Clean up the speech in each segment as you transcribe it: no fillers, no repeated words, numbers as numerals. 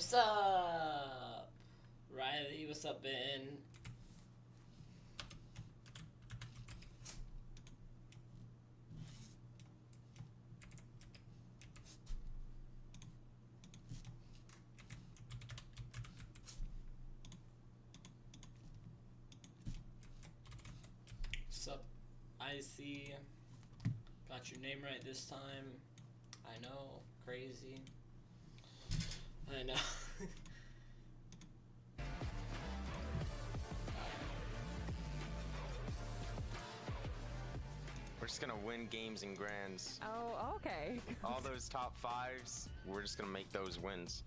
What's up, Riley? What's up, Ben? What's up, Icy? Got your name right this time. I know, crazy. I know. We're just gonna win games and grands. Oh, okay. All those top fives, we're just gonna make those wins.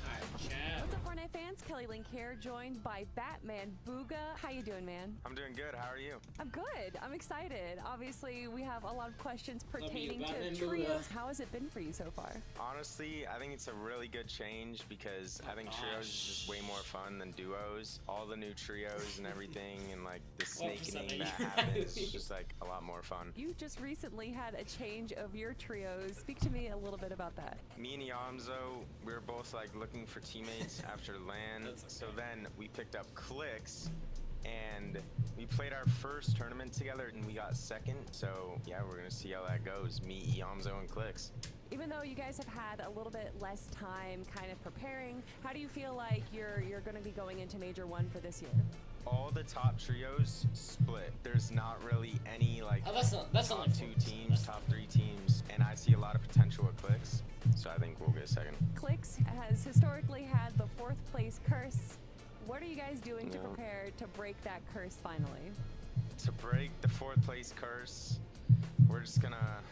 Alright, chat. What's up, Fortnite fans? Kelly Link here, joined by Batman Booga. How you doing, man? I'm doing good, how are you? I'm good. I'm excited. Obviously, we have a lot of questions pertaining to Batman trios. Booga. How has it been for you so far? Honestly, I think it's a really good change because I think trios is just way more fun than duos. All the new trios and everything and like the snakening that happens is just like a lot more fun. You just recently had a change of your trios. Speak to me a little bit about that. Me and Yamzo, we were both like looking for teammates after LAN. That's okay. So then we picked up Clicks and we played our first tournament together and we got second. So yeah, we're gonna see how that goes. Me, Yamzo, and Clicks. Even though you guys have had a little bit less time kind of preparing, how do you feel like you're going to be going into Major 1 for this year? All the top trios split. There's not really any like Oh, that's top only two 4%. teams, top three teams, and I see a lot of potential with Clicks. So I think we'll get second. Clicks has historically had the 4th place curse. What are you guys doing to Yeah. prepare to break that curse finally? To break the 4th place curse, we're just gonna.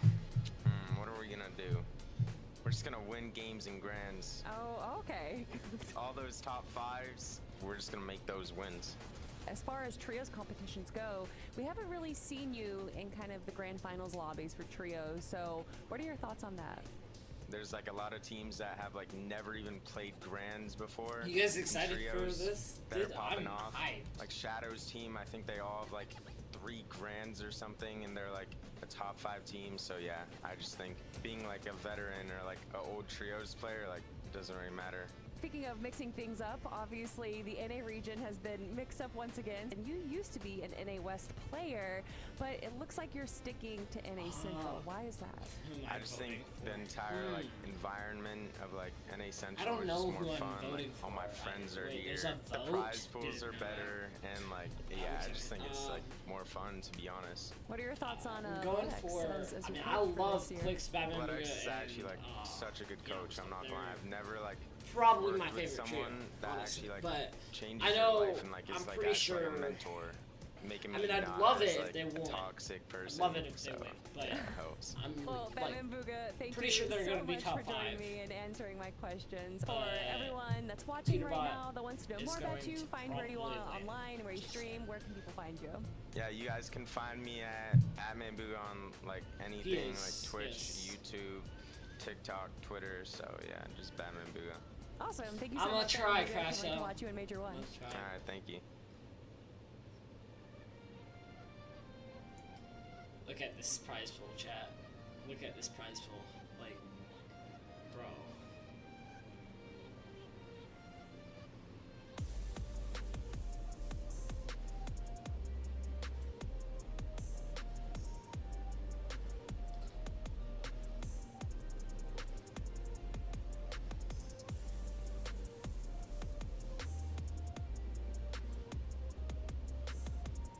What are we gonna do? We're just gonna win games and grands. Oh, okay. All those top fives, we're just gonna make those wins. As far as trios competitions go, we haven't really seen you in kind of the grand finals lobbies for trios. So what are your thoughts on that? There's like a lot of teams that have like never even played grands before. You guys and excited for trios this? that are Dude, popping I'm off. hyped. Like Shadow's team, I think they all have like 3 grands or something, and they're like a top 5 team. So yeah, I just think being like a veteran or like an old trios player, like doesn't really matter. Speaking of mixing things up, obviously the NA region has been mixed up once again. And you used to be an NA West player, but it looks like you're sticking to NA Central. Why is that? Who am I just think the entire like environment of like NA Central I don't is know just who more I'm fun. Like voting all my for. friends are Wait, here. there's a The vote? prize pools Dude, are no. better, and like yeah, I just think it's like more fun to be honest. What are your thoughts on I'm going Lex for. as I your mean, coach I for love this year? Clicks, Batman Bledex Booga, is actually like and, such a good yeah, coach. I'm not gonna lie. they're I've never like probably worked my with favorite someone trio, that honestly. actually like But changes I know, your life and like is I'm like pretty actually like sure- a mentor, making me I mean, I'd not love as, it if like, they a won. toxic person. love it if they so, win, but- yeah, it helps. I'm Well, like, Batman Booga, thank pretty you sure they're so gonna be much top for joining 5. me and answering my questions. For But everyone that's watching right Peterbot now that wants to know is more about going you, to find where you want probably win. online and where you stream, where can people find you? Yeah, you guys can find me at @manboo on like anything is, like Twitch, yes. YouTube, TikTok, Twitter. So yeah, just Batman Booga. Awesome, thank you so I'm gonna much. try, Batman Booga. I Crash can't wait to Out. watch you in Major 1. let's try. All right, thank you. Look at this prize pool, chat. Look at this prize pool. Like, bro.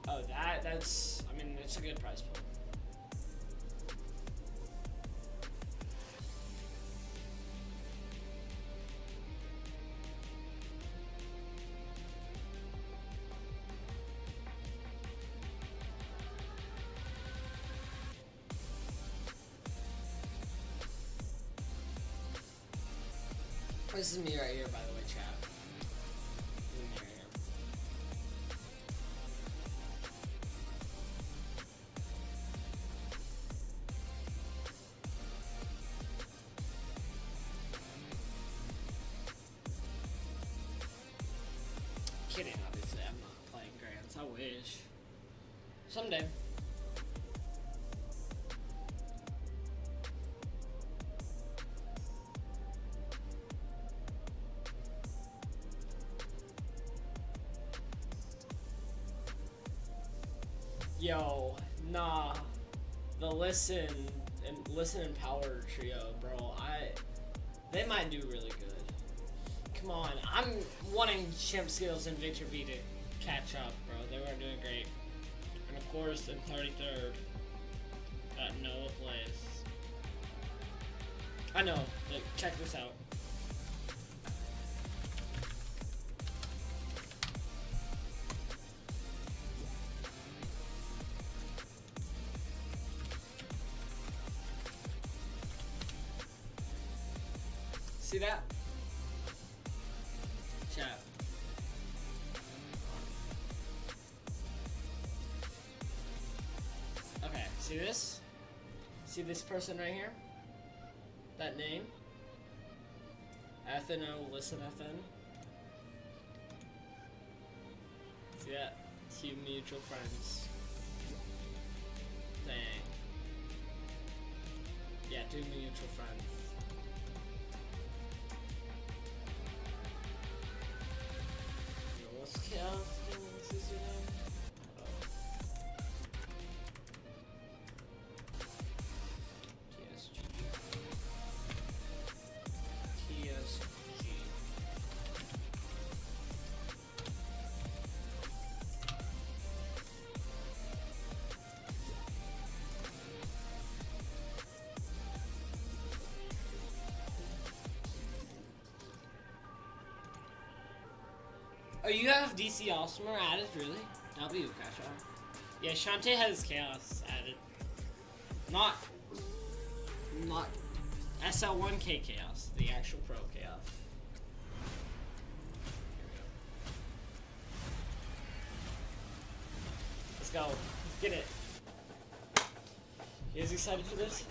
Oh, that's, I mean, it's a good prize pool. This is me right here, by the way, chat. This is me right here. Kidding, obviously. I'm not playing Grants. I wish. Someday. Yo, nah. The Listen and Power trio, bro. They might do really good. Come on, I'm wanting Chimp Skills and Victor V to catch up, bro. They weren't doing great. And of course, in 33rd, got Noah plays. I know. Like, check this out. See that? Chat. Okay, see this? See this person right here? That name? FNO, listen FN. See that? Two mutual friends. Dang. Yeah, two mutual friends. What's his name? TSG. Oh, you have DC Awesomer added, really? W, Kasha. Yeah, Shantae has Chaos added. Not SL1K Chaos, the actual Pro Chaos. Let's go. Let's get it. You guys excited for this?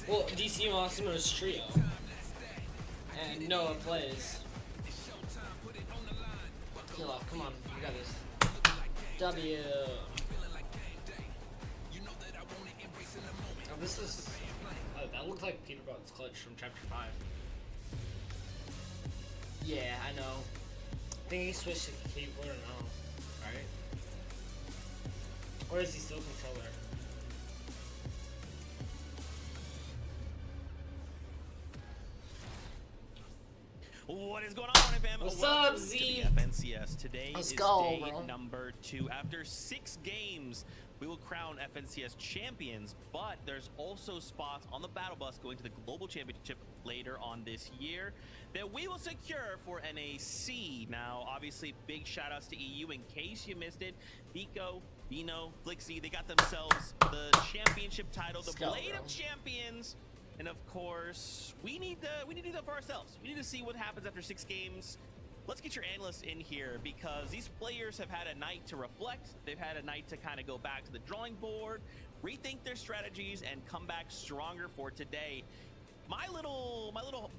Well, DC Awesomer's trio. And Noah plays. Kill off, come on, you got this. W. Oh, this is. Oh, that looked like Peter Button's clutch from Chapter 5. Yeah, I know. I think he switched to keyboard and mouse, right? Or is he still controller? What is going on, fam? What's Welcome up, Z? to the FNCS. Today Let's is go, day bro. number 2. After 6 games, we will crown FNCS champions, but there's also spots on the battle bus going to the Global Championship later on this year that we will secure for NAC. Now, obviously, big shout outs to EU. In case you missed it, Biko, Bino, Flixie, they got themselves the championship title, the Blade of Champions. And of course, we need to do that for ourselves. We need to see what happens after 6 games. Let's get your analysts in here because these players have had a night to reflect. They've had a night to kind of go back to the drawing board, rethink their strategies, and come back stronger for today. My little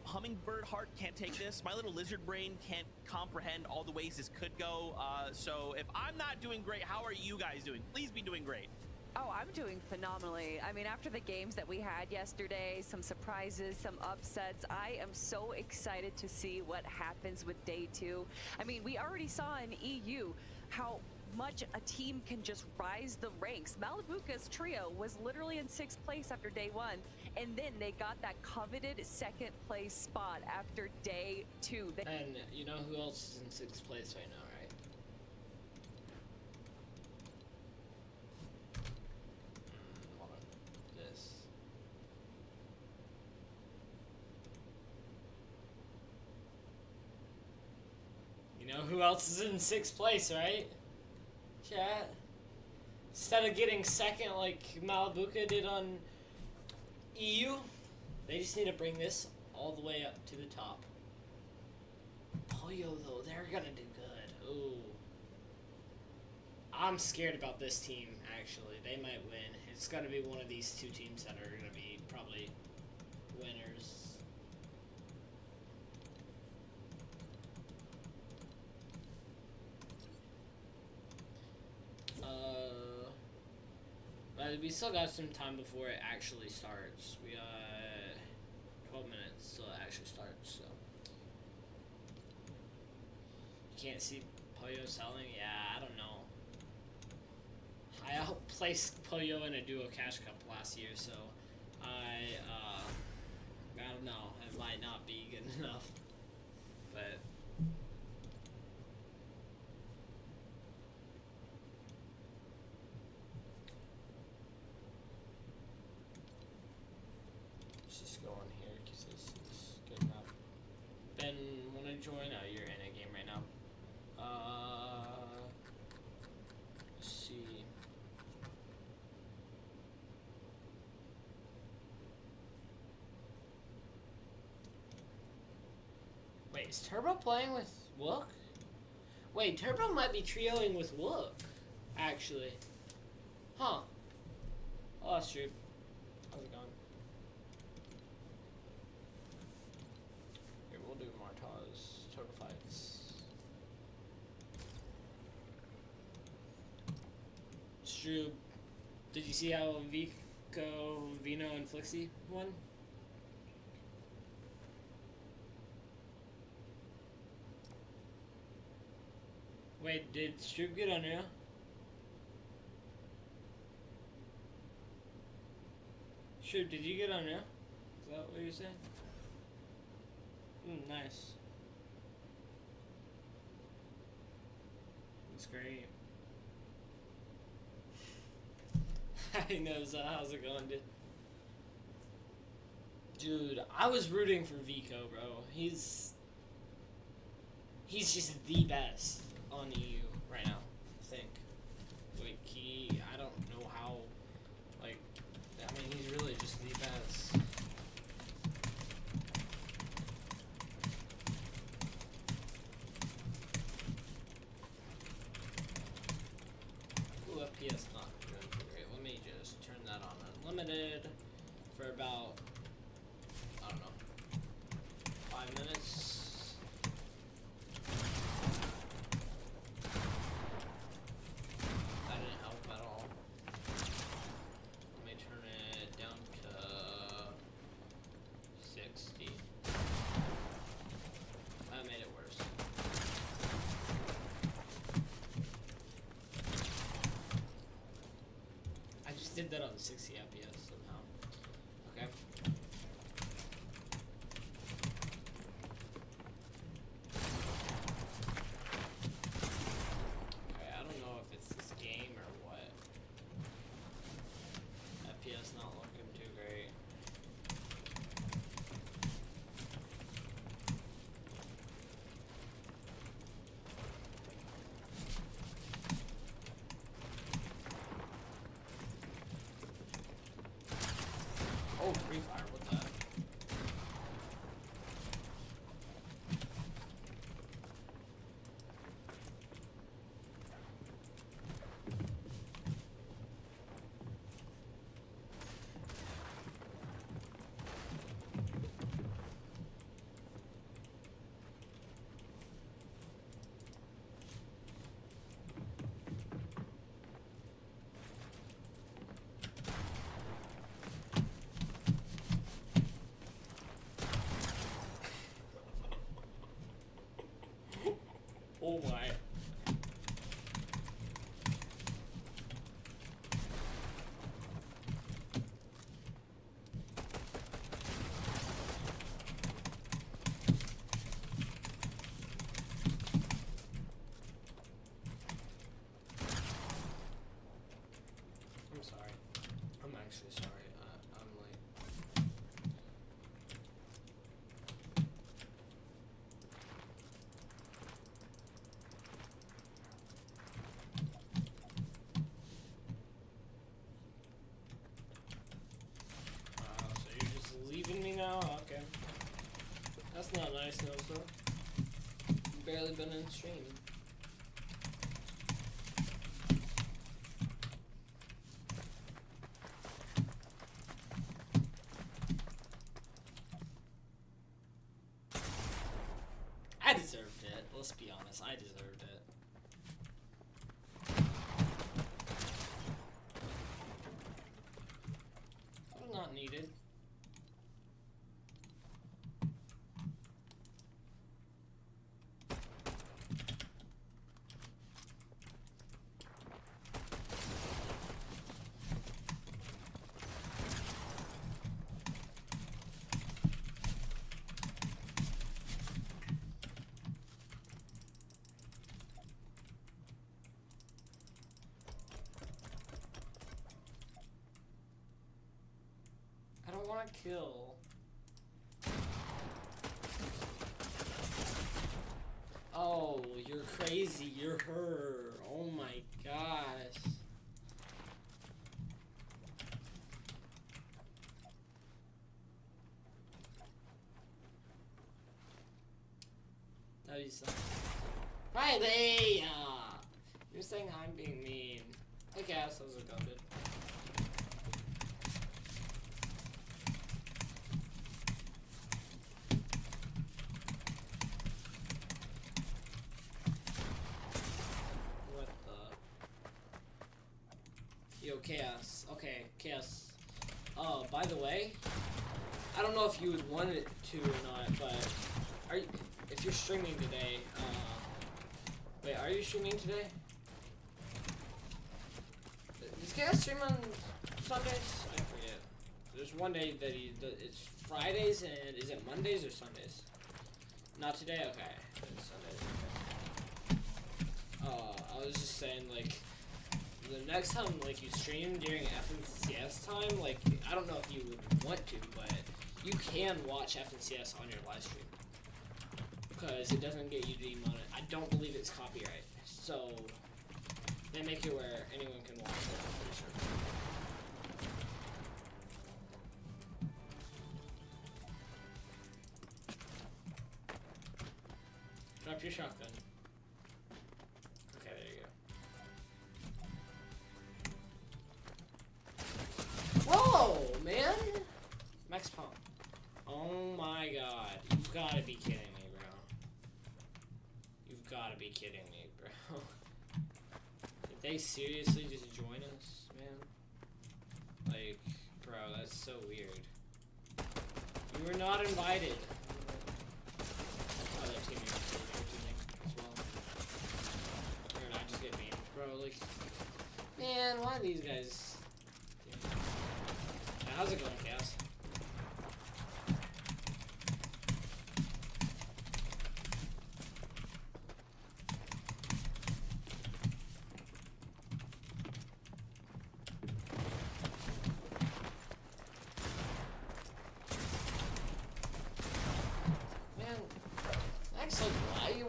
hummingbird heart can't take this. My little lizard brain can't comprehend all the ways this could go. So if I'm not doing great, how are you guys doing? Please be doing great. Oh, I'm doing phenomenally. I mean, after the games that we had yesterday, some surprises, some upsets, I am so excited to see what happens with day 2. I mean, we already saw in EU how much a team can just rise the ranks. Malibuca's trio was literally in 6th place after day 1, and then they got that coveted 2nd place spot after day 2. And you know who else is in 6th place right now, right? You know who else is in 6th place, right? Chat. Instead of getting 2nd like Malibuca did on EU, they just need to bring this all the way up to the top. Pollo, though, they're gonna do good. Ooh. I'm scared about this team, actually. They might win. It's gonna be one of these 2 teams that are gonna be probably winners. we still got some time before it actually starts. We got 12 minutes till it actually starts, so. You can't see Poyo selling? Yeah, I don't know. I outplaced Poyo in a duo cash cup last year, so I don't know. It might not be good enough, but. Let's just go on here because this is good enough. Ben, wanna join? Oh, you're in a game right now. Let's see. Wait, is Turbo playing with Wook? Wait, Turbo might be trioing with Wook, actually. Huh. Oh, that's true. How's it going? Here, we'll do Martaz Turbo fights. It's true. Did you see how Vico, Vino, and Flixie won? Wait, did Stroop get Unreal? Stroop, did you get Unreal? Is that what you're saying? Nice. That's great. He knows how's it going, dude? Dude, I was rooting for Vico, bro. He's just the best on EU right now, I think. Like, I don't know how, like, I mean, he's really just the best. Ooh, FPS not doing too great. Let me just turn that on unlimited for about, I don't know, 5 minutes. Did that on 60 FPS somehow. Okay. Okay, I don't know if it's this game or what. FPS not looking too great. Oh, Free Fire, what the? Oh my. I'm sorry. I'm actually sorry. I'm like... So you're just leaving me now? Okay. That's not nice, no, sir. Barely been in stream. I deserved it. Let's be honest. I deserved it. needed. I don't want to kill. Oh, you're crazy. You're her. Oh my gosh. That'd be something. Riley! You're saying I'm being mean. Hey, Cass, how's it going, dude? What the? Yo, Chaos. Okay, Chaos. By the way, I don't know if you would want it to or not, but are you, if you're streaming today, wait, are you streaming today? Does Chaos stream on Sundays? I forget. There's one day that he does, it's Fridays, and is it Mondays or Sundays? Not today? Okay. It's Sundays, okay. I was just saying, like, the next time, like, you stream during FNCS time, like, I don't know if you would want to, but you can watch FNCS on your live stream. Because it doesn't get you demonetized. I don't believe it's copyright. So, they make it where anyone can watch it, I'm pretty sure. Drop your shotgun. Okay, there you go. Whoa, man! Max pump. Oh my god. You've gotta be kidding me, bro. You've gotta be kidding me, bro. Did they seriously just join us, man? Like, bro, that's so weird. You were not invited. Oh, they're teaming up. They're teaming as well. Or not, just get me. Bro, like, man, why are these guys? Yeah, how's it going, Chaos?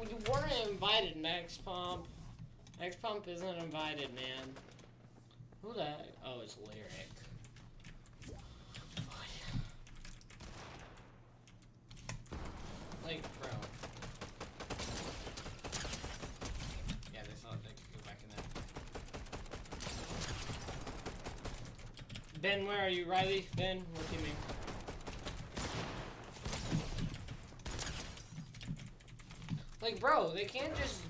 You weren't invited, Max Pump. Max Pump isn't invited, man. Who the heck? Oh, it's Lyric. Oh, yeah. Like, bro. Yeah, they thought they could go back in there. Ben, where are you, Riley? Ben, we're teaming. Like, bro, they can't just,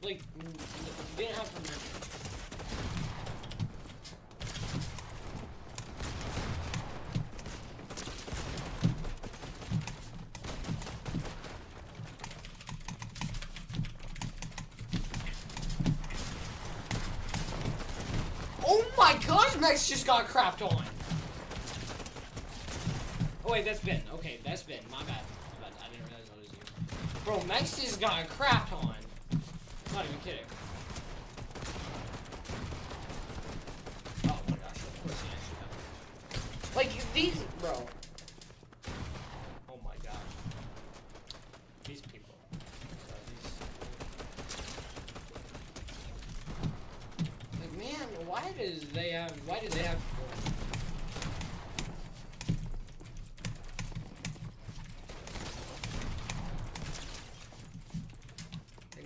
like, they didn't have to. Oh my gosh, Max just got crapped on. Oh wait, that's Ben. Okay, that's Ben. My bad. I didn't realize that was you. Bro, Max just got crapped on. I'm not even kidding. Oh my gosh, of course he actually have. Like, these, bro. Oh my gosh. These people. Like, man, why do they have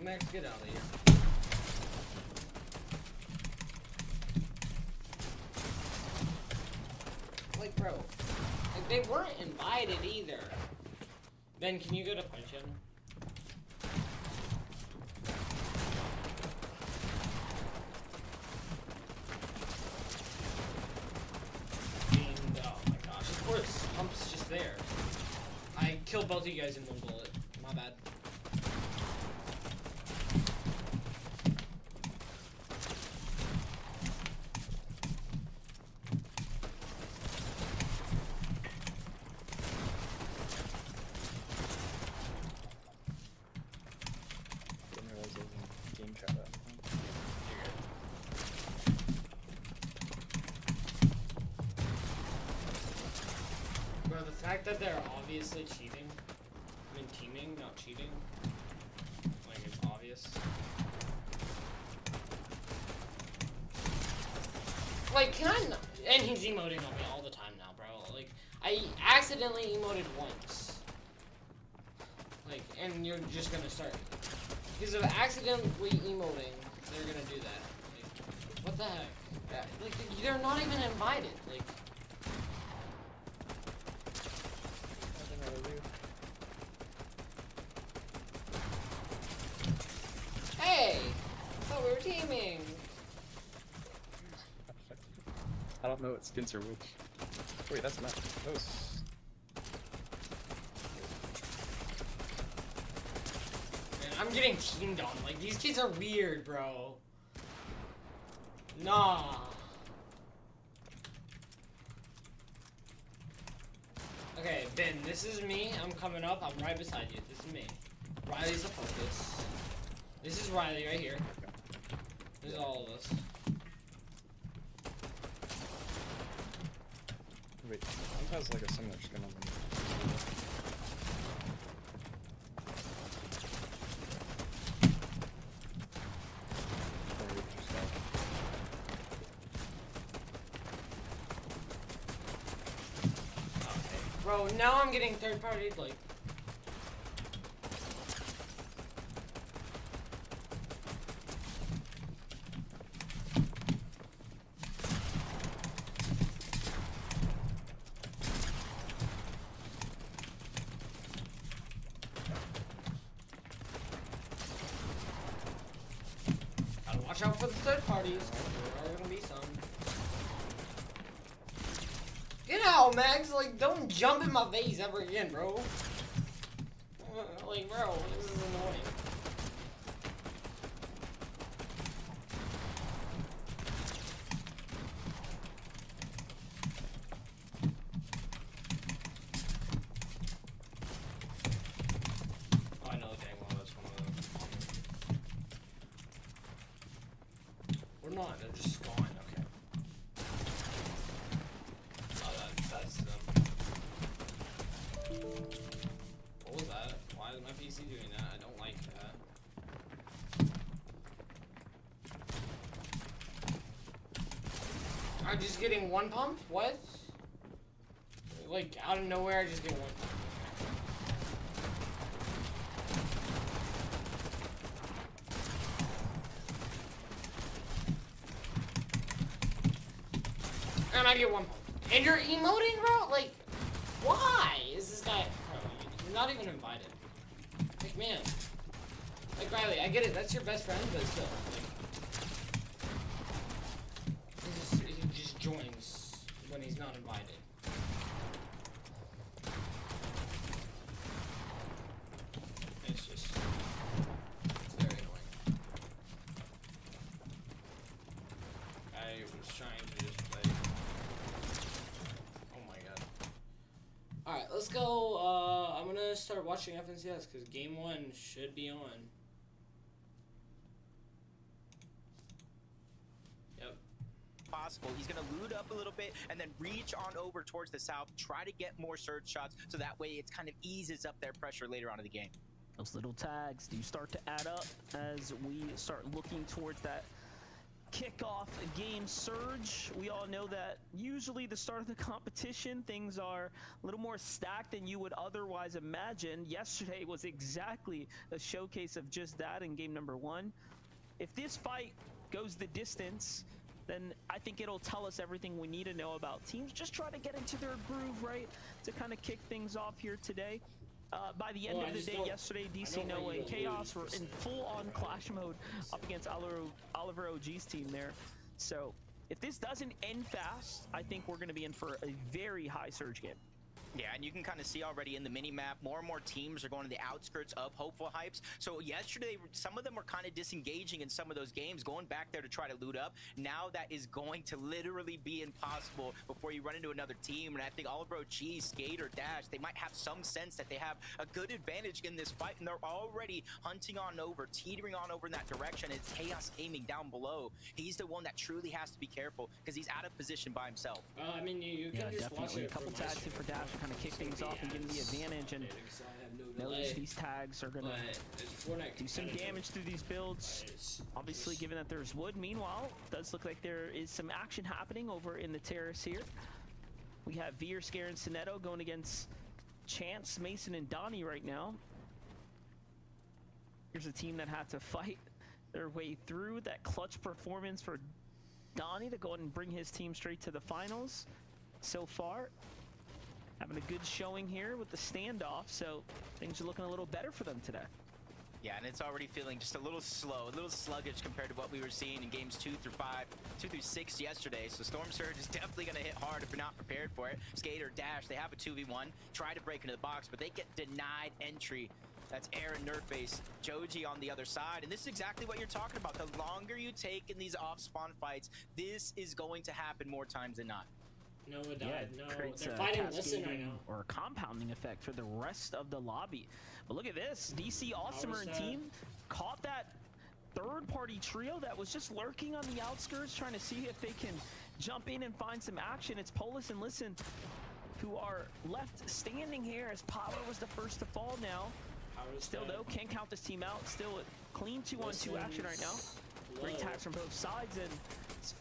Max, get out of here. Like, bro, like, they weren't invited either. Ben, can you go to punch him? And, oh my killed both of you guys in one bullet. My bad. Didn't realize there was a game chat button. Bro, the fact that they're obviously cheating, I mean teaming, not cheating, like it's obvious. Like, can I not? And he's emoting on me all the time now, bro. Like, I accidentally emoted once. Like, and you're just gonna start. Because of accidentally emoting, they're gonna do that. Like, what the heck? Yeah, like, they're not even invited. Like, Nothing really weird. hey! I thought we were teaming! I don't know what skins are which. Wait, that's not. That was. Man, I'm getting teamed on. Like, these kids are weird, bro. Nah. Okay, Ben, this is me. I'm coming up. I'm right beside you. This is me. Riley's the focus. This is Riley right here. This is all of us. Wait, one has like a similar skin on them. Or we just got- Okay. Bro, now I'm getting third party, like. Gotta watch out for the third parties. There are gonna be some. Get out, Max! Like, don't jump in my face ever again, bro. Like, bro, this is annoying. Oh, I know dang well that's one of them. We're not, they're just gone, okay. Oh, that's them. What was that? Why is my PC doing that? I don't like that. I'm just getting one pump? What? Like, out of nowhere, I just get one pump. And I get one pump. And you're emoting, bro? Like, why is this guy? Bro, you're not even invited. Like, man. Like, Riley, I get it. That's your best friend, but still. Like, he just joins when he's not invited. It's just. It's very annoying. I was trying to just play. Oh my god. Alright, let's go. I'm gonna start watching FNCS because game 1 should be on. Yep. Possible. He's going to loot up a little bit and then reach on over towards the south, try to get more surge shots so that way it kind of eases up their pressure later on in the game. Those little tags do start to add up as we start looking towards that kickoff game surge. We all know that usually the start of the competition, things are a little more stacked than you would otherwise imagine. Yesterday was exactly a showcase of just that in game number 1. If this fight goes the distance, then I think it'll tell us everything we need to know about teams. Just try to get into their groove, right, to kind of kick things off here today. By the end of the day yesterday, DC Noah and Chaos were in full-on clash mode up against Oliver OG's team there. So if this doesn't end fast, I think we're going to be in for a very high surge game. Yeah, and you can kind of see already in the mini-map, more and more teams are going to the outskirts of Hopeful Heights. So yesterday, some of them were kind of disengaging in some of those games, going back there to try to loot up. Now that is going to literally be impossible before you run into another team. And I think Oliver OG, Skate, or Dash, they might have some sense that they have a good advantage in this fight, and they're already hunting on over, teetering on over in that direction. It's Chaos Gaming down below. He's the one that truly has to be careful because he's out of position by himself. I mean, you can just watch definitely. it. A couple tags in for Dash to kind of kick things off and give him the advantage. And notice these tags are going to do some damage through these builds. Obviously, given that there's wood. Meanwhile, does look like there is some action happening over in the terrace here. We have Veer, Scare, and Sinetto going against Chance, Mason, and Donnie right now. Here's a team that had to fight their way through. That clutch performance for Donnie to go ahead and bring his team straight to the finals so far. Having a good showing here with the standoff, so things are looking a little better for them today. Yeah, and it's already feeling just a little slow, a little sluggish compared to what we were seeing in games 2 through 6 yesterday. So Storm Surge is definitely going to hit hard if you're not prepared for it. Skate or Dash, they have a 2v1, try to break into the box, but they get denied entry. That's Aaron, Nerdface, Joji on the other side. And this is exactly what you're talking about. The longer you take in these off-spawn fights, this is going to happen more times than not. No, it Yeah, no, creates they're a fighting Listen right cascading now. or a compounding effect for the rest of the lobby. But look at this, DC Awesomer and team caught that third-party trio that was just lurking on the outskirts, trying to see if they can jump in and find some action. It's Polis and Listen who are left standing here as Power was the first to fall now. Still though, can't count this team out. Still a clean 2-on-2 action right now. Great tags from both sides, and it's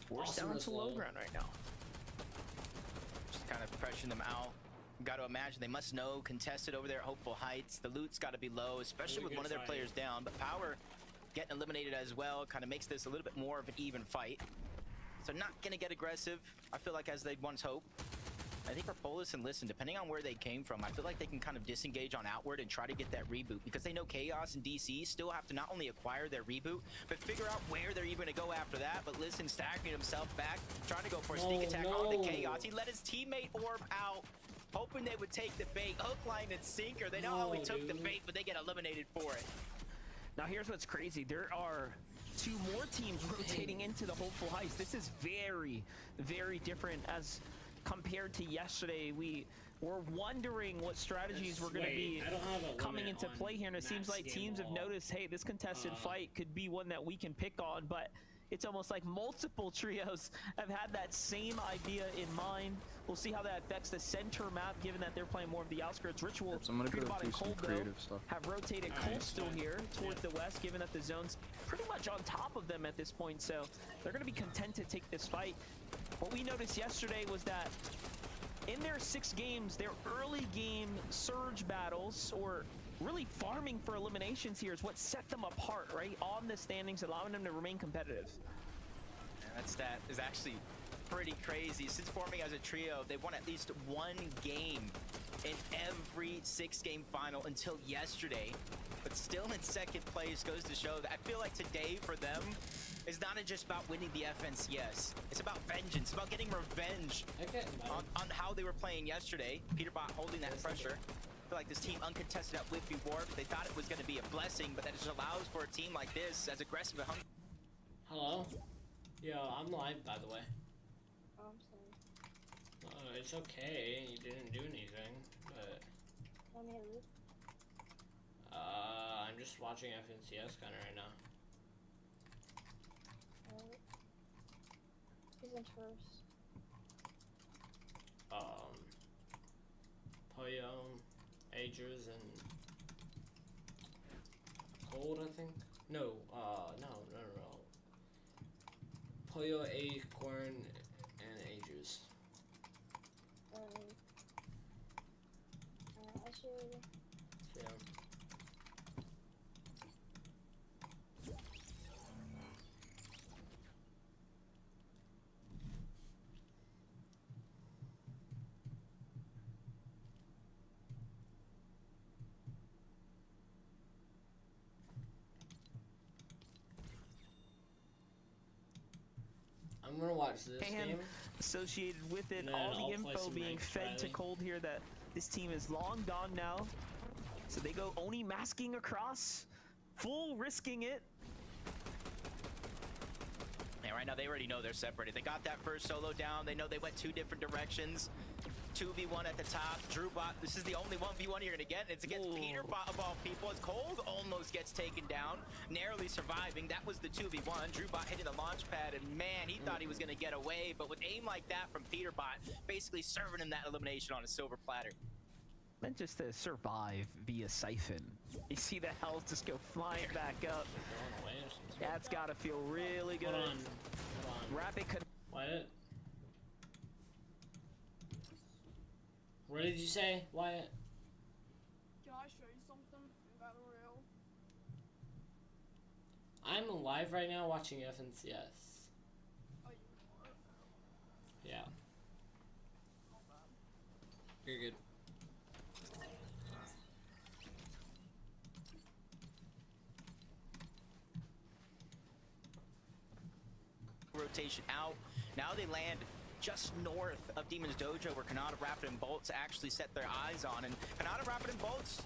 forced down to low ground right now. Just kind of pressuring them out. Got to imagine they must know contested over there at Hopeful Heights. The loot's got to be low, especially with one of their players down. But Power getting eliminated as well kind of makes this a little bit more of an even fight. So not going to get aggressive, I feel like, as they'd once hoped. I think for Polis and Listen, depending on where they came from, I feel like they can kind of disengage on outward and try to get that reboot, because they know Chaos and DC still have to not only acquire their reboot, but figure out where they're even going to go after that. But Listen stacking himself back, trying to go for a sneak attack on the Chaos. He let his teammate orb out, hoping they would take the bait. Hook, line, and sinker. They know how he took the bait, but they get eliminated for it. Now here's what's crazy. There are 2 more teams rotating into the Hopeful Heights. This is very, very different as compared to yesterday. We were wondering what strategies were going to be coming into play here, and it seems like teams have noticed, hey, this contested fight could be one that we can pick on, but it's almost like multiple trios have had that same idea in mind. We'll see how that affects the center map, given that they're playing more of the outskirts. Ritual, So I'm gonna go Freebot, do and some Cold, creative though, stuff. have rotated Cold still here towards the west, given that the zone's pretty much on top of them at this point, so they're going to be content to take this fight. What we noticed yesterday was that in their 6 games, their early game surge battles, or really farming for eliminations here, is what set them apart, right? On the standings, allowing them to remain competitive. And that stat is actually pretty crazy. Since forming as a trio, they've won at least 1 game in every 6-game final until yesterday. But still in 2nd place, goes to show that I feel like today for them is not just about winning the FNCS. It's about vengeance, about getting revenge on how they were playing yesterday. Peterbot holding that pressure. I feel like this team uncontested at Whippy Wharf. They thought it was going to be a blessing, but that just allows for a team like this, as aggressive and hungry. Hello? Yo, I'm live, by the way. Oh, I'm sorry. It's okay. You didn't do anything, but Want me to leave? I'm just watching FNCS kind of right now. Alright. Who's in first? Poyo, Agers, and Cold, I think. No, no. Poyo, Acorn, and Agers. I should. Yeah. I'm I'm gonna watch this and game. associated with it, And then all I'll the play info some being ranked fed to Riley. Cold here that this team is long gone now. So they go Oni masking across, full risking it. And right now they already know they're separated. They got that first solo down. They know they went 2 different directions. 2v1 at the top. DrewBot, this is the only 1v1 you're gonna get. It's against Ooh. Peterbot of all people. As Cold almost gets taken down, narrowly surviving. That was the 2v1. DrewBot hitting the launch pad, and man, he thought he was gonna get away. But with aim like that from Peterbot, basically serving him that elimination on a silver platter. Meant just to survive via Siphon. You see the health just go flying back up. Going away or something. That's gotta feel really good. Hold on. Rapid Wyatt? What did you say, Wyatt? Can I show you something in Battle Royale? I'm live right now watching FNCS. Oh, you are? Yeah. Not bad. You're good. Rotation out. Now they land just north of Demon's Dojo, where Kanata, Rapid, and Bolts actually set their eyes on. And Kanata, Rapid, and Bolts,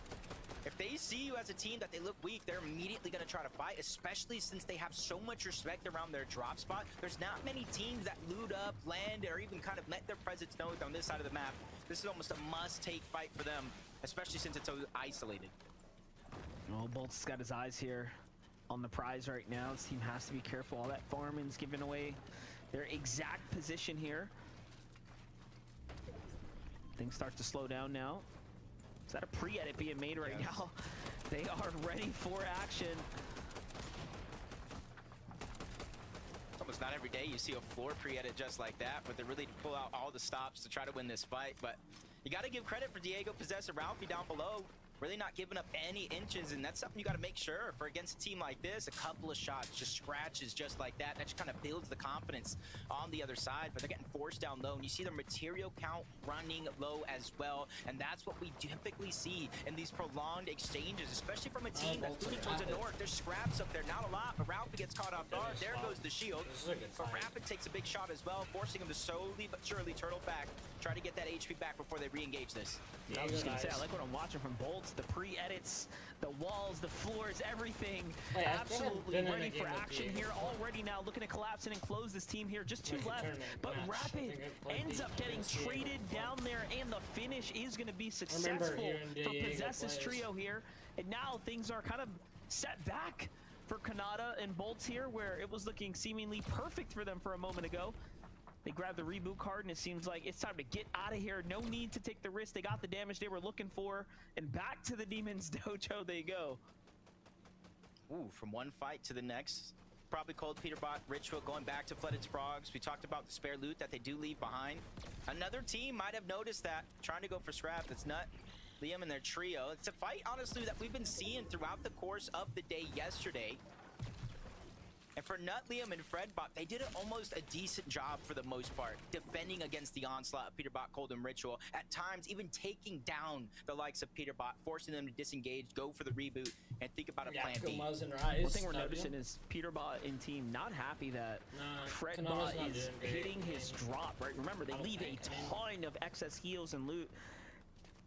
if they see you as a team that they look weak, they're immediately going to try to fight, especially since they have so much respect around their drop spot. There's not many teams that loot up, land, or even kind of let their presence known on this side of the map. This is almost a must-take fight for them, especially since it's so isolated. Oh, Bolt's got his eyes here on the prize right now. This team has to be careful. All that farming's giving away their exact position here. Things start to slow down now. Is that a pre-edit being made right now? They are ready for action. It's almost not every day you see a floor pre-edit just like that, but they really pull out all the stops to try to win this fight. But you got to give credit for Diego, Possessor, Ralphie down below. Really not giving up any inches, and that's something you got to make sure for against a team like this. A couple of shots, just scratches just like that. That just kind of builds the confidence on the other side, but they're getting forced down low, and you see their material count running low as well, and that's what we typically see in these prolonged exchanges, especially from a team that's moving towards the north. There's scraps up there, not a lot, but Ralphie gets caught off guard. There goes the shield, This is a good but fight. Rapid takes a big shot as well, forcing him to slowly but surely turtle back, try to get that HP back before they re-engage this. I was just gonna say, Nice. I like what I'm watching from Bolts. The pre-edits, the walls, the floors, everything. Hey, I think I've Absolutely been in ready a for game with action Diego here. before. Already now looking to collapse in and close this team here. Just 2 Like a left. tournament But match. I Rapid think I've played ends Diego up getting against Diego traded before. down there, and the finish is going to be remember successful hearing for Diego Possesses plays. Trio here. And now things are kind of set back for Kanata and Bolts here, where it was looking seemingly perfect for them for a moment ago. They grab the reboot card, and it seems like it's time to get out of here. No need to take the risk. They got the damage they were looking for, and back to the Demon's Dojo they go. Ooh, from one fight to the next. Probably Cold, Peterbot, Ritual going back to Flooded Frogs. We talked about the spare loot that they do leave behind. Another team might have noticed that, trying to go for scrap. That's not Liam and their trio. It's a fight, honestly, that we've been seeing throughout the course of the day yesterday. And for Nut, Liam, and Fredbot, they did almost a decent job for the most part, defending against the onslaught of Peterbot, Cold, and Ritual. At times, even taking down the likes of Peterbot, forcing them to disengage, go for the reboot, and think about a plan Go B. Muzz and Rise. One thing we're W. noticing is Peterbot and team not happy that Kanata's Fredbot not is doing great. hitting his drop, right? Remember, they I don't leave a think. I mean, ton of excess heals and loot.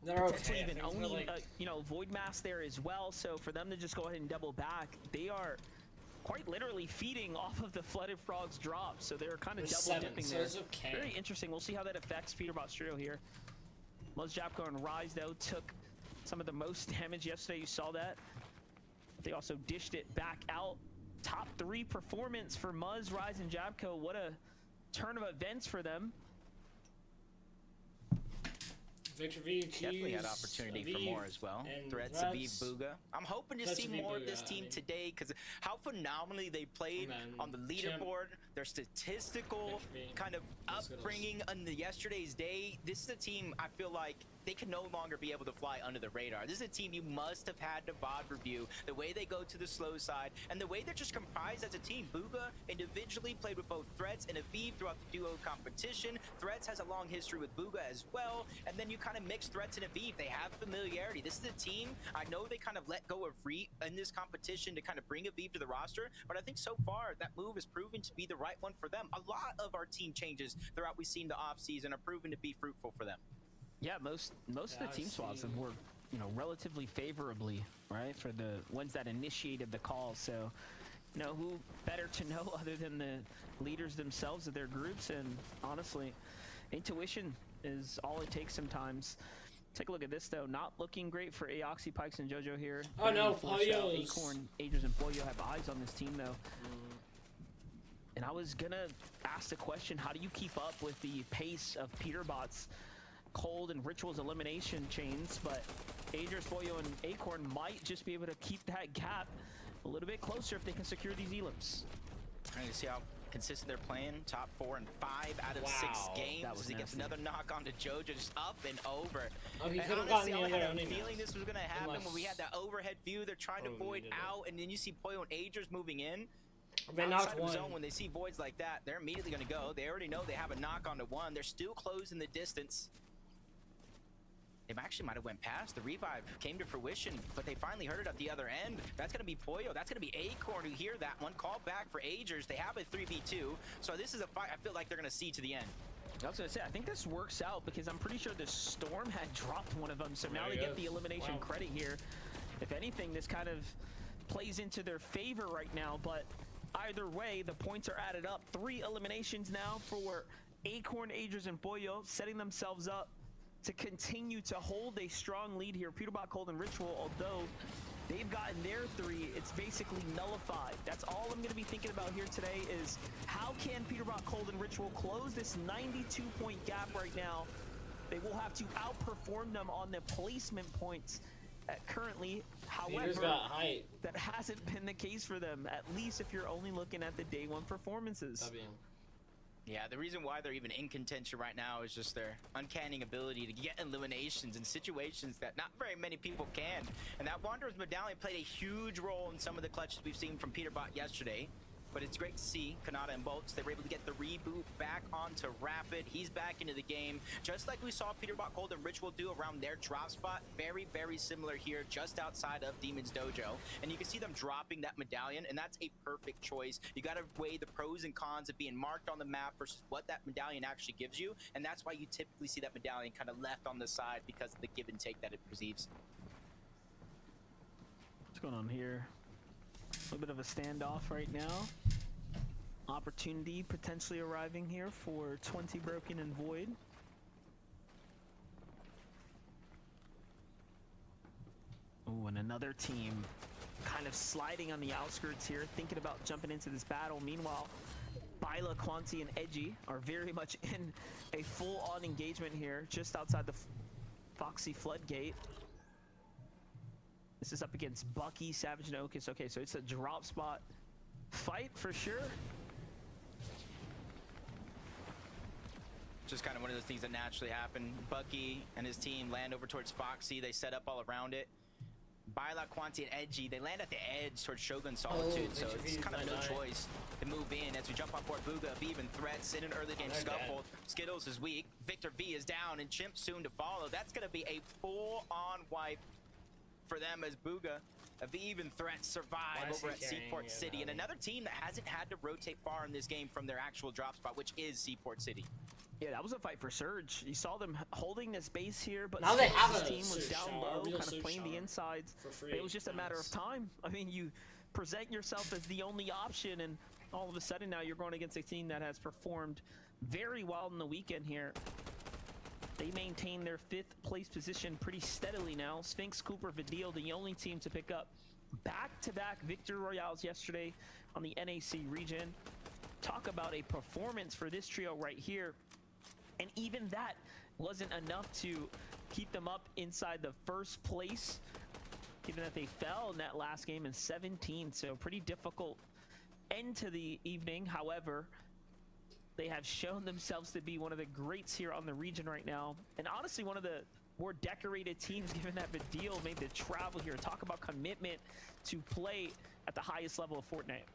They're Potentially okay. I even think they're owning, like, you know, Void Mass there as well. So for them to just go ahead and double back, they are quite literally feeding off of the Flooded Frogs drop. So they're kind of They're double 7, dipping so there. it's okay. Very interesting. We'll see how that affects Peterbot's trio here. Muzz, Japko, and Rise, though, took some of the most damage yesterday. You saw that. They also dished it back out. Top 3 performance for Muzz, Rise, and Japko. What a turn of events for them. Victor V, Definitely had Keys, opportunity for Aviv, more as well. and Threats, Aviv, Booga. I'm hoping to Threats, see Aviv, more of this Booga, team I mean. today because how phenomenally they played And then on the Chimp. leaderboard, their statistical Victor V, kind of Skittles. upbringing on the yesterday's day. This is a team I feel like they can no longer be able to fly under the radar. This is a team you must have had to VOD review, the way they go to the slow side, and the way they're just comprised as a team. Bugha individually played with both Threats and Aviv throughout the duo competition. Threats has a long history with Bugha as well, and then you kind of mix Threats and Aviv. They have familiarity. This is a team, I know they kind of let go of Reet in this competition to kind of bring Aviv to the roster, but I think so far that move has proven to be the right one for them. A lot of our team changes throughout we've seen the offseason are proven to be fruitful for them. Yeah, most of the team swaps have worked, you know, relatively favorably, right, for the ones that initiated the call. So, you know, who better to know other than the leaders themselves of their groups? And honestly, intuition is all it takes sometimes. Take a look at this, though. Not looking great for Aoxy, Pikes, and JoJo here. Oh, no, Pollo. Pollo's. Acorn, Agers, and Pollo have eyes on this team, though. And I was gonna ask the question, how do you keep up with the pace of Peterbot's Cold and Ritual's elimination chains? But Agers, Pollo, and Acorn might just be able to keep that gap a little bit closer if they can secure these elims. Trying to see how consistent they're playing. Top 4 and 5 out of 6 games. That was As he gets nasty. another knock onto JoJo, just up and over. Oh, he And could have honestly, gotten I the had other a only feeling this was going to happen Unless- when we had that overhead view. They're trying to Oh, void we did it. out, and then you see Pollo and Agers moving in. They Outside knocked of one. zone, when they see voids like that, they're immediately going to go. They already know they have a knock onto one. They're still closing the distance. They actually might have went past. The revive came to fruition, but they finally heard it at the other end. That's going to be Pollo. That's going to be Acorn who hear that one. Call back for Agers. They have a 3v2. So this is a fight I feel like they're going to see to the end. I was gonna say, I think this works out because I'm pretty sure the Storm had dropped one of them, so now There they he get is. the elimination Wow. credit here. If anything, this kind of plays into their favor right now, but either way, the points are added up. 3 eliminations now for Acorn, Agers, and Pollo, setting themselves up to continue to hold a strong lead here. Peterbot, Cold, and Ritual, although they've gotten their 3, it's basically nullified. That's all I'm going to be thinking about here today is how can Peterbot, Cold, and Ritual close this 92-point gap right now? They will have to outperform them on the placement points currently. Peter's However, got height. that hasn't been the case for them, at least if you're only looking at the day 1 performances. W. Yeah, the reason why they're even in contention right now is just their uncanny ability to get eliminations in situations that not very many people can. And that Wanderer's Medallion played a huge role in some of the clutches we've seen from Peterbot yesterday. But it's great to see Kanata and Bolts. They were able to get the reboot back onto Rapid. He's back into the game, just like we saw Peterbot, Cold, and Ritual do around their drop spot. Very, very similar here, just outside of Demon's Dojo. And you can see them dropping that medallion, and that's a perfect choice. You got to weigh the pros and cons of being marked on the map versus what that medallion actually gives you. And that's why you typically see that medallion kind of left on the side because of the give and take that it receives. What's going on here? A little bit of a standoff right now. Opportunity potentially arriving here for 20 Broken and Void. Oh, and another team kind of sliding on the outskirts here, thinking about jumping into this battle. Meanwhile, Bila, Quanti, and Edgy are very much in a full-on engagement here, just outside the Foxy Floodgate. This is up against Bucky, Savage, and Ocus. Okay, so it's a drop spot fight for sure. Just kind of one of those things that naturally happen. Bucky and his team land over towards Foxy. They set up all around it. Bila, Quanti, and Edgy, they land at the edge towards Shogun Solitude, so it's kind of no choice to move in as we jump on board Bugha, Aviv, and Threats in an early game scuffle. Skittles is weak, Victor V is down, and Chimp soon to follow. That's going to be a full-on wipe for them as Bugha, Aviv, and Threats survive over at Seaport City. And another team that hasn't had to rotate far in this game from their actual drop spot, which is Seaport City. Yeah, that was a fight for Surge. You saw them holding this base here, but Now they have his a team was Surge down shot, a low, real kind of Surge playing the shot insides. for free. But it was just a matter of time. I mean, you present yourself as the only option, and all of a sudden now you're going against a team that has performed very well in the weekend here. They maintain their 5th place position pretty steadily now. Sphinx, Cooper, Vidil, the only team to pick up back-to-back Victory Royales yesterday on the NAC region. Talk about a performance for this trio right here. And even that wasn't enough to keep them up inside the 1st place, given that they fell in that last game in 17. So pretty difficult end to the evening. However, they have shown themselves to be one of the greats here on the region right now. And honestly, one of the more decorated teams, given that Vidil made the travel here. Talk about commitment to play at the highest level of Fortnite.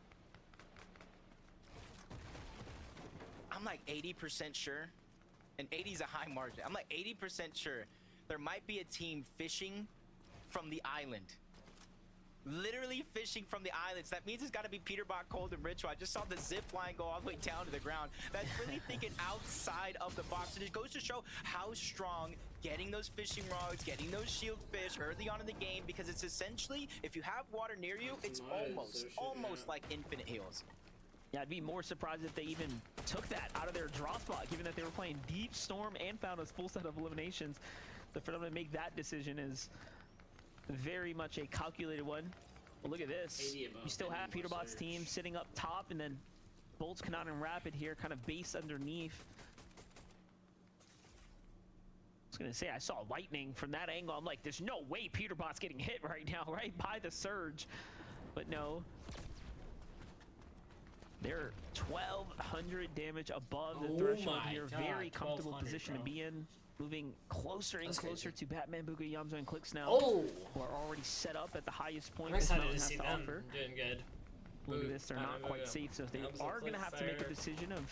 I'm like 80% sure, and 80 is a high margin. I'm like 80% sure there might be a team fishing from the island. Literally fishing from the islands. That means it's got to be Peterbot, Cold, and Ritual. I just saw the zip line go all the way down to the ground. That's really thinking outside of the box. And it goes to show how strong getting those fishing rods, getting those shield fish early on in the game, because it's essentially, if you have water near you, it's almost like infinite heals. Yeah, I'd be more surprised if they even took that out of their draw spot, given that they were playing Deep Storm and found a full set of eliminations. So for them to make that decision is very much a calculated one. Well, look at this. You still have Peterbot's team sitting up top, and then Bolts, Kanat, and Rapid here kind of base underneath. I was gonna say, I saw lightning from that angle. I'm like, there's no way Peterbot's getting hit right now, right by the surge. But no. They're 1,200 damage above the threshold here. Very comfortable position to be in. Moving closer and closer to Batman, Booga, Yamzo, and Clix now. Oh! Who are already set up at the highest point I'm excited to has see to them offer. doing good. Look at this, they're not quite safe, so they are going to have to make a decision of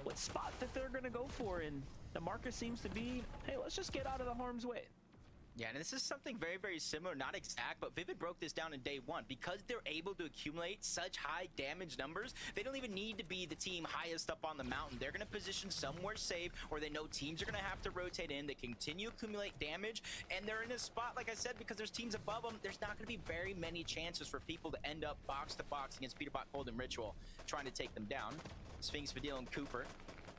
what spot that they're going to go for. And the marker seems to be, hey, let's just get out of the harm's way. Yeah, and this is something very, very similar, not exact, but Vivid broke this down in day one. Because they're able to accumulate such high damage numbers, they don't even need to be the team highest up on the mountain. They're going to position somewhere safe where they know teams are going to have to rotate in. They continue to accumulate damage, and they're in a spot, like I said, because there's teams above them, there's not going to be very many chances for people to end up box to box against Peterbot, Cold, and Ritual, trying to take them down. Sphinx, Vidil, and Cooper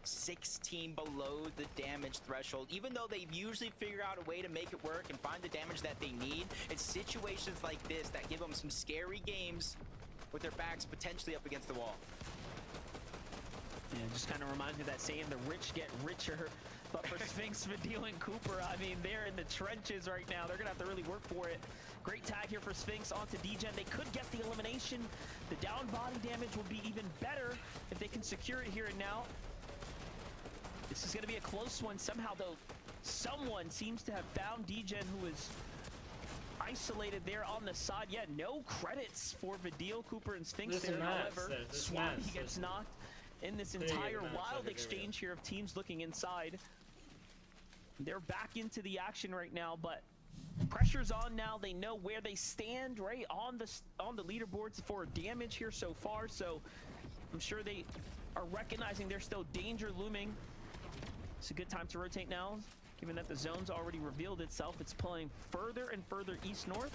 16 below the damage threshold. Even though they've usually figured out a way to make it work and find the damage that they need, it's situations like this that give them some scary games with their backs potentially up against the wall. Yeah, it just kind of reminds me of that saying, the rich get richer. But for Sphinx, Vidil, and Cooper, I mean, they're in the trenches right now. They're going to have to really work for it. Great tag here for Sphinx onto Degen. They could get the elimination. The down body damage will be even better if they can secure it here and now. This is going to be a close one. Somehow, though, someone seems to have found Degen, who is isolated there on the side. Yeah, no credits for Vidil, Cooper, and Sphinx there. However, Swampy gets knocked in this entire wild exchange here of teams looking inside. They're back into the action right now, but pressure's on now. They know where they stand, right, on the leaderboards for damage here so far. So I'm sure they are recognizing there's still danger looming. It's a good time to rotate now, given that the zone's already revealed itself. It's pulling further and further east-north.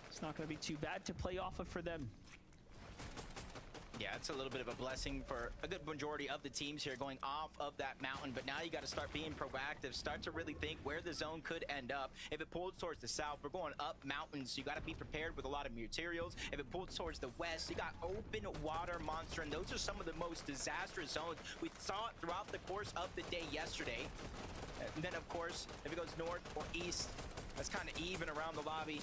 It's not going to be too bad to play off of for them. Yeah, it's a little bit of a blessing for a good majority of the teams here going off of that mountain, but now you got to start being proactive, start to really think where the zone could end up. If it pulls towards the south, we're going up mountains, so you got to be prepared with a lot of materials. If it pulls towards the west, you got open water monster, and those are some of the most disastrous zones. We saw it throughout the course of the day yesterday. And then, of course, if it goes north or east, that's kind of even around the lobby.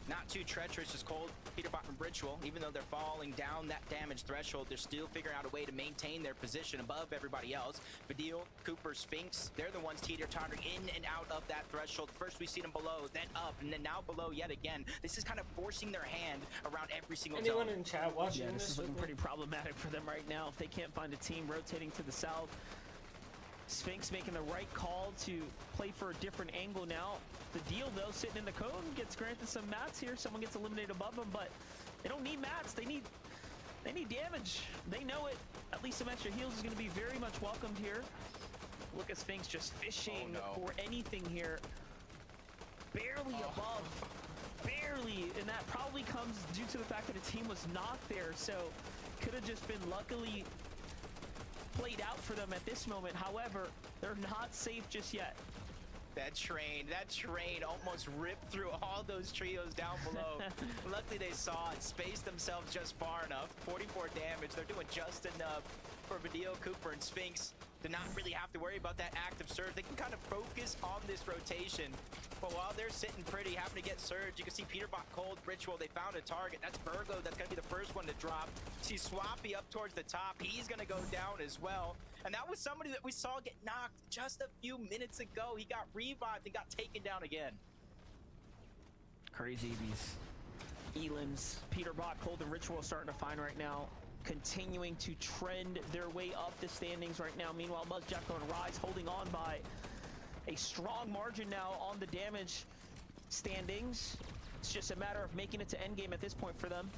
Not too treacherous, just Cold, Peterbot, and Ritual. Even though they're falling down that damage threshold, they're still figuring out a way to maintain their position above everybody else. Vidil, Cooper, Sphinx, they're the ones teeter-tottering in and out of that threshold. First we see them below, then up, and then now below yet again. This is kind of forcing their hand around every single zone. Anyone in chat watching this is looking pretty problematic for them right now if they can't find a team rotating to the south. Sphinx making the right call to play for a different angle now. The deal, though, sitting in the cone, gets granted some mats here. Someone gets eliminated above them, but they don't need mats. They need damage. They know it. At least some extra heals is going to be very much welcomed here. Look at Sphinx just fishing for anything here. Barely above. Barely. And that probably comes due to the fact that the team was not there. So could have just been luckily played out for them at this moment. However, they're not safe just yet. That train almost ripped through all those trios down below. Luckily they saw it, spaced themselves just far enough. 44 damage, they're doing just enough for Vidil, Cooper, and Sphinx to not really have to worry about that active surge. They can kind of focus on this rotation. But while they're sitting pretty, having to get surge, you can see Peterbot, Cold, Ritual, they found a target. That's Virgo, that's gonna be the first one to drop. See Swampy up towards the top, he's gonna go down as well. And that was somebody that we saw get knocked just a few minutes ago. He got revived and got taken down again. Crazy these Elims, Peterbot, Cold, and Ritual starting to find right now. Continuing to trend their way up the standings right now. Meanwhile, Muzzjackal and Rise holding on by a strong margin now on the damage standings. It's just a matter of making it to endgame at this point for them.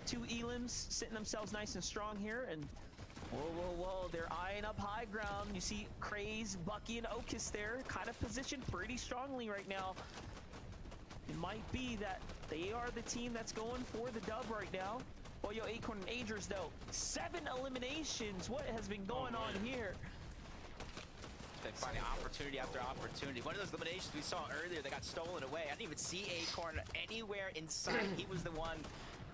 Two Elims sitting themselves nice and strong here, and whoa, they're eyeing up high ground. You see Craze, Bucky, and Okus there, kind of positioned pretty strongly right now. It might be that they are the team that's going for the dub right now. Well, yo, Acorn and Agers, though, 7 eliminations. What has been going on here? They're finding opportunity after opportunity. One of those eliminations we saw earlier that got stolen away. I didn't even see Acorn anywhere in sight. He was the one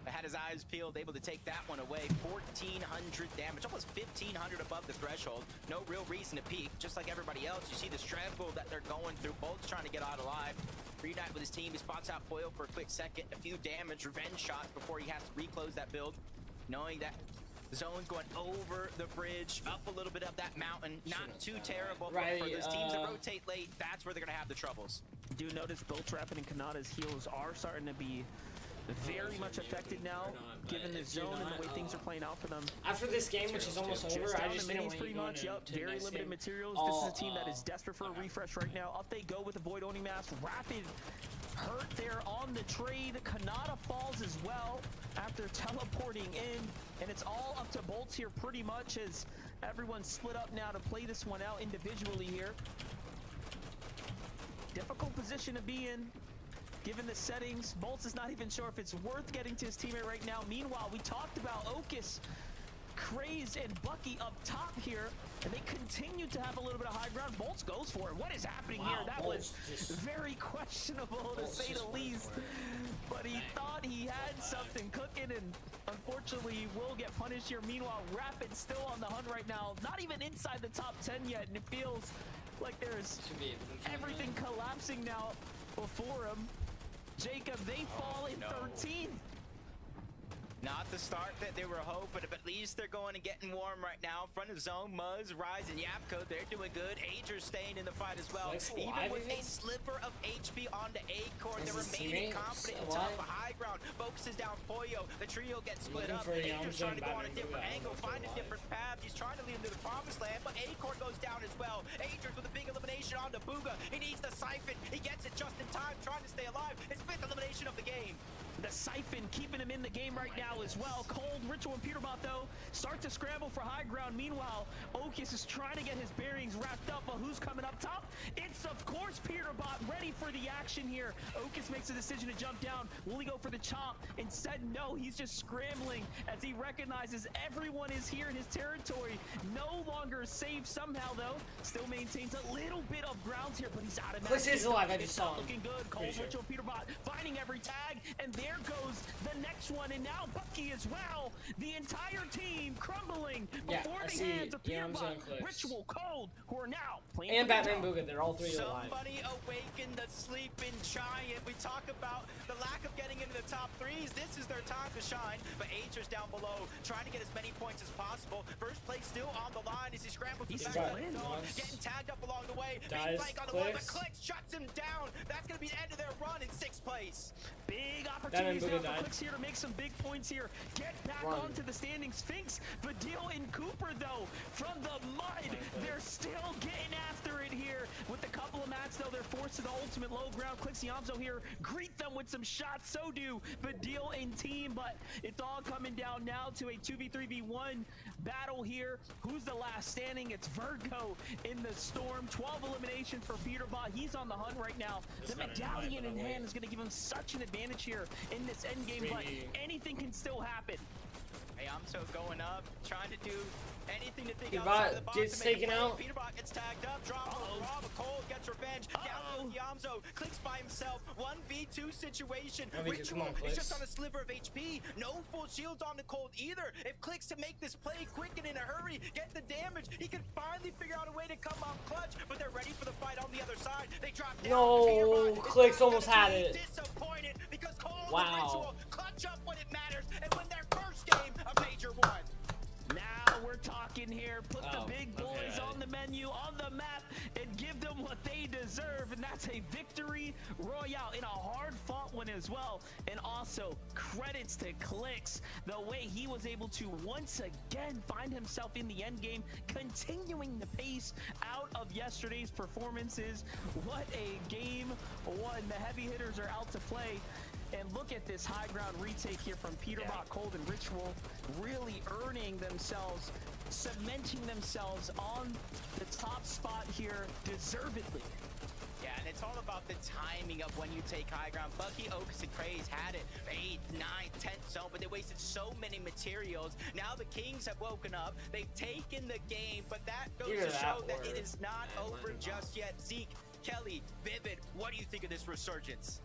that had his eyes peeled, able to take that one away. 1,400 damage, almost 1,500 above the threshold. No real reason to peek, just like everybody else. You see the struggle that they're going through. Bolt's trying to get out alive. Reunite with his team. He spots out Foil for a quick second. A few damage, revenge shots before he has to reclose that build. Knowing that the zone's going over the bridge, up a little bit of that mountain. Not too terrible, right, but for those teams that rotate late, that's where they're going to have the troubles. Do notice Bolt Rapid and Kanata's heals are starting to be very much affected now, given the zone and the way things are playing out for them. After this game, which is almost over, I just didn't want pretty you going much. to Yep, the very next limited game. materials. This is a team that is desperate for a refresh right now. Up they go with the Void Oni Mask. Rapid hurt there on the trade. Kanata falls as well after teleporting in, and it's all up to Bolts here pretty much as everyone's split up now to play this one out individually here. Difficult position to be in. Given the settings, Bolts is not even sure if it's worth getting to his teammate right now. Meanwhile, we talked about Okus, Craze, and Bucky up top here, and they continue to have a little bit of high ground. Bolts goes for it. What is happening here? That was very questionable, to say the least. But he thought he had something cooking, and unfortunately will get punished here. Meanwhile, Rapid still on the hunt right now. Not even inside the top 10 yet, and it feels like there's everything collapsing now before him. Jacob, they fall in 13th. Not the start that they were hoping, but at least they're going and getting warm right now. Front of zone, Muzz, Rise, and Yapko, they're doing good. Ager's staying in the fight as well. Even with a sliver of HP onto Acorn, they're remaining confident and top of high ground. Focuses down Poyo. The trio gets split up. Ager's trying to go on a different angle, find a different path. He's trying to lead him to the promised land, but Acorn goes down as well. Ager's with a big elimination onto Bugha. He needs the Siphon. He gets it just in time, trying to stay alive. His 5th elimination of the game. The Siphon keeping him in the game right now as well. Cold, Ritual, and Peterbot, though, start to scramble for high ground. Meanwhile, Okus is trying to get his bearings wrapped up. But who's coming up top? It's, of course, Peterbot, ready for the action here. Okus makes a decision to jump down. Will he go for the chomp? Instead, no, he's just scrambling as he recognizes everyone is here in his territory. No longer safe somehow, though. Still maintains a little bit of ground here, but he's out of Clix is alive, I just saw him. Looking good. Cold, Ritual, Peterbot finding every tag, and there goes the next one, and now Bucky as well. The entire team crumbling before the hands of Peterbot, Ritual, Cold, who are now playing. And Batman Bugha, they're all 3 alive. Somebody awaken the sleeping giant. We talk about the lack of getting into the top 3s. This is their time to shine. But Ager's down below, trying to get as many points as possible. First place still on the line as he scrambles to the back of the zone, getting tagged up along the way. Big flank on the wall, but Clix shuts him down. That's going to be the end of their run in 6th place. Big opportunities now for Clix here to make some big points here. Get back onto the standing. Sphinx, Vidil, and Cooper, though, from the mud. They're still getting after it here. With a couple of mats, though, they're forced to the ultimate low ground. Clixiamzo here, greet them with some shots. So do Vidil and team, but it's all coming down now to a 2v3v1 battle here. Who's the last standing? It's Virgo in the storm. 12 eliminations for Peterbot. He's on the hunt right now. The medallion in hand is going to give him such an advantage here in this end game, but anything can still happen. Hey, Amso going up, trying to do anything to think outside of the box. Gets taken out. Peterbot gets tagged up, drop on Rob, Cold gets revenge. Down Yamzo, Clix by himself, 1v2 situation. Ritual is just on a sliver of HP. No full shields on the Cold either. If Clix to make this play quick and in a hurry, get the damage, he can finally figure out a way to come off clutch, but they're ready for the fight on the other side. They drop down. No, Clix almost had it. Disappointed because Cold and Ritual clutch up when it matters and win their first game of Major 1. Now we're talking. back in here, put the big boys on the menu, on the map, and give them what they deserve. And that's a victory royale in a hard-fought one as well. And also, credits to Clix, the way he was able to once again find himself in the end game, continuing the pace out of yesterday's performances. What a game one. The heavy hitters are out to play. And look at this high ground retake here from Peterbot, Cold, and Ritual, really earning themselves, cementing themselves on the top spot here deservedly. Yeah, and it's all about the timing of when you take high ground. Bucky, Oaks, and Craze had it 8th, 9th, 10th zone, but they wasted so many materials. Now the Kings have woken up. They've taken the game, but that goes to show that it is not over just yet. Zeke, Kelly, Vivid, what do you think of this resurgence?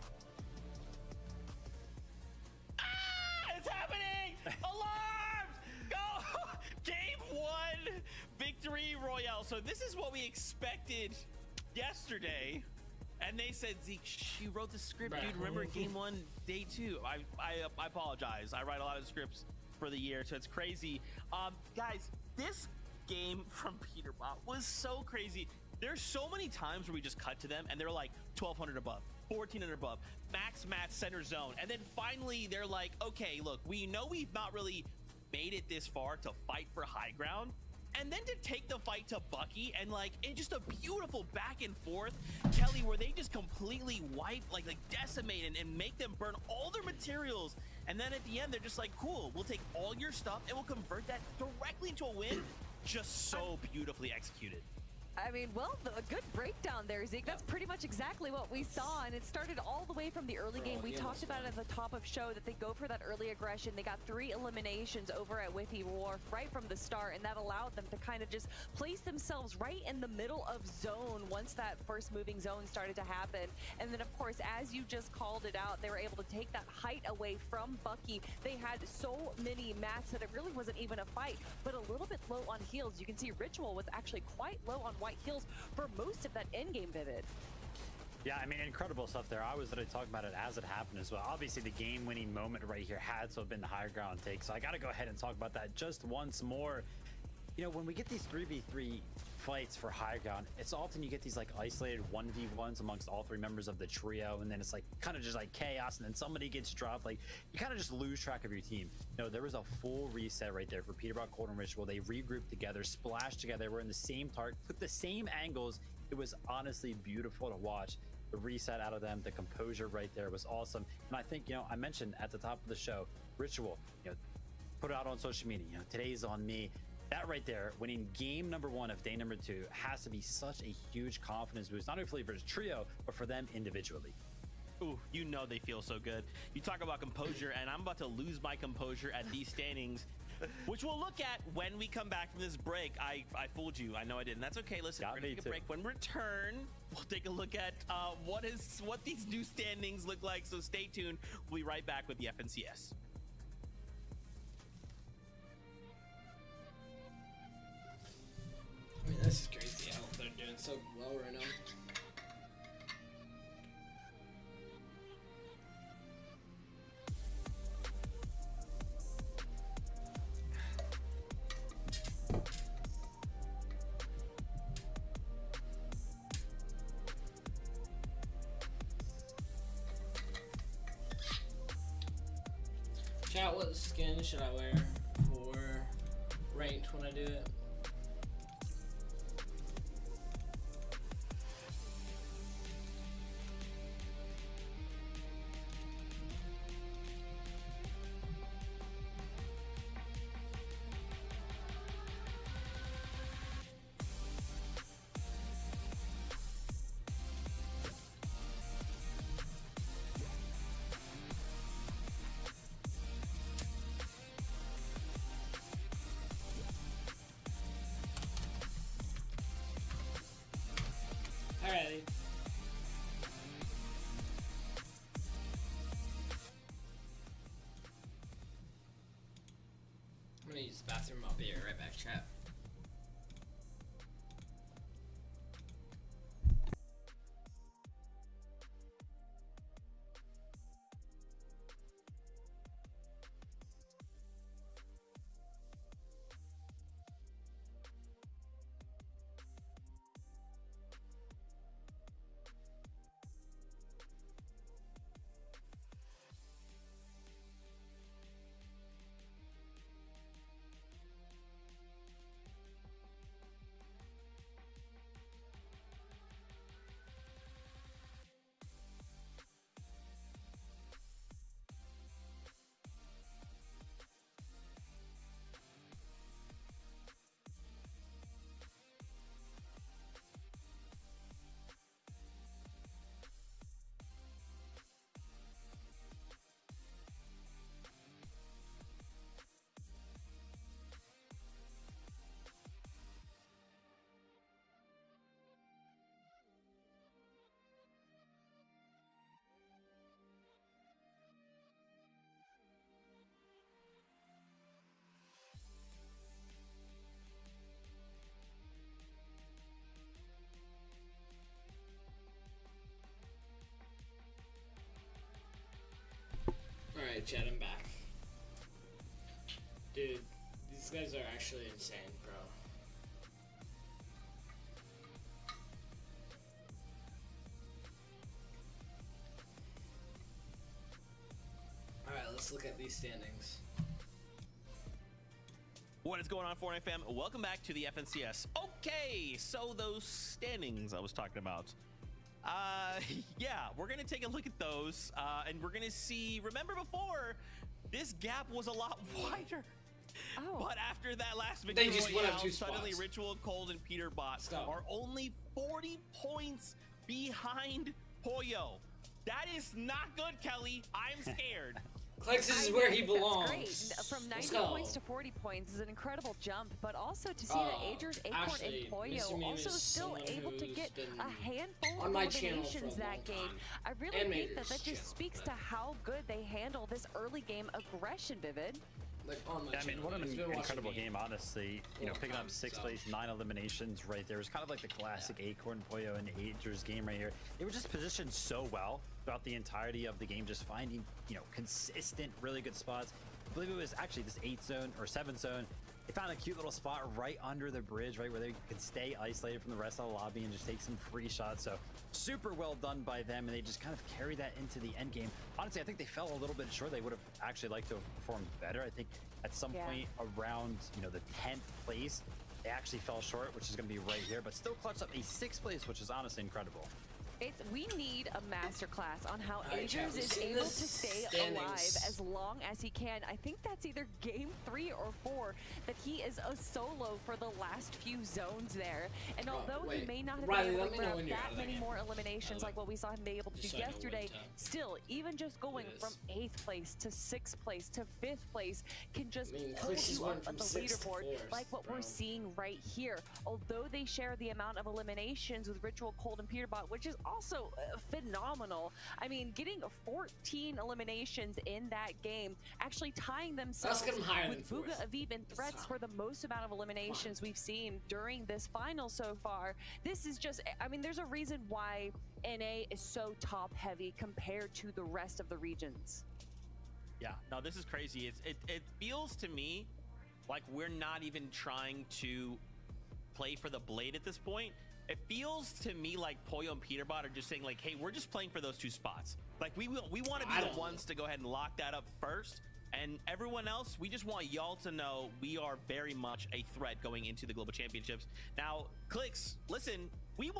It's happening! Alarms! Go! Game 1, victory royale. So this is what we expected yesterday. And they said, Zeke, you wrote the script, dude. Remember game 1, day 2. I apologize. I write a lot of scripts for the year, so it's crazy. Guys, this game from Peterbot was so crazy. There's so many times where we just cut to them and they're like 1,200 above, 1,400 above, max match center zone. And then finally they're like, okay, look, we know we've not really made it this far to fight for high ground. And then to take the fight to Bucky and like, in just a beautiful back and forth, Kelly, where they just completely wipe, like decimate and make them burn all their materials. And then at the end, they're just like, cool, we'll take all your stuff and we'll convert that directly into a win. Just so beautifully executed. I mean, well, a good breakdown there, Zeke. That's pretty much exactly what we saw, and it started all the way from the early game. We talked about it at the top of show that they go for that early aggression. They got 3 eliminations over at Withy Wharf right from the start, and that allowed them to kind of just place themselves right in the middle of zone once that first moving zone started to happen. And then, of course, as you just called it out, they were able to take that height away from Bucky. They had so many mats that it really wasn't even a fight, but a little bit low on heals. You can see Ritual was actually quite low on white heals for most of that endgame, Vivid. Yeah, I mean, incredible stuff there. I was literally talking about it as it happened as well. Obviously, the game-winning moment right here had to have been the higher ground take, so I got to go ahead and talk about that just once more. You know, when we get these 3v3 fights for high ground, it's often you get these like isolated 1v1s amongst all 3 members of the trio, and then it's like kind of just like chaos, and then somebody gets dropped. Like, you kind of just lose track of your team. No, there was a full reset right there for Peterbot, Cold, and Ritual. They regrouped together, splashed together, were in the same target, took the same angles. It was honestly beautiful to watch. The reset out of them, the composure right there was awesome. And I think, you know, I mentioned at the top of the show, Ritual, you know, put it out on social media, you know, today's on me. That right there, winning game number 1 of day number 2, has to be such a huge confidence boost, not only for the trio, but for them individually. Ooh, you know they feel so good. You talk about composure, and I'm about to lose my composure at these standings, which we'll look at when we come back from this break. I fooled you. I know I didn't. That's okay. Listen, we're gonna take a break. When we return, we'll take a look at what these new standings look like. So stay tuned. We'll be right back with the FNCS. I mean, this is crazy how they're doing so well right now. Chat, what skin should I wear for ranked when I do it? Alrighty. I'm gonna use the bathroom. I'll be right back, chat. Alright, Chad, I'm back. Dude, these guys are actually insane, bro. Alright, let's look at these standings. What is going on, Fortnite fam? Welcome back to the FNCS. Okay, so those standings I was talking about. Yeah, we're gonna take a look at those, and we're gonna see. Remember before, this gap was a lot wider. Oh. But after that last victory, They just went up 2 suddenly spots. Ritual, Cold, and Peterbot Stop. are only 40 points behind Poyo. That is not good, Kelly. I'm scared. Clex, this I is where he think that's belongs. great. From 90 Let's go. points to 40 points is an incredible jump, but also to see Oh, that Agers, Acorn, actually, and Poyo Mr. Meme also is still someone able to who's get been a handful on of my channel eliminations for a long that game. time. I really And think Mater's that just channel, speaks but- to how good they handle this early game aggression, Vivid. Like on my Yeah, I mean, channel. what an He's been watching incredible me. game, honestly. You know, Long picking time, up 6th so. place, 9 eliminations right there. It was kind of like the classic Acorn, Poyo, and Agers game right here. They were just positioned so well throughout the entirety of the game, just finding, you know, consistent, really good spots. I believe it was actually this 8th zone or 7th zone. They found a cute little spot right under the bridge, right where they could stay isolated from the rest of the lobby and just take some free shots. So super well done by them, and they just kind of carry that into the end game. Honestly, I think they fell a little bit short. They would have actually liked to have performed better. I think at some Yeah. point around, you know, the 10th place, they actually fell short, which is going to be right here, but still clutched up a 6th place, which is honestly incredible. We need a masterclass on how Alright, chat, Agers we've is seen able the to stay standings. alive as long as he can. I think that's either game 3 or 4 that he is a solo for the last few zones there. And Oh, although he wait. may not have Riley, been able let to me know grab when you're out that of that many game. more eliminations like what we saw him be able to do Just so I know when yesterday, to- still, even just going Yes. from 8th place to 6th place to 5th place can just I mean, pull Clicks just you went up from on the 6th to leaderboard 4th, like what bro. we're seeing right here. Although they share the amount of eliminations with Ritual, Cold, and Peterbot, which is also phenomenal. I mean, getting 14 eliminations in that game, actually tying themselves get 'em higher with than Bugha, fourth. Aviv, and That's Threats tough. for the most amount of eliminations we've seen during this final so far. This is just, I mean, there's a reason why NA is so top heavy compared to the rest of the regions. Yeah, no, this is crazy. It feels to me like we're not even trying to play for the blade at this point. It feels to me like Poyo and Peterbot are just saying like, hey, we're just playing for those 2 spots. Like we want to be I the don't- ones to go ahead and lock that up first. And everyone else, we just want y'all to know we are very much a threat going into the Global Championships. Now, Clicks, listen, we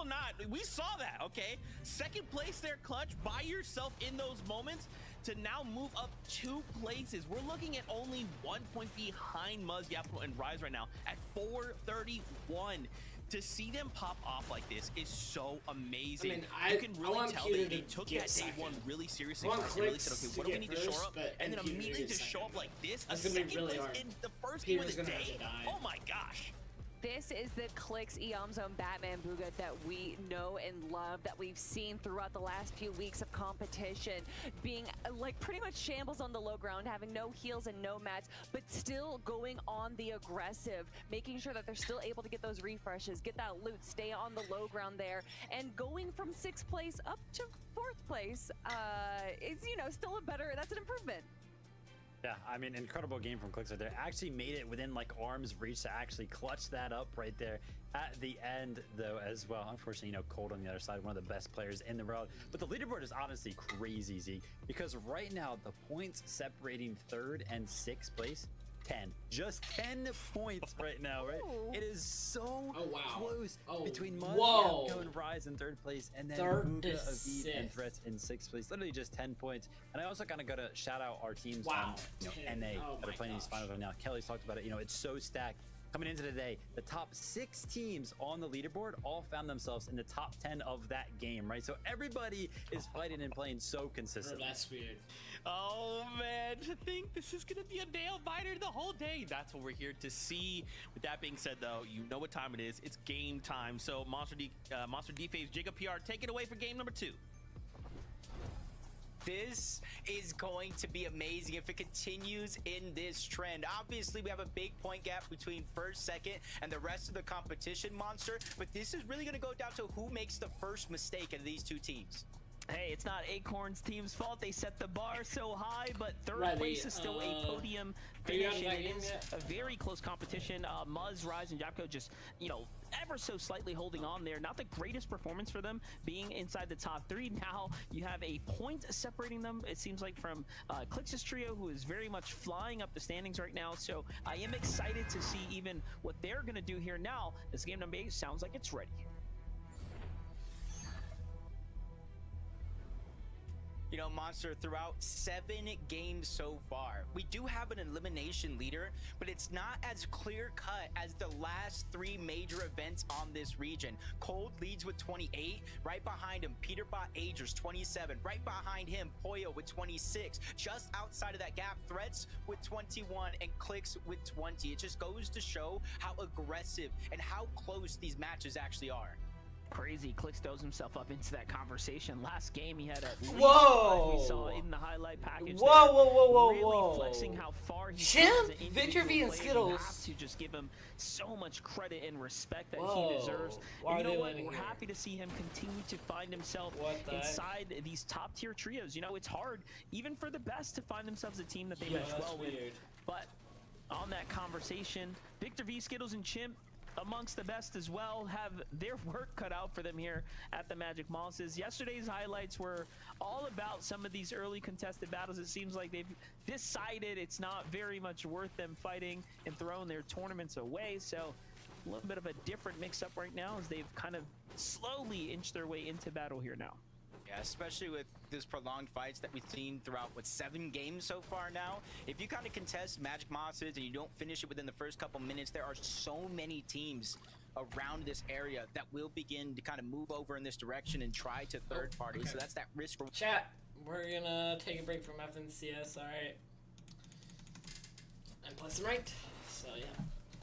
saw that, okay? 2nd place there, Clutch, by yourself in those moments to now move up 2 places. We're looking at only 1 point behind Muzz, Yappo, and Rise right now at 431. To see them pop off like this is so amazing. I mean, you can I really want tell Peter that they to took get that day second. 1 really seriously. I want They really Clicks said, okay, to what do we get need to shore first, up? but- And then and Peter to immediately get to show up second. like this, a That's gonna be 2nd really place hard. in the first Peter's game of the gonna have day. to die. Oh my gosh. This is the Clicks Eom Zone Batman Bugha that we know and love, that we've seen throughout the last few weeks of competition, being like pretty much shambles on the low ground, having no heals and no mats, but still going on the aggressive, making sure that they're still able to get those refreshes, get that loot, stay on the low ground there, and going from 6th place up to 4th place is, you know, still that's an improvement. Yeah, I mean, incredible game from Clicks right there. Actually made it within like arm's reach to actually clutch that up right there at the end, though, as well. Unfortunately, you know, Cold on the other side, one of the best players in the world. But the leaderboard is honestly crazy, Zeke, because right now the points separating 3rd and 6th place, 10. Just 10 points right now, right? Ooh. It is so Oh, wow. close Oh, between Muzz, whoa. Yapko, and Rise in 3rd place, and then 3rd to Bugha, Aviv, and 6th. Threats in 6th place. Literally just 10 points. And I also kind of got to shout out our teams Wow. on, you know, 10. NA Oh that are my playing these gosh. finals right now. Kelly's talked about it. You know, it's so stacked. Coming into the day, the top 6 teams on the leaderboard all found themselves in the top 10 of that game, right? So everybody is fighting and playing so Bro, consistently. that's weird. Oh man, to think this is gonna be a nail biter the whole day. That's what we're here to see. With that being said, though, you know what time it is. It's game time. So Monster D-Phase, Jacob PR, take it away for game number 2. This is going to be amazing if it continues in this trend. Obviously, we have a big point gap between 1st, 2nd, and the rest of the competition, Monster. But this is really going to go down to who makes the first mistake of these 2 teams. Hey, it's not Acorn's team's fault. They set the bar so high, but third Riley, place is still a podium are you out finish, of and that it game is yet? a very close competition. Muzz, Rise, and Japco just, you know, ever so slightly holding on there. Not the greatest performance for them being inside the top 3. Now you have a point separating them, it seems like, from Clix's trio, who is very much flying up the standings right now. So I am excited to see even what they're going to do here now. This game number 8 sounds like it's ready. You know, Monster, throughout 7 games so far, we do have an elimination leader, but it's not as clear-cut as the last 3 major events on this region. Cold leads with 28, right behind him, Peterbot Agers, 27, right behind him, Poyo with 26, just outside of that gap, Threats with 21, and Clix with 20. It just goes to show how aggressive and how close these matches actually are. Crazy. Clix throws himself up into that conversation. Last game, he had at least Whoa! 5 we saw in the highlight package. Whoa, really flexing how far he Chimp! comes. An Victor V individual and player, you Skittles. have to just give him so much credit and respect that Whoa. he deserves. Why And are you know they what? landing We're here? happy to see him continue to find himself What the heck? inside these top tier trios. You know, it's hard, even for the best, to find themselves a team that they mesh that's well with. weird. But on that conversation, Victor V, Skittles, and Chimp, amongst the best as well, have their work cut out for them here at the Magic Mosses. Yesterday's highlights were all about some of these early contested battles. It seems like they've decided it's not very much worth them fighting and throwing their tournaments away. So a little bit of a different mix-up right now as they've kind of slowly inched their way into battle here now. Yeah, especially with these prolonged fights that we've seen throughout, 7 games so far now. If you kind of contest Magic Mosses and you don't finish it within the first couple minutes, there are so many teams around this area that will begin to kind of move over in this direction and try to third party. okay. So that's that risk. Chat, we're gonna take a break from FNCS, alright? And play some ranked. So yeah,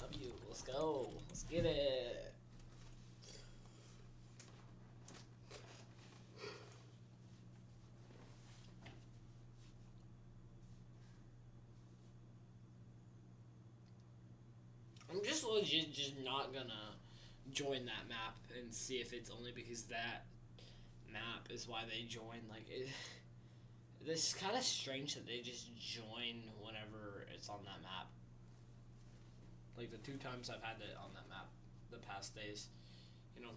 love you. Let's go. Let's get it. I'm just legit just not gonna join that map and see if it's only because that map is why they join. Like, this is kind of strange that they just join whenever it's on that map. Like the 2 times I've had it on that map the past days, you know.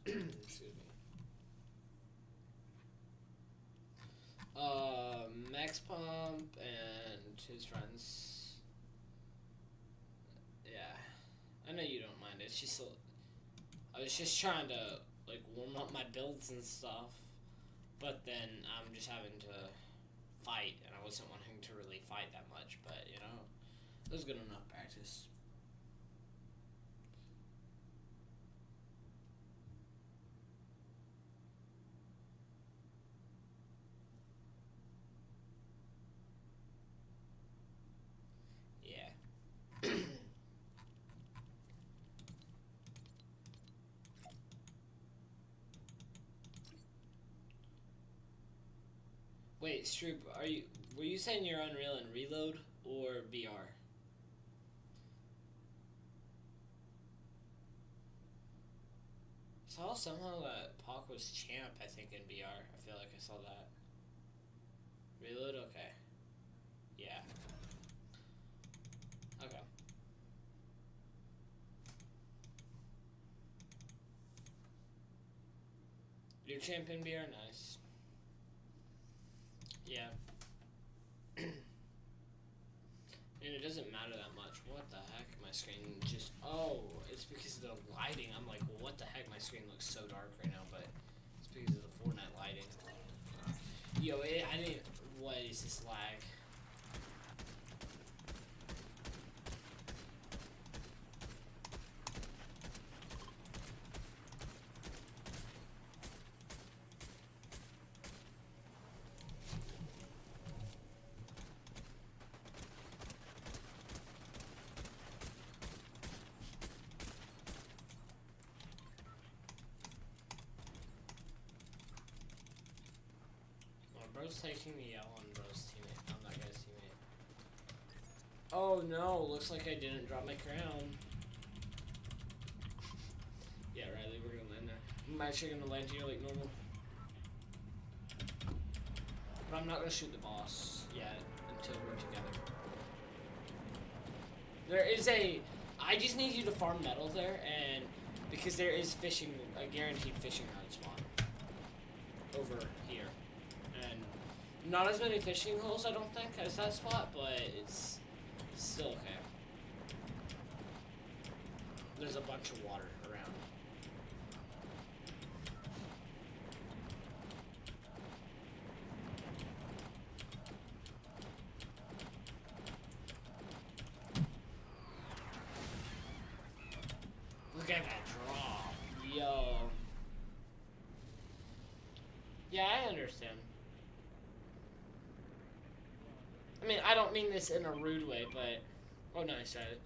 Excuse me. Max Pump and his friends. Yeah, I know you don't mind. It's just I was just trying to like warm up my builds and stuff, but then I'm just having to fight, and I wasn't wanting to really fight that much. But you know, it was good enough practice. Yeah. Wait, Stroop, were you saying you're Unreal and Reload or BR? Saw somehow that Pac was champ, I think, in BR. I feel like I saw that. Reload? Okay. Yeah. Okay. You're champ in BR? Nice. Yeah. And it doesn't matter that much. What the heck? My screen just... Oh, it's because of the lighting. I'm like, well, what the heck? My screen looks so dark right now, but it's because of the Fortnite lighting. Yo, I didn't... What is this lag? Bro's taking the L on Bro's teammate. On that guy's teammate. Oh no, looks like I didn't drop my crown. Yeah, Riley, we're gonna land there. I'm actually gonna land here like normal. But I'm not gonna shoot the boss yet until we're together. There is I just need you to farm metal there, and because there is fishing, a guaranteed fishing rod spawn over here. And not as many fishing holes, I don't think, as that spot, but it's still okay. There's a bunch of water around. Look at that drop. Yo. Yeah, I understand. I mean, I don't mean this in a rude way, but... Oh, no, I said it.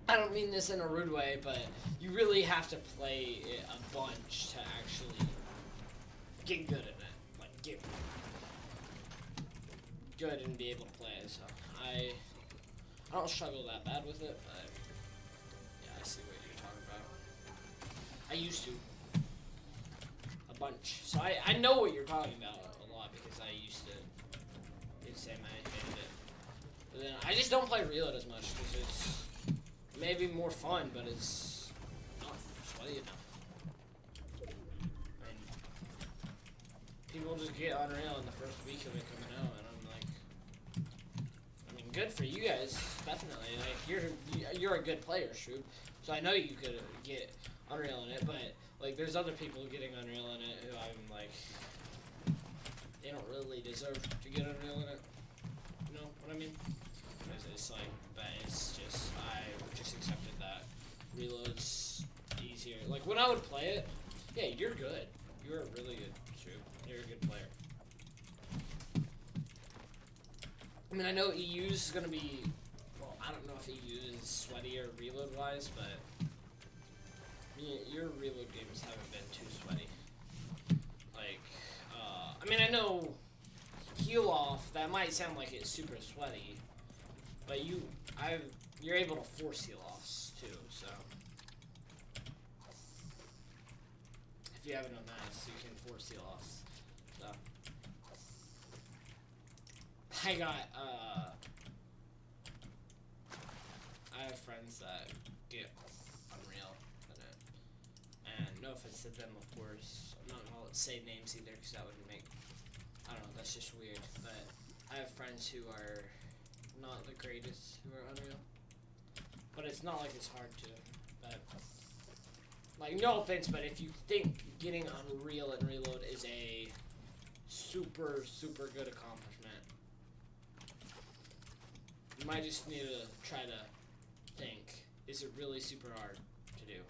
I don't mean this in a rude way, but you really have to play it a bunch to actually get good at it. Like, get good and be able to play it. So, I don't struggle that bad with it, but... Yeah, I see what you're talking about. I used to. A bunch. So, I know what you're talking about a lot, because I used to do the same. I hated it. But then, I just don't play Reload as much, because it's maybe more fun, but it's not sweaty enough. I mean, people just get Unreal in the first week of it coming out, and I'm like, I mean, good for you guys, definitely. Like, you're a good player, Shroob, so I know you could get Unreal in it, but like, there's other people getting Unreal in it who I'm like, they don't really deserve to get Unreal in it. You know what I mean? It's like, but it's just, I just accepted that Reload's easier. Like, when I would play it, yeah, you're good. You're a really good Shroob. You're a good player. I mean, I know EU's gonna be, well, I don't know if EU is sweatier Reload-wise, but your Reload games haven't been too sweaty. Like, I mean, I know Heal Off, that might sound like it's super sweaty, but you're able to force heal offs too, so if you have enough mats, you can force heal offs. So I have friends that get Unreal in it, and no offense to them, of course. I'm not gonna say names either, because that would make, I don't know, that's just weird. But I have friends who are not the greatest who are Unreal, but it's not like it's hard to, but like, no offense, but if you think getting Unreal and Reload is a super good accomplishment, you might just need to try to think, is it really super hard to do?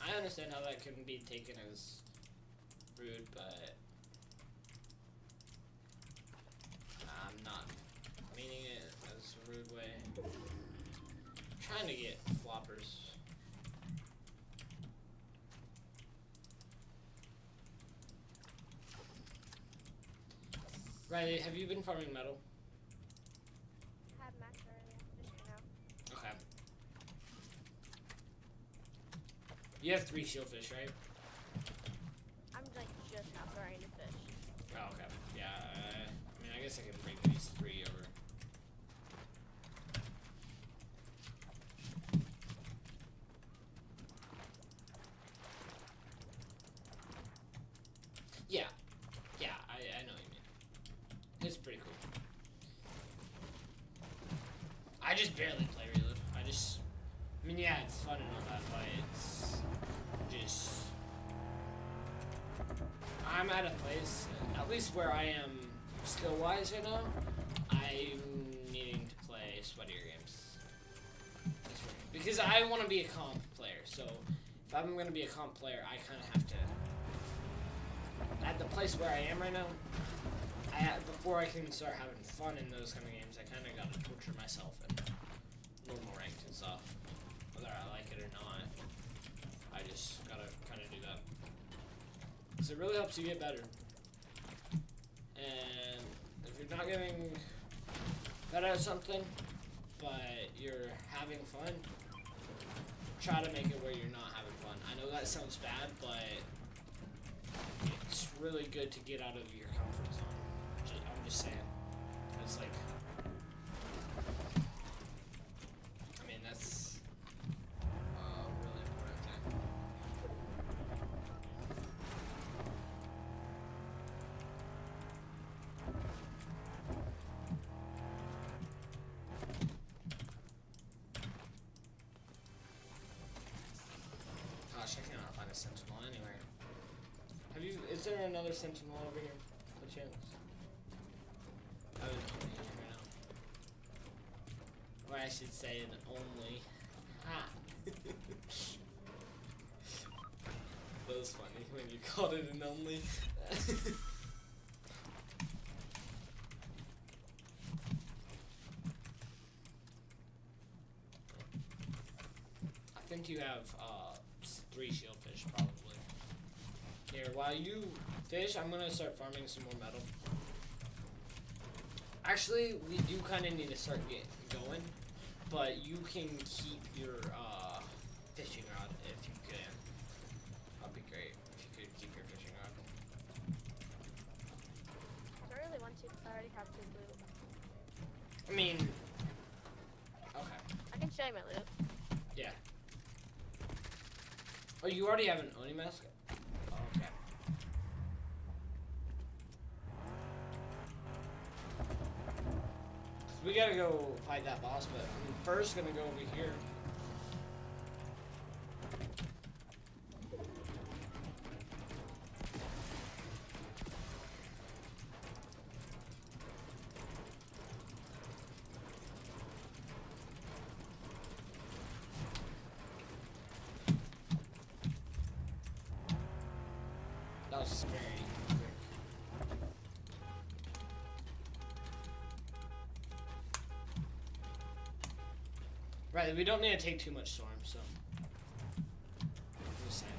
I understand how that can be taken as rude, but I'm not meaning it as a rude way. I'm trying to get floppers. Riley, have you been farming metal? I had max earlier, just now. Okay. You have 3 shieldfish, right? I'm like just now starting to fish. Oh, okay. Yeah, I mean, I guess I can bring these 3 over. Yeah, I know what you mean. It's pretty cool. I just barely play Reload. I mean, yeah, it's fun and all that, but it's just, I'm at a place, at least where I am skill-wise right now, I'm needing to play sweatier games. That's right. Because I want to be a comp player, so if I'm going to be a comp player, I kind of have to, at the place where I am right now, before I can start having fun in those kind of games, I kind of got to torture myself in normal ranked and stuff. Whether I like it or not, I just gotta kind of do that. Because it really helps you get better. And if you're not getting better at something, but you're having fun, try to make it where you're not having fun. I know that sounds bad, but it's really good to get out of your comfort zone. I'm just saying. It's like, I mean, that's a really important thing. Gosh, I cannot find a sentinel anywhere. Is there another sentinel over here? By chance? I would only right now. Or I should say an only. Ha! That was funny when you called it an only. I think you have 3 shieldfish probably. Here, while you fish, I'm gonna start farming some more metal. Actually, we do kind of need to start getting going, but you can keep your fishing rod if you can. That'd be great if you could keep your fishing rod. I don't really want to because I already have 2 loot. I mean, okay, I can show you my loot. yeah. Oh, you already have an Oni mask? Okay. We gotta go fight that boss, but I'm first gonna go over here. That was scary. Right, we don't need to take too much storm, so. I'm just saying.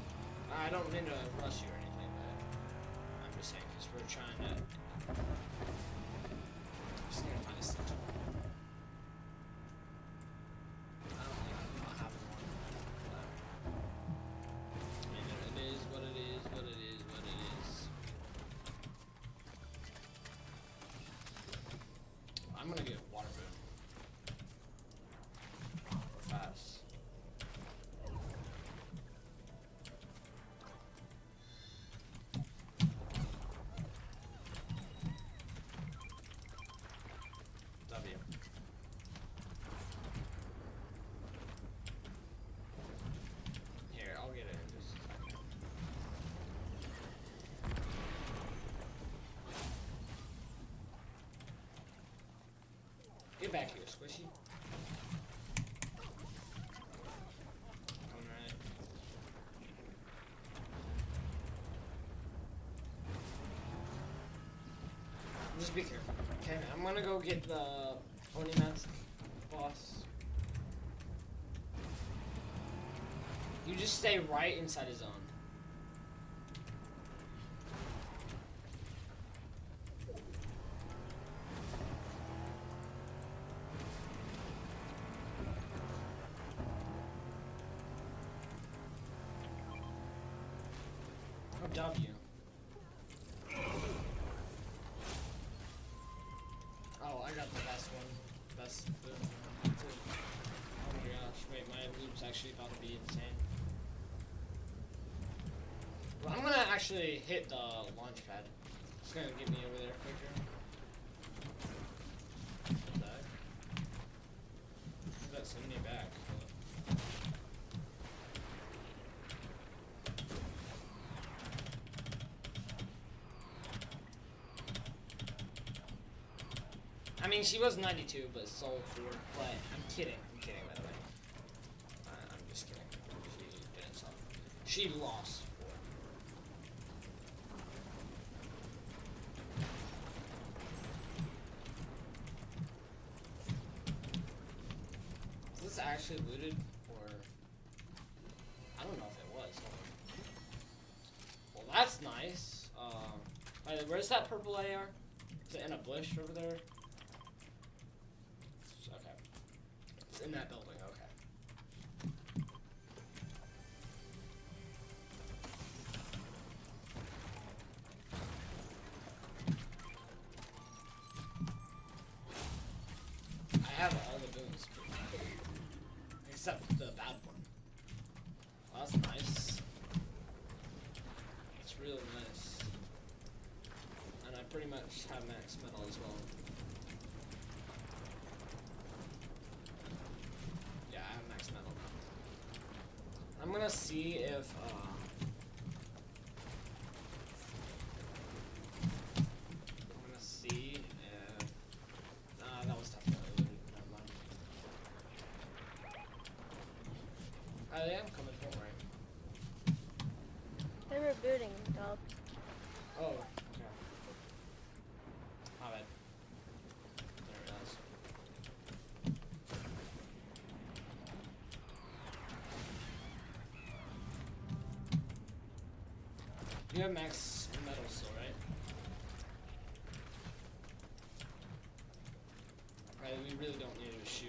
I don't mean to rush you or anything, but I'm just saying, because we're trying to. Just need to find a sentinel. I don't think I'm not having one. I mean, it is what it is, what it is, what it is. I'm gonna get water boom. Fast. W. Here, I'll get it in just a second. Get back here, Squishy. Alright. Just be careful. Okay, I'm gonna go get the Oni mask boss. You just stay right inside his zone. Oh, W. Oh, I got the best one. Best food. Oh my gosh, wait, my loop's actually about to be insane. Well, I'm gonna actually hit the launch pad. It's gonna get me over there quicker. What the heck? That send me back. I mean, she was 92, but sold 4. But I'm kidding. I'm kidding, by the way. I'm just kidding. She didn't sell. She lost 4. Is this actually looted, or I don't know if it was. Well, that's nice. By the way, where's that purple AR? Is it in a bush over there? Okay. in that building. Okay. I have all the boons, except the bad one. Oh, that's nice. It's really nice. And I pretty much have max metal as well. Yeah, I have max metal now. I'm gonna see if that was definitely looted. Never mind. I am coming home, right? They were booting, dog. Oh, okay. My bad. Didn't realize. You have max metal still, right? Right, we really don't need a shoe.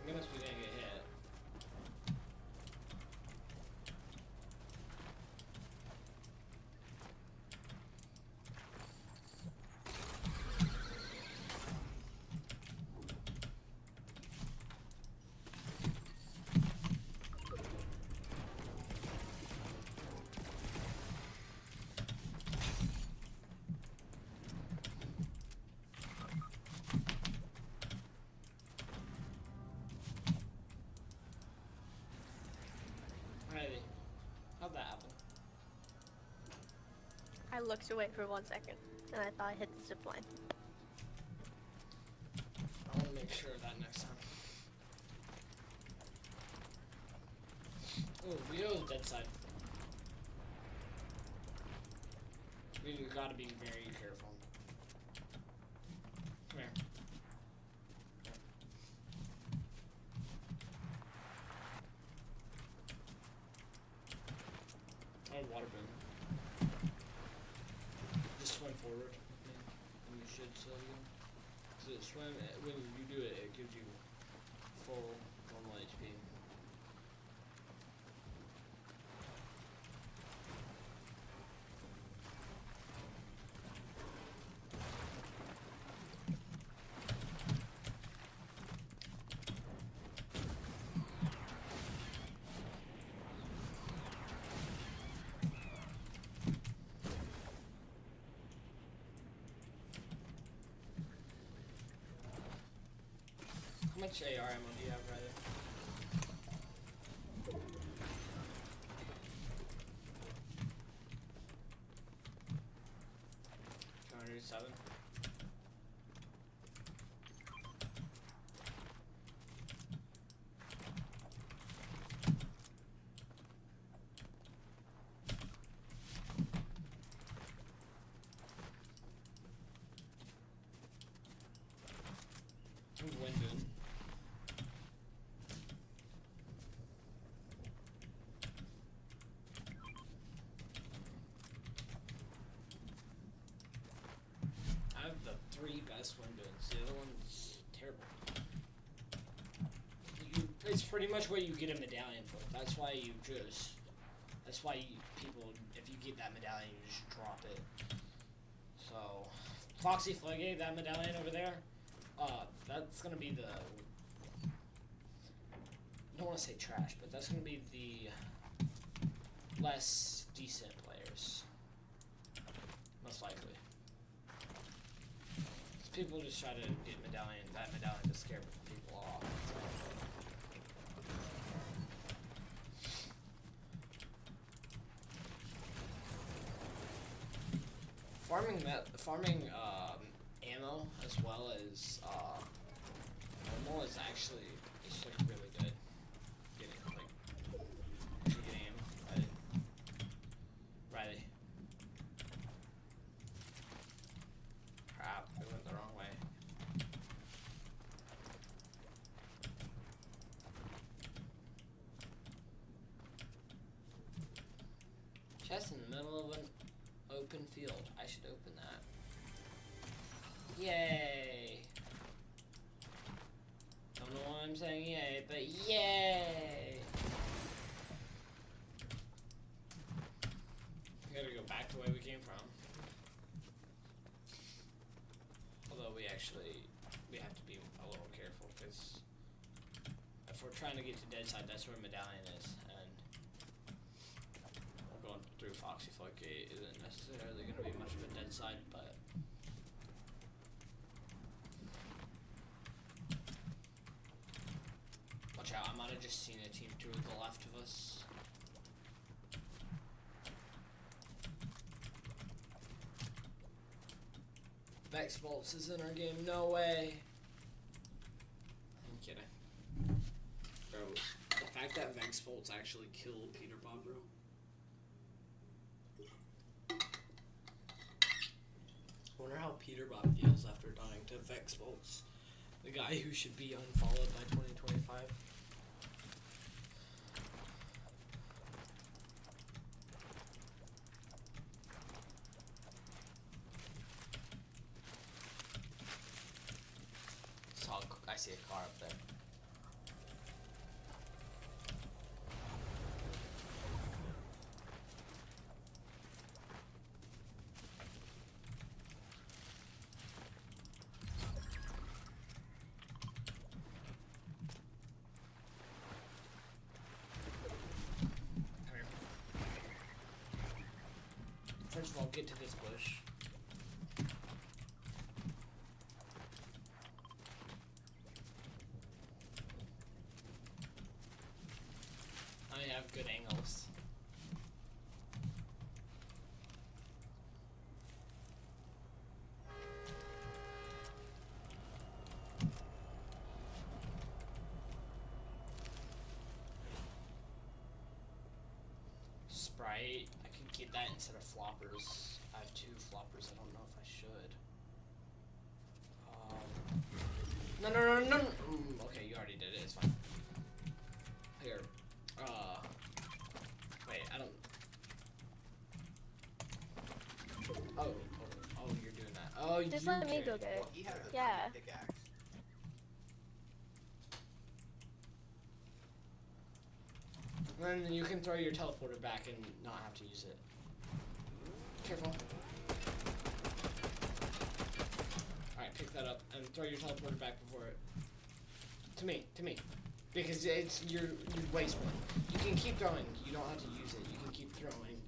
I guess we didn't get hit. Alrighty. How'd that happen? I looked away for 1 second, and I thought I hit the zip line. I want to make sure of that next time. Oh, Rio's dead side. We gotta be very careful. Come here. Oh, water boom. Just swim forward, and you should still go. So swim, when you do it, it gives you full normal HP. How much AR ammo do you have, Ryder? $207. Wind boon. I have the 3 best wind boons. The other one's terrible. It's pretty much what you get a medallion for. That's why you just. That's why people, if you get that medallion, you just drop it. So, Foxy Flagate, that medallion over there. That's gonna be the. I don't want to say trash, but that's gonna be the less decent players, most likely. 'Cause people just try to get that medallion to scare people off. Farming ammo as well as normal is actually just like really good. Getting ammo. Riley. Crap, we went the wrong way. Chest in the middle of an open field. I should open that. Yay! Don't know why I'm saying yay, but yay! We gotta go back the way we came from. Although we have to be a little careful, because if we're trying to get to dead side, that's where Medallion is, and going through Foxy Floodgate isn't necessarily going to be much of a dead side, but watch out, I might have just seen a team to the left of us. Vex Bolts is in our game, no way. I'm kidding. Bro, the fact that Vex Bolts actually killed Peter Bob, bro. I wonder how Peter Bob feels after dying to Vex Bolts, the guy who should be unfollowed by 2025. I see a car up there. First of all, get to this bush. I have good angles. Sprite, I could get that instead of floppers. I have 2 floppers, I don't know if I should. No. Okay, you already did it, it's fine. Here. Wait, I don't... Oh, you're doing that. Oh, Just you let me go carried. get it. He has a Yeah. pickaxe. Then you can throw your teleporter back and not have to use it. Careful. Alright, pick that up and throw your teleporter back before it... To me. Because it's you waste one. You can keep throwing. You don't have to use it. You can keep throwing,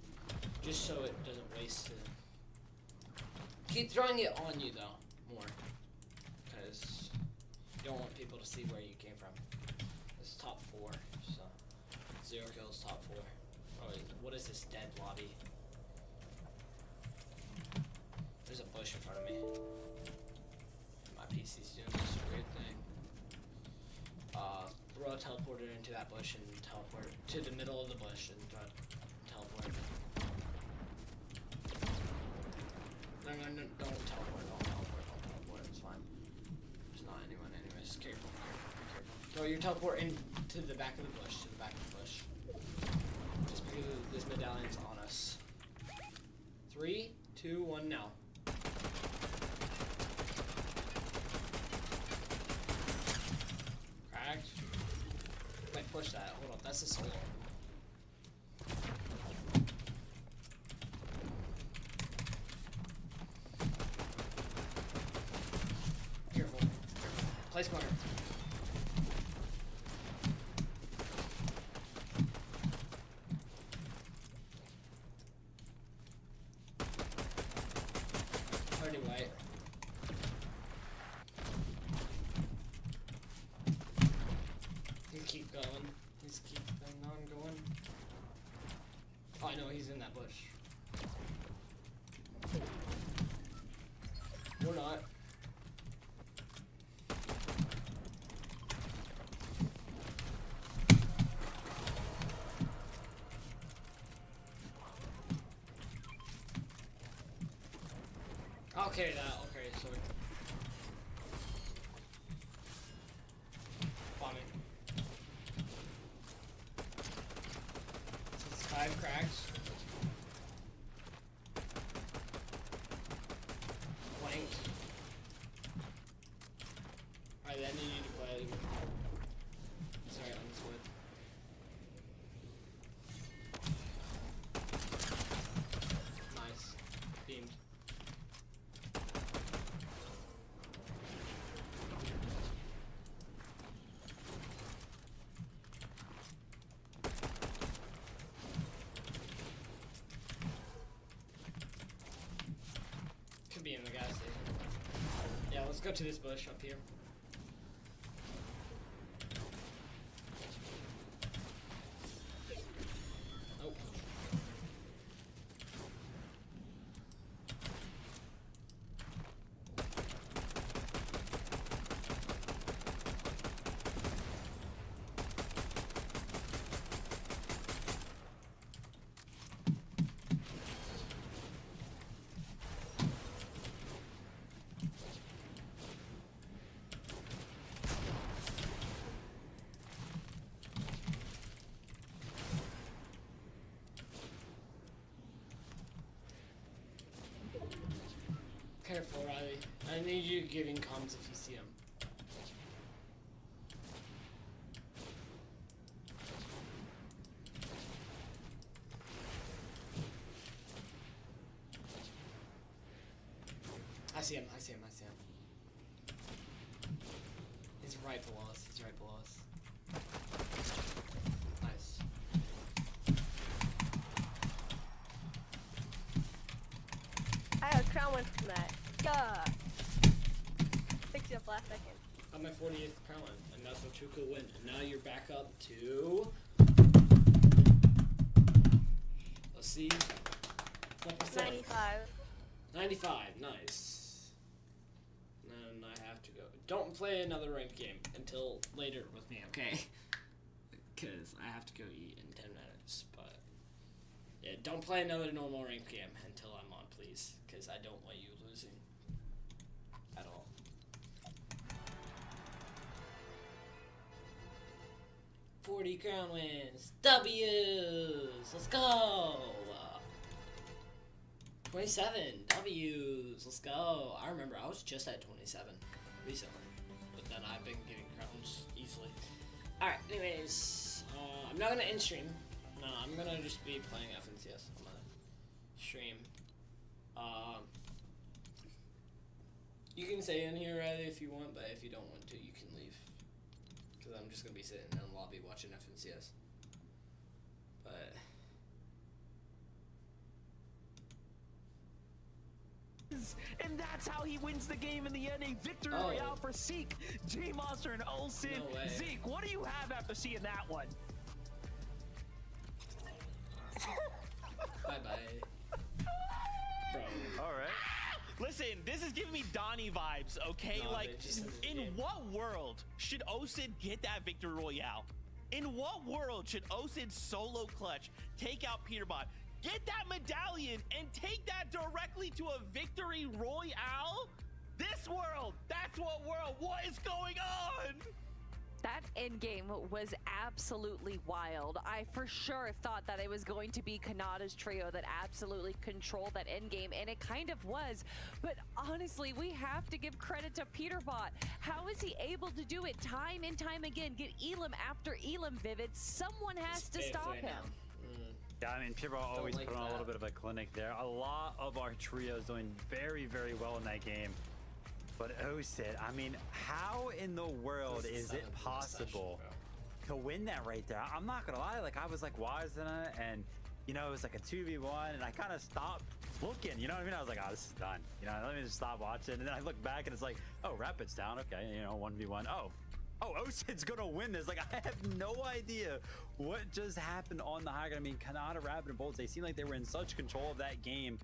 just so it doesn't waste it. Keep throwing it on you though, more, because you don't want people to see where you came from. It's top 4, so 0 kills, top 4. Oh, what is this dead lobby? There's a bush in front of me. My PC's doing this weird thing. Throw a teleporter into that bush and teleport to the middle of the bush and teleport. No, don't teleport, it's fine. There's not anyone anyways, careful. Throw your teleport into the back of the bush, Just because this medallion's on us. 3, 2, 1, now. Cracked. Wait, push that. Hold on, that's a solo. Careful. Place marker. Already white. Keep going. Just keep going. Oh, I know he's in that bush. Or not. I'll carry that. Okay, so. Bombing. 5 cracks. a gas station. Yeah, let's go to this bush up here. Oh. Careful, Riley. I need you giving comms if you see him. I see him, I see him, I see him. He's right below us, he's right below us. Nice. I have a crown win from that. Yeah. Fix you up last second. Got my 48th crown, and that's what took a win. And now you're back up to. Let's see. 95. 95, nice. And I have to go. Don't play another ranked game until later with me, okay? Because I have to go eat in 10 minutes. But yeah, don't play another normal ranked game until I'm on, please. Because I don't want you losing at all. $40 crown wins. W's. Let's go. 27 W's. Let's go. I remember I was just at 27 recently, but then I've been getting crowns easily. All right. Anyways, I'm not gonna end stream. No, I'm gonna just be playing FNCS on my stream. You can stay in here, Riley, if you want, but if you don't want to, you can leave. Because I'm just gonna be sitting in the lobby watching FNCS. But. And that's how he wins the game in the NA victory royale for Zeke, J-Monster, and Olsen. No way. Zeke, what do you have after seeing that one? Bye-bye. Bro. All right. Listen, this is giving me Donnie vibes, okay? No, like, they just ended the in game. what world should Osid get that victory royale? In what world should Osid solo clutch, take out Peterbot, get that medallion, and take that directly to a victory royale? This world, that's what world, what is going on? That endgame was absolutely wild. I for sure thought that it was going to be Kanata's trio that absolutely controlled that endgame, and it kind of was. But honestly, we have to give credit to Peterbot. How is he able to do it time and time again? Get Elam after Elam, Vivid. Someone has to stop him. Yeah, I mean, Peterbot always like put on a that. little bit of a clinic there. A lot of our trios doing very, very well in that game. But Osid, I mean, how in the world is it possible to win that right there? I'm not gonna lie, like I was like, why isn't it? And you know, it was like a 2v1, and I kind of stopped looking. You know what I mean? I was like, oh, this is done. You know, let me just stop watching. And then I look back, and it's like, oh, Rapid's down. Okay, you know, 1v1. Oh, Osid's gonna win this. Like, I have no idea what just happened on the high ground. I mean, Kanata, Rapid, and Bolts, they seem like they were in such control of that game.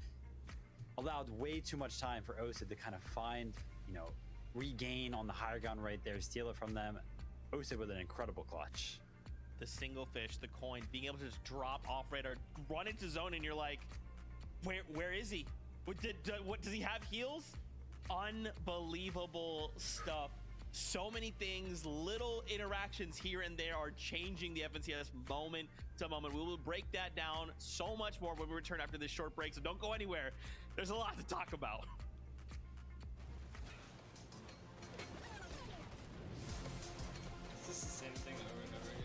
Allowed way too much time for Osid to kind of find, you know, regain on the higher ground right there, steal it from them. Osid with an incredible clutch. The single fish, the coin, being able to just drop off radar, run into zone, and you're like, where is he? What does he have heals? Unbelievable stuff. So many things, little interactions here and there are changing the FNCS moment to moment. We will break that down so much more when we return after this short break, so don't go anywhere. There's a lot to talk about. Is this the same thing over and over again?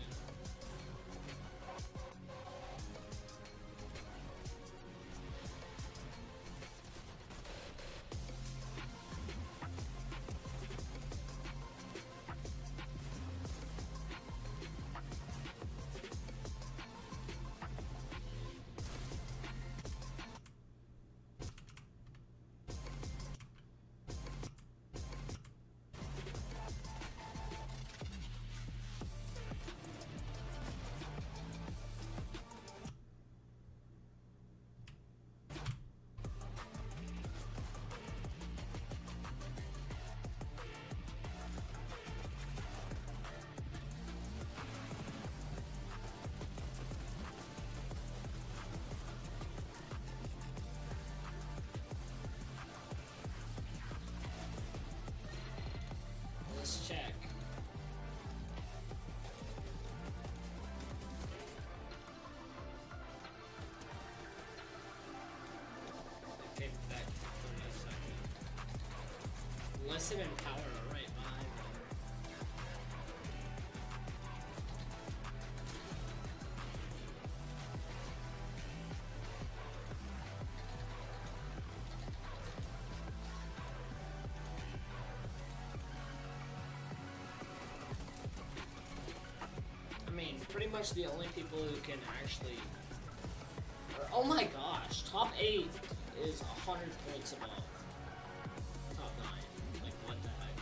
Let's check. Okay, back for a second. Listen and power are right behind them. I mean, pretty much the only people who can actually. Oh my gosh, top 8 is 100 points above top 9. Like, what the heck?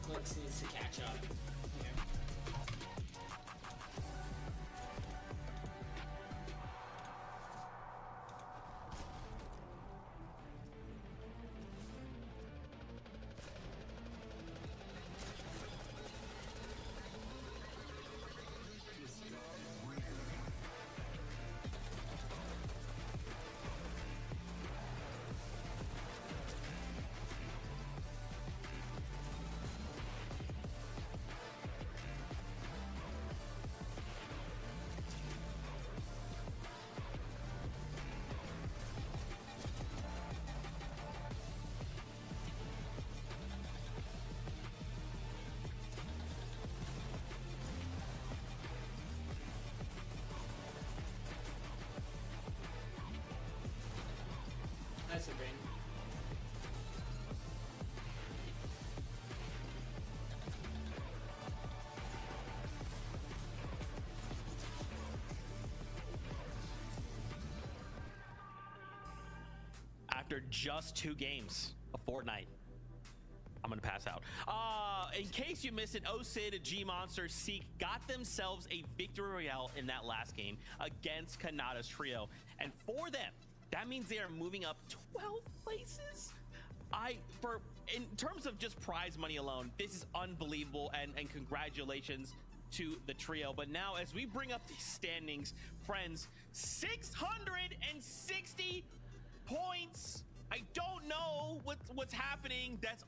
Clicks needs to catch up. Yeah. That's a brain. After just 2 games of Fortnite, I'm gonna pass out. In case you missed it, OSID, G-Monster, Seek got themselves a victory royale in that last game against Kanata's trio. And for them, that means they are moving up 12 places. In terms of just prize money alone, this is unbelievable, and congratulations to the trio. But now, as we bring up these standings, friends, 660 points. I don't know what's happening. That's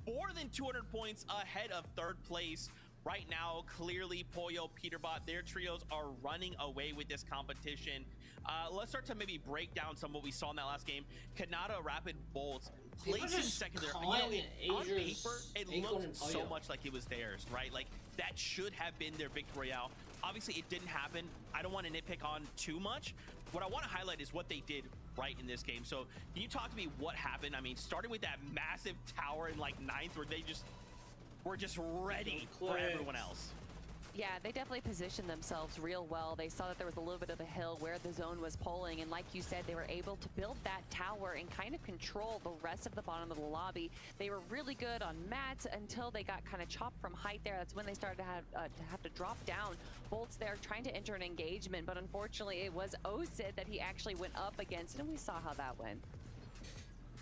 more than 200 points ahead of 3rd place. Right now, clearly, Pollo, Peterbot, their trios are running away with this competition. Let's start to maybe break down some of what we saw in that last game. Kanata, Rapid, Bolts, placing second there. On paper, it looked so much like it was theirs, right? Like, that should have been their victory royale. Obviously, it didn't happen. I don't want to nitpick on too much. What I want to highlight is what they did right in this game. So, can you talk to me what happened? I mean, starting with that massive tower in, like, 9th, where they were just ready for everyone else. Yeah, they definitely positioned themselves real well. They saw that there was a little bit of a hill where the zone was pulling, and like you said, they were able to build that tower and kind of control the rest of the bottom of the lobby. They were really good on mats until they got kind of chopped from height there. That's when they started to have to drop down. Bolts there trying to enter an engagement, but unfortunately it was OSID that he actually went up against, and we saw how that went.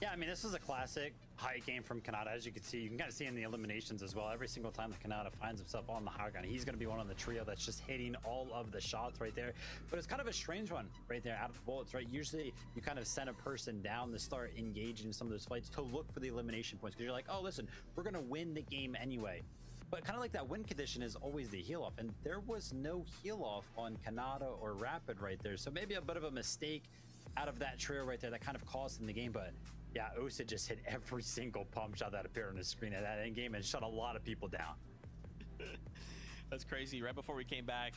Yeah, I mean, this is a classic high game from Kanata. As you can see, you can kind of see in the eliminations as well. Every single time that Kanata finds himself on the high ground, he's going to be one on the trio that's just hitting all of the shots right there. But it's kind of a strange one right there out of the bullets, right? Usually you kind of send a person down to start engaging some of those fights to look for the elimination points, because you're like, oh, listen, we're going to win the game anyway. But kind of like that win condition is always the heal off, and there was no heal off on Kanata or Rapid right there. So maybe a bit of a mistake out of that trio right there that kind of cost them the game. But yeah, OSID just hit every single pump shot that appeared on the screen at that end game and shut a lot of people down. That's crazy. Right before we came back,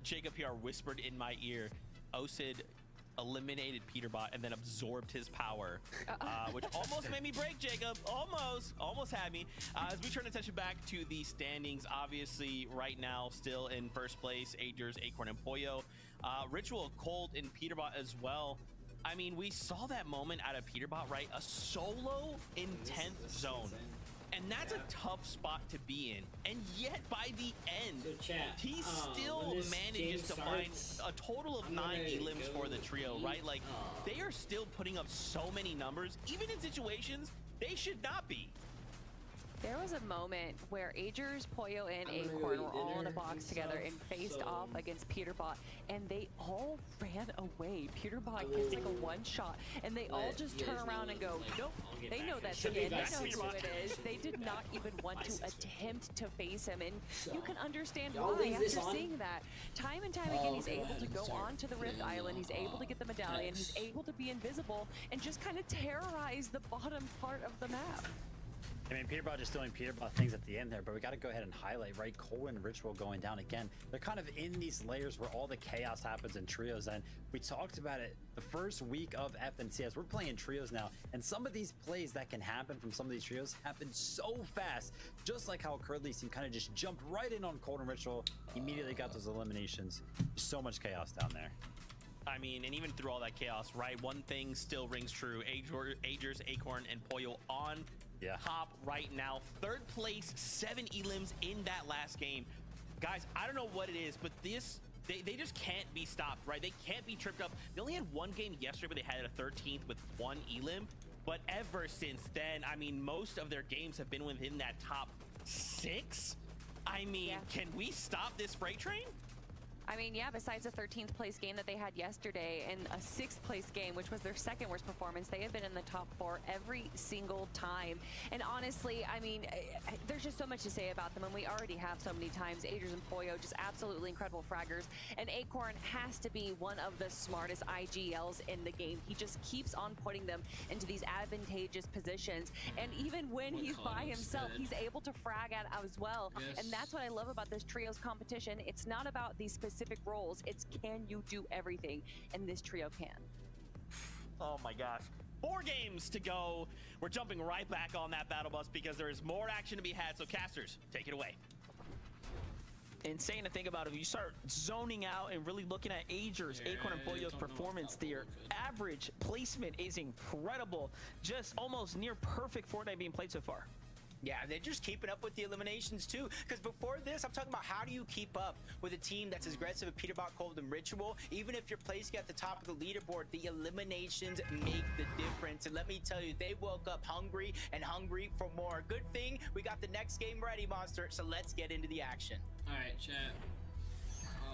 Jacob PR whispered in my ear, OSID eliminated Peterbot and then absorbed his power, which almost made me break, Jacob. Almost had me. As we turn attention back to the standings, obviously right now still in first place, Agers, Acorn, and Pollo. Ritual, Colt, and Peterbot as well. I mean, we saw that moment out of Peterbot, right? A solo in 10th zone. And that's a tough spot to be in. And yet, by the end, he still manages to find a total of 9 elims for the trio, right? Like, they are still putting up so many numbers, even in situations they should not be. There was a moment where Agers, Pollo, and I'm gonna go Acorn eat were all in a dinner box and together stuff, and faced so- off against Peterbot, and they all ran away. Peterbot I gets like a will one shot, and they all let just you turn guys around know and that, go, like, nope. I'll get They back know here. that Should be skin. They back know soon. who it is. Should They be did back not even want by to 6:30. attempt to face him, and So, you can understand y'all why leave this after on? seeing that. Time and time again, he's go able ahead to and go start on to the Rift putting, Island. He's able to get the medallion. He's X. able to be invisible and just kind of terrorize the bottom part of the map. I mean, Peterbot just doing Peterbot things at the end there, but we got to go ahead and highlight, right? Cole and Ritual going down again. They're kind of in these layers where all the chaos happens in trios, and we talked about it the first week of FNCS. We're playing trios now, and some of these plays that can happen from some of these trios happen so fast, just like how Curdly's team kind of just jumped right in on Cold and Ritual, immediately got those eliminations. So much chaos down there. I mean, and even through all that chaos, right? One thing still rings true. Agers, Acorn, and Pollo on top right now. Third place, 7 elims in that last game. Guys, I don't know what it is, but this, they just can't be stopped, right? They can't be tripped up. They only had one game yesterday, but they had a 13th with 1 elim. But ever since then, I mean, most of their games have been within that top 6. I mean, can we stop this freight train? I mean, yeah, besides the 13th place game that they had yesterday and a 6th place game, which was their second worst performance, they have been in the top 4 every single time. And honestly, I mean, there's just so much to say about them, and we already have so many times. Agers and Pollo, just absolutely incredible fraggers. And Acorn has to be one of the smartest IGLs in the game. He just keeps on putting them into these advantageous positions. And even when he's by himself, he's able to frag at as well. Yes. And that's what I love about this trios competition. It's not about these specific roles, it's can you do everything, and this trio can. Oh my gosh. 4 games to go. We're jumping right back on that battle bus because there is more action to be had. So casters, take it away. Insane to think about. If you start zoning out and really looking at Agers, Acorn, and Pollo's performance, their average placement is incredible. Just almost near perfect Fortnite being played so far. Yeah, they're just keeping up with the eliminations too. Because before this, I'm talking about how do you keep up with a team that's as aggressive as Peterbot, Cold, and Ritual. Even if you're placing at the top of the leaderboard, the eliminations make the difference. And let me tell you, they woke up hungry and hungry for more. Good thing we got the next game ready, Monster. So let's get into the action. All right, chat.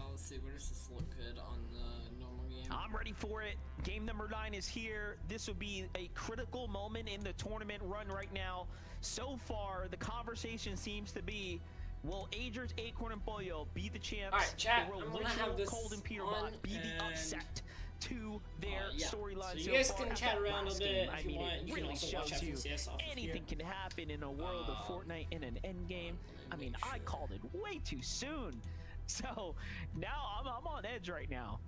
Let's see. Where does this look good on the normal game? I'm ready for it. Game number 9 is here. This would be a critical moment in the tournament run right now. So far, the conversation seems to be, will Agers, Acorn, and Pollo be the champs? All right, chat. Or will I'm gonna Ritual, have this Cold, and Peterbot on, be the and upset to their yeah. storyline? So you so guys far can after chat that around a last bit game? if I you mean, want. it You can really also watch shows you FNCS off of anything here. can happen in a world of Fortnite in an end game. I mean, I called it way too soon. So now I'm on edge right now.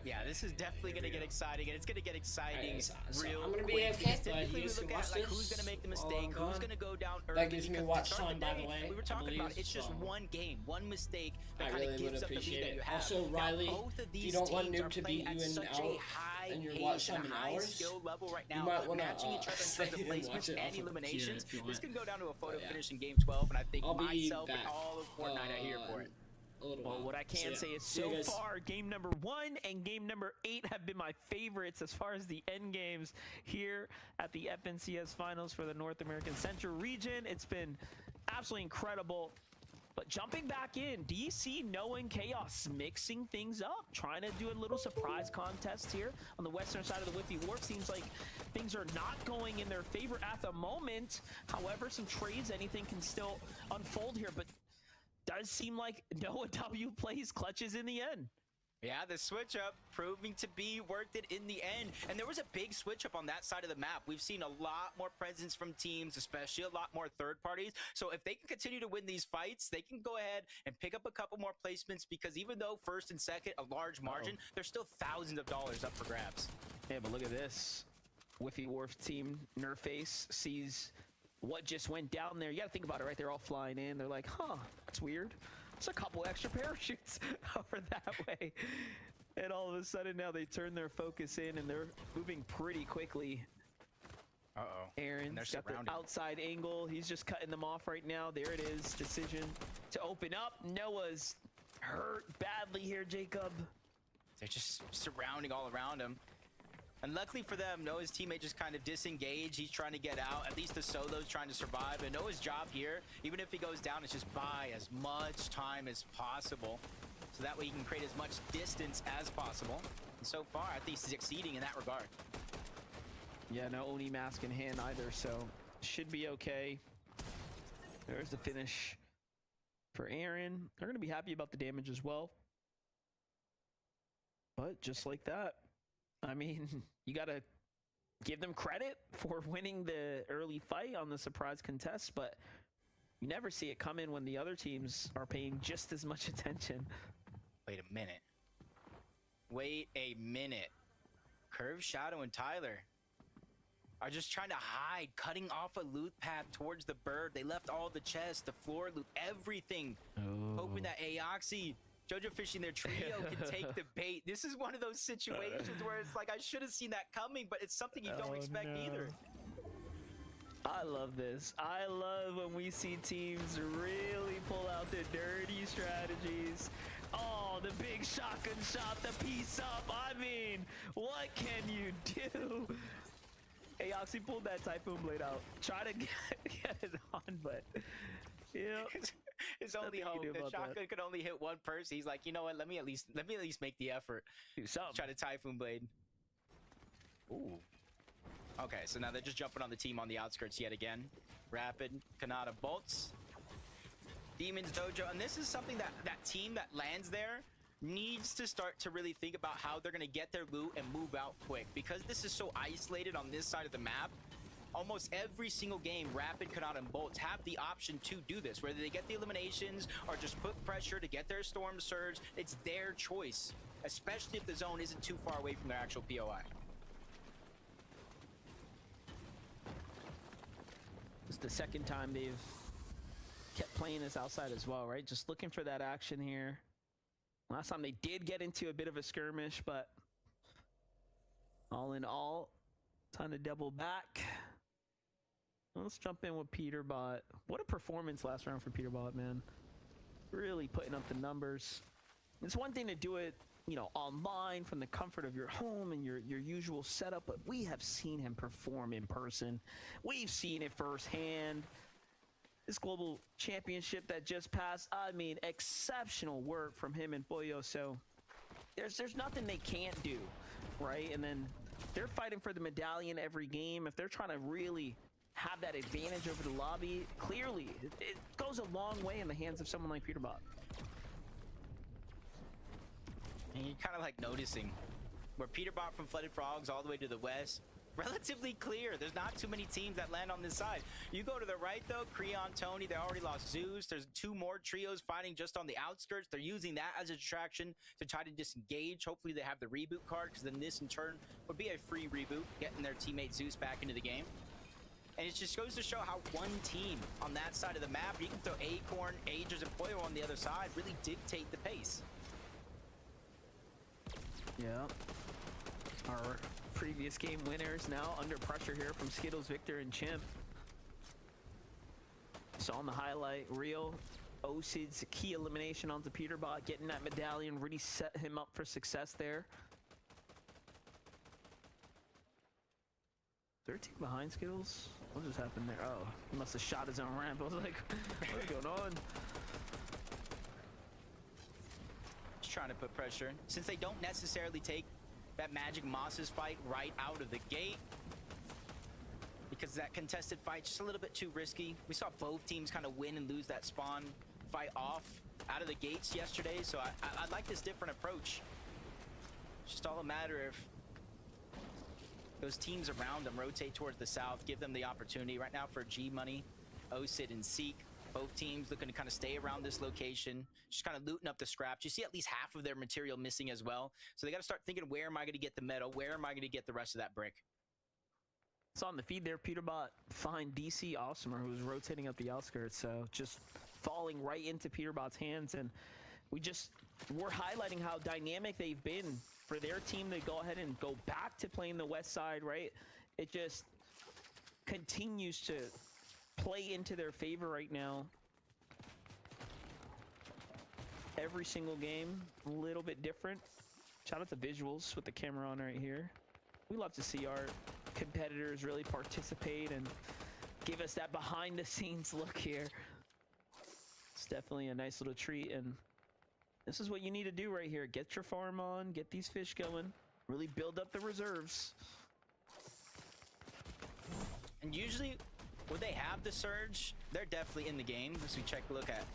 Yeah, this is definitely going to get exciting, and it's going to get exciting so real I'm gonna be quick. AFK, Because but typically you we guys look can at watch like this who's going to make the while mistake, I'm who's gone. going to go down early. That gives me because watch to start time, the by day, the way, we were I talking about believe, it's just so one game, one mistake that I kind really of would gives up the appreciate lead that it. you have. Also, Now, Riley, both of if these you don't want teams Noob are to playing beat you at in such out a high and your pace watch and time a in high hours, skill level right you now, might wanna, matching each other in stay terms of and placements watch it and off of here eliminations. if you This want. can go down to a photo yeah. finish in game 12, and I think I'll be myself and back, all of Fortnite are here for it. A little Well, while. what I can So, say yeah. is See you so guys. far, game number 1 and game number 8 have been my favorites as far as the end games here at the FNCS Finals for the North American Central region. It's been absolutely incredible. But jumping back in, do you see Noah and Chaos mixing things up? Trying to do a little surprise contest here on the western side of the Whiffy Wharf. Seems like things are not going in their favor at the moment. However, some trades, anything can still unfold here. But does seem like Noah W plays clutches in the end. Yeah, the switch up proving to be worth it in the end. And there was a big switch up on that side of the map. We've seen a lot more presence from teams, especially a lot more third parties. So if they can continue to win these fights, they can go ahead and pick up a couple more placements, because even though first and second, a large margin, there's still thousands of dollars up for grabs. Yeah, but look at this. Whiffy Wharf team, Nerface, sees what just went down there. You gotta think about it, right? They're all flying in. They're like, huh, that's weird. It's a couple extra parachutes over that way. And all of a sudden now they turn their focus in and they're moving pretty quickly. Uh-oh. Aaron's got the outside angle. He's just cutting them off right now. There it is. Decision to open up. Noah's hurt badly here, Jacob. They're just surrounding all around him. And luckily for them, Noah's teammate just kind of disengaged. He's trying to get out. At least the solo's trying to survive. And Noah's job here, even if he goes down, is just buy as much time as possible. So that way he can create as much distance as possible. And so far, I think he's succeeding in that regard. Yeah, no Oni mask in hand either, so should be okay. There's the finish for Aaron. They're going to be happy about the damage as well. But just like that, I mean, you got to give them credit for winning the early fight on the surprise contest, but you never see it come in when the other teams are paying just as much attention. Wait a minute. Wait a minute. Curve, Shadow, and Tyler are just trying to hide, cutting off a loot path towards the bird. They left all the chests, the floor loot, everything. Hoping that Aoxy, Jojo Fishing, their trio can take the bait. This is one of those situations where it's like, I should have seen that coming, but it's something you don't expect either. I love this. I love when we see teams really pull out the dirty strategies. Oh, the big shotgun shot, the piece up. I mean, what can you do? Aoxy pulled that Typhoon Blade out. Try to get it on, but yeah. His only hope, the shotgun could only hit one person. He's like, you know what? Let me at least make the effort. Do something. Try to Typhoon Blade. Ooh. Okay, so now they're just jumping on the team on the outskirts yet again. Rapid, Kanata bolts, Demons Dojo, and this is something that team that lands there needs to start to really think about how they're going to get their loot and move out quick, because this is so isolated on this side of the map. Almost every single game, Rapid, Kanata, and Bolts have the option to do this, whether they get the eliminations or just put pressure to get their Storm Surge. It's their choice, especially if the zone isn't too far away from their actual POI. It's the second time they've kept playing this outside as well, right? Just looking for that action here. Last time they did get into a bit of a skirmish, but all in all, time to double back. Let's jump in with Peterbot. What a performance last round for Peterbot, man. Really putting up the numbers. It's one thing to do it, you know, online from the comfort of your home and your usual setup, but we have seen him perform in person. We've seen it firsthand. This global championship that just passed, I mean, exceptional work from him and Boyo. So there's nothing they can't do, right? And then they're fighting for the medallion every game. If they're trying to really have that advantage over the lobby, clearly it goes a long way in the hands of someone like Peterbot. And you're kind of like noticing where Peterbot from Flooded Frogs all the way to the west, relatively clear. There's not too many teams that land on this side. You go to the right though, Creon, Tony, they already lost Zeus. There's two more trios fighting just on the outskirts. They're using that as a distraction to try to disengage. Hopefully they have the reboot card, because then this in turn would be a free reboot, getting their teammate Zeus back into the game. And it just goes to show how one team on that side of the map, you can throw Acorn, Agers, and Poyo on the other side, really dictate the pace. Yeah. Our previous game winners now under pressure here from Skittles, Victor, and Chimp. So on the highlight reel, Osid's key elimination onto Peterbot, getting that medallion, really set him up for success there. Is there a team behind Skittles? What just happened there? Oh, he must have shot his own ramp. I was like, what's going on? Just trying to put pressure. Since they don't necessarily take that Magic Mosses fight right out of the gate, because that contested fight's just a little bit too risky. We saw both teams kind of win and lose that spawn fight off out of the gates yesterday, so I like this different approach. It's just all a matter of those teams around them rotate towards the south, give them the opportunity. Right now for G Money, Osid, and Seek, both teams looking to kind of stay around this location, just kind of looting up the scraps. You see at least half of their material missing as well. So they got to start thinking, where am I going to get the metal? Where am I going to get the rest of that brick? So on the feed there, Peterbot find DC Awesomer, who was rotating up the outskirts, so just falling right into Peterbot's hands. And we're highlighting how dynamic they've been for their team to go ahead and go back to playing the west side, right? It just continues to play into their favor right now. Every single game, a little bit different. Shout out to Visuals with the camera on right here. We love to see our competitors really participate and give us that behind the scenes look here. It's definitely a nice little treat, and this is what you need to do right here. Get your farm on, get these fish going, really build up the reserves. And usually when they have the surge, they're definitely in the game. As we look at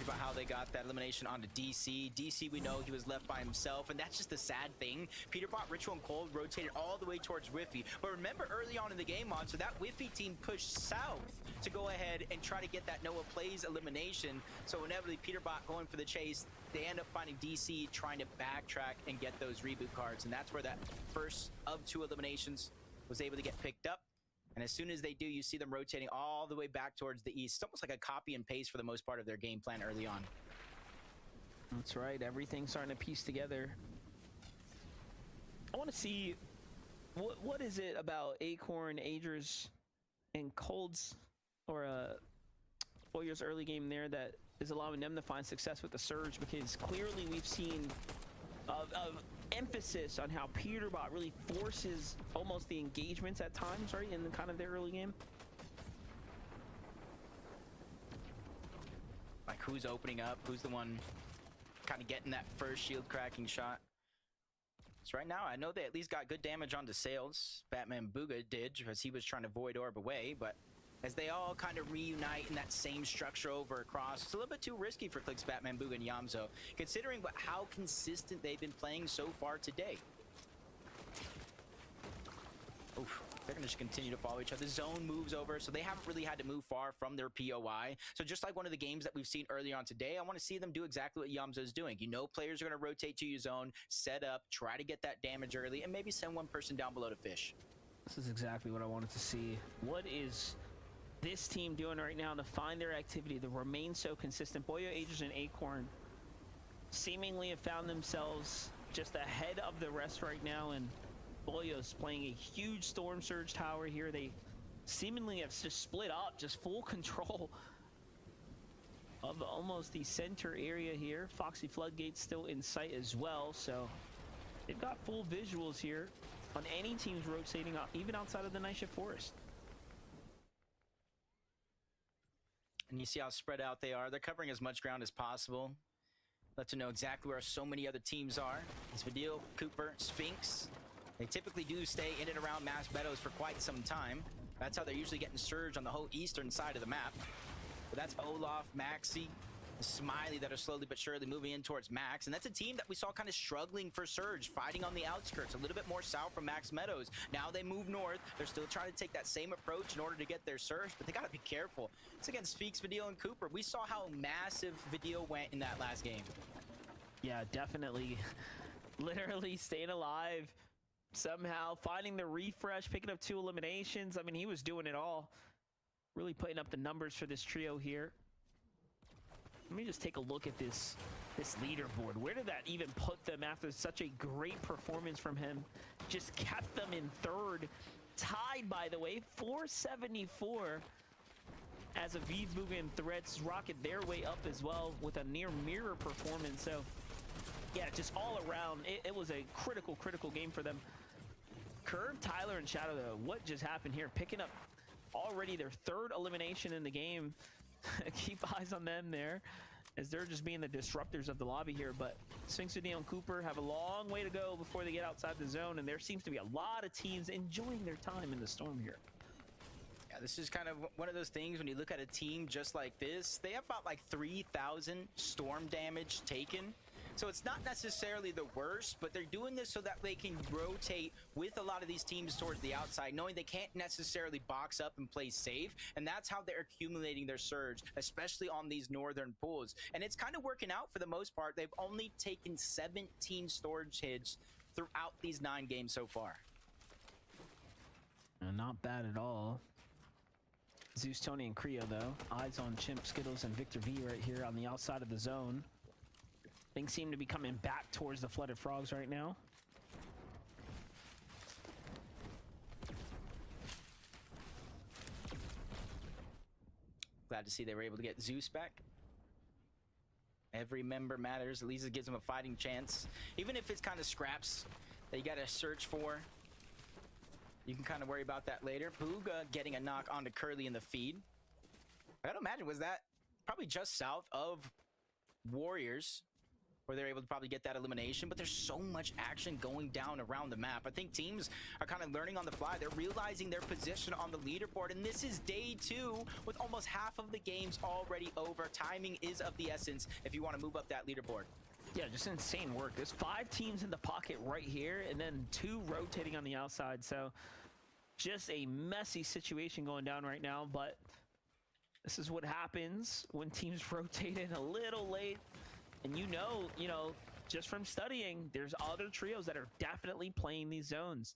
about how they got that elimination onto DC. DC, we know he was left by himself, and that's just the sad thing. Peterbot, Ritual, and Cold rotated all the way towards Whiffy. But remember early on in the game, so that Whiffy team pushed south to go ahead and try to get that Noah Plays elimination. So inevitably, Peterbot going for the chase, they end up finding DC trying to backtrack and get those reboot cards. And that's where that first of 2 eliminations was able to get picked up. And as soon as they do, you see them rotating all the way back towards the east. It's almost like a copy and paste for the most part of their game plan early on. That's right. Everything's starting to piece together. I want to see what is it about Acorn, Agers, and Cold's or Boyer's early game there that is allowing them to find success with the surge, because clearly we've seen of emphasis on how Peterbot really forces almost the engagements at times, right, in the kind of their early game. Like who's opening up, who's the one kind of getting that first shield cracking shot. So right now, I know they at least got good damage onto Sails. Batman Booga did, because he was trying to void orb away, but as they all kind of reunite in that same structure over across, it's a little bit too risky for Clix, Batman Booga, and Yamzo, considering how consistent they've been playing so far today. Oof, they're going to just continue to follow each other. The zone moves over, so they haven't really had to move far from their POI. So just like one of the games that we've seen early on today, I want to see them do exactly what Yamzo is doing. You know, players are going to rotate to your zone, set up, try to get that damage early, and maybe send one person down below to fish. This is exactly what I wanted to see. What is this team doing right now to find their activity, to remain so consistent? Boyo, Agers, and Acorn seemingly have found themselves just ahead of the rest right now, and Boyo's playing a huge Storm Surge tower here. They seemingly have just split up, just full control of almost the center area here. Foxy Floodgate's still in sight as well, so they've got full visuals here on any teams rotating up, even outside of the Night Shift Forest. And you see how spread out they are. They're covering as much ground as possible. Let to know exactly where so many other teams are. It's Vidil, Cooper, Sphinx. They typically do stay in and around Mass Meadows for quite some time. That's how they're usually getting surged on the whole eastern side of the map. But that's Olaf, Maxi, Smiley that are slowly but surely moving in towards Max. And that's a team that we saw kind of struggling for surge, fighting on the outskirts, a little bit more south from Max Meadows. Now they move north. They're still trying to take that same approach in order to get their surge, but they got to be careful. It's against Sphinx, Vidil, and Cooper. We saw how massive Vidil went in that last game. Yeah, definitely. Literally staying alive, somehow finding the refresh, picking up 2 eliminations. I mean, he was doing it all. Really putting up the numbers for this trio here. Let me just take a look at this leaderboard. Where did that even put them after such a great performance from him? Just kept them in third. Tied, by the way, 474. As Aviv, Booga, and Threats rocket their way up as well with a near mirror performance. So, yeah, just all around, it was a critical game for them. Curve, Tyler, and Shadow, though, what just happened here? Picking up already their 3rd elimination in the game. Keep eyes on them there, as they're just being the disruptors of the lobby here. But Sphinx, Vidil, and Cooper have a long way to go before they get outside the zone, and there seems to be a lot of teams enjoying their time in the storm here. Yeah, this is kind of one of those things when you look at a team just like this, they have about like 3,000 storm damage taken. So it's not necessarily the worst, but they're doing this so that they can rotate with a lot of these teams towards the outside, knowing they can't necessarily box up and play safe. And that's how they're accumulating their surge, especially on these northern pools. And it's kind of working out for the most part. They've only taken 17 storage hits throughout these 9 games so far. Not bad at all. Zeus, Tony, and Creo, though. Eyes on Chimp, Skittles, and Victor V right here on the outside of the zone. Things seem to be coming back towards the Flooded Frogs right now. Glad to see they were able to get Zeus back. Every member matters. At least it gives them a fighting chance. Even if it's kind of scraps that you got to search for. You can kind of worry about that later. Bugha getting a knock onto Curly in the feed. I gotta imagine, was that probably just south of Warriors, where they're able to probably get that elimination, but there's so much action going down around the map. I think teams are kind of learning on the fly. They're realizing their position on the leaderboard, and this is day 2 with almost half of the games already over. Timing is of the essence if you want to move up that leaderboard. Yeah, just insane work. There's 5 teams in the pocket right here, and then 2 rotating on the outside. So just a messy situation going down right now, but this is what happens when teams rotate in a little late. And you know, just from studying, there's other trios that are definitely playing these zones.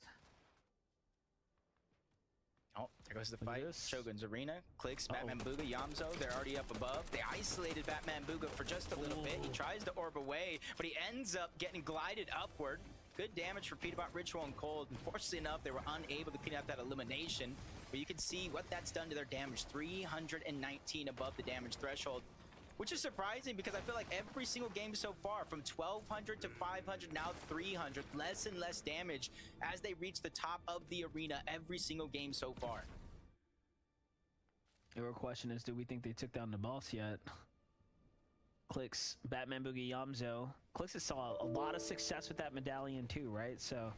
Oh, there goes the fight. Shogun's Arena, Clix, Batman Bugha, Yamzo, they're already up above. They isolated Batman Bugha for just a little bit. He tries to orb away, but he ends up getting glided upward. Good damage for Peterbot, Ritual, and Cold. Unfortunately enough, they were unable to clean out that elimination. But you can see what that's done to their damage. 319 above the damage threshold. Which is surprising because I feel like every single game so far, from 1200 to 500, now 300, less and less damage as they reach the top of the arena every single game so far. The real question is, do we think they took down the boss yet? Clix, Batman Boogie, Yamzo. Clix has saw a lot of success with that medallion too, right? So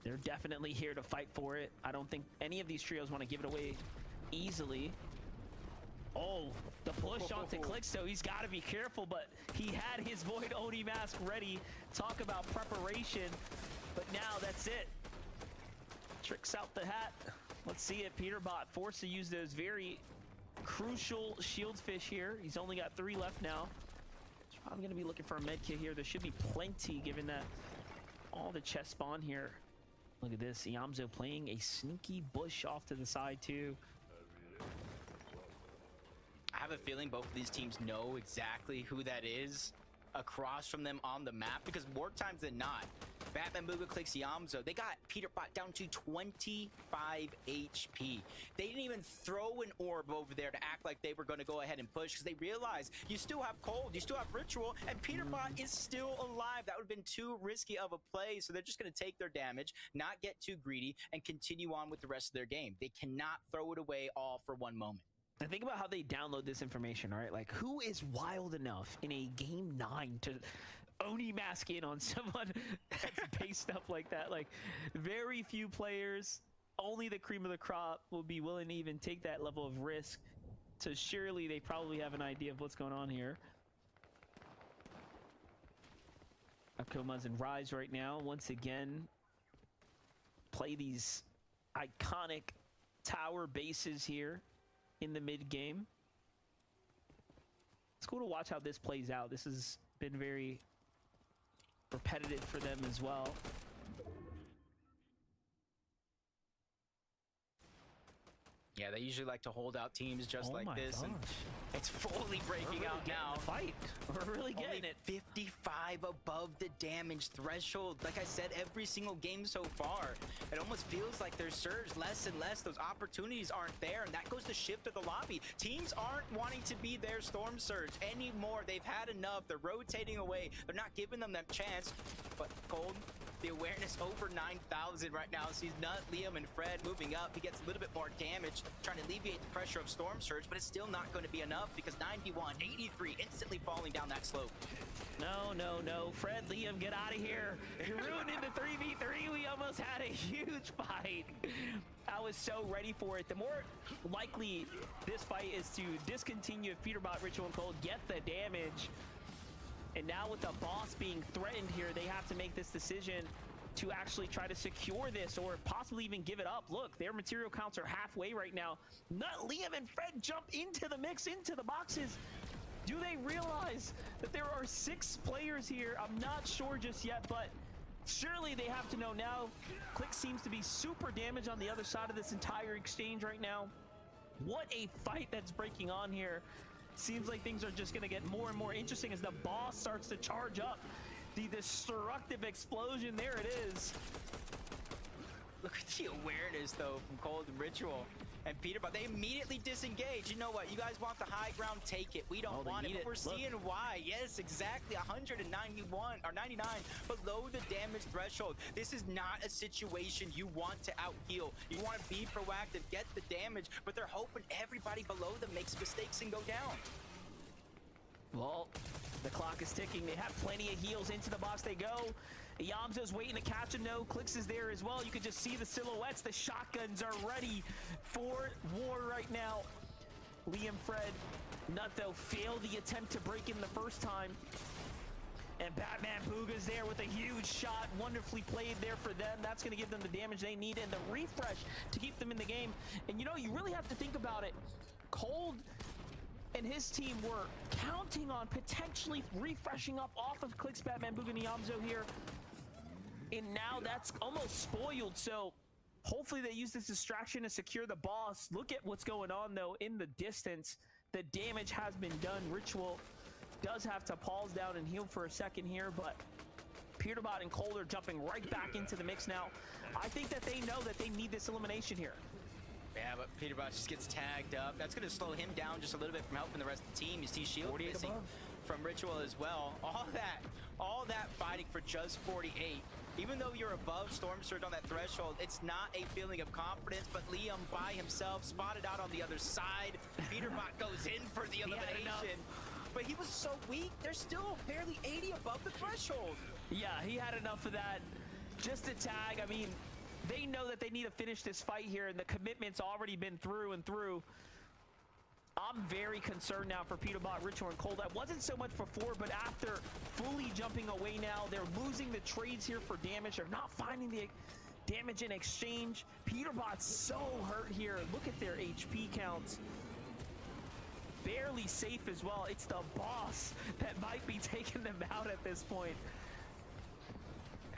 they're definitely here to fight for it. I don't think any of these trios want to give it away easily. Oh, the push onto Clix, so he's got to be careful, but he had his Void Oni mask ready. Talk about preparation, but now that's it. Tricks out the hat. Let's see it. Peterbot forced to use those very crucial shield fish here. He's only got 3 left now. He's probably going to be looking for a med kit here. There should be plenty, given that all the chests spawn here. Look at this. Yamzo playing a sneaky bush off to the side, too. I have a feeling both of these teams know exactly who that is across from them on the map, because more times than not, Batman Bugha, Clix, Yamzo, they got Peterbot down to 25 HP. They didn't even throw an orb over there to act like they were going to go ahead and push, because they realized you still have Cold, you still have Ritual, and Peterbot is still alive. That would have been too risky of a play, so they're just going to take their damage, not get too greedy, and continue on with the rest of their game. They cannot throw it away all for one moment. And think about how they download this information, all right? Like, who is wild enough in a game 9 to Oni mask in on someone that's based up like that? Like, very few players, only the cream of the crop will be willing to even take that level of risk. So surely they probably have an idea of what's going on here. Akoma's in Rise right now. Once again, play these iconic tower bases here in the mid game. It's cool to watch how this plays out. This has been very repetitive for them as well. Yeah, they usually like to hold out teams just like this, gosh. and it's fully breaking out now. Fight. We're really getting Only it. 55 above the damage threshold. Like I said, every single game so far, it almost feels like there's surge less and less. Those opportunities aren't there, and that goes to shift of the lobby. Teams aren't wanting to be their Storm Surge anymore. They've had enough. They're rotating away. They're not giving them that chance. But Cold, the awareness over 9,000 right now. Sees Nut, Liam, and Fred moving up. He gets a little bit more damage, trying to alleviate the pressure of Storm Surge, but it's still not going to be enough because 91, 83, instantly falling down that slope. No, no, no. Fred, Liam, get out of here. You're ruining the 3v3. We almost had a huge fight. I was so ready for it. The more likely this fight is to discontinue if Peterbot, Ritual, and Cold get the damage. And now with the boss being threatened here, they have to make this decision to actually try to secure this or possibly even give it up. Look, their material counts are halfway right now. Nut, Liam, and Fred jump into the mix, into the boxes. Do they realize that there are 6 players here? I'm not sure just yet, but surely they have to know now. Clix seems to be super damaged on the other side of this entire exchange right now. What a fight that's breaking on here. Seems like things are just going to get more and more interesting as the boss starts to charge up. The destructive explosion, there it is. Look at the awareness, though, from Cold and Ritual. And Peterbot, they immediately disengage. You know what? You guys want the high ground, take it. We don't want it, but we're seeing why. Yes, exactly. 191 or 99 below the damage threshold. This is not a situation you want to out heal. You want to be proactive, get the damage, but they're hoping everybody below them makes mistakes and go down. Well, the clock is ticking. They have plenty of heals. Into the box they go. Yamzo's waiting to catch him. No, Clix is there as well. You can just see the silhouettes. The shotguns are ready for war right now. Liam, Fred, Nutho failed the attempt to break in the first time. And Batman Booga's there with a huge shot. Wonderfully played there for them. That's going to give them the damage they need and the refresh to keep them in the game. And you know, you really have to think about it. Cold and his team were counting on potentially refreshing up off of Clix, Batman Booga, and Yamzo here. And now that's almost spoiled. So hopefully they use this distraction to secure the boss. Look at what's going on, though, in the distance. The damage has been done. Ritual does have to pause down and heal for a second here, but Peterbot and Cold are jumping right back into the mix now. I think that they know that they need this elimination here. Yeah, but Peterbot just gets tagged up. That's going to slow him down just a little bit from helping the rest of the team. You see Shield missing from Ritual as well. All that fighting for just 48. Even though you're above Storm Surge on that threshold, it's not a feeling of confidence, but Liam by himself spotted out on the other side. Peterbot goes in for the elimination. But he was so weak, they're still barely 80 above the threshold. Yeah, he had enough of that. Just a tag. I mean, they know that they need to finish this fight here, and the commitment's already been through and through. I'm very concerned now for Peterbot, Ritual, and Cold. That wasn't so much before, but after fully jumping away now, they're losing the trades here for damage. They're not finding the damage in exchange. Peterbot's so hurt here. Look at their HP counts. Barely safe as well. It's the boss that might be taking them out at this point.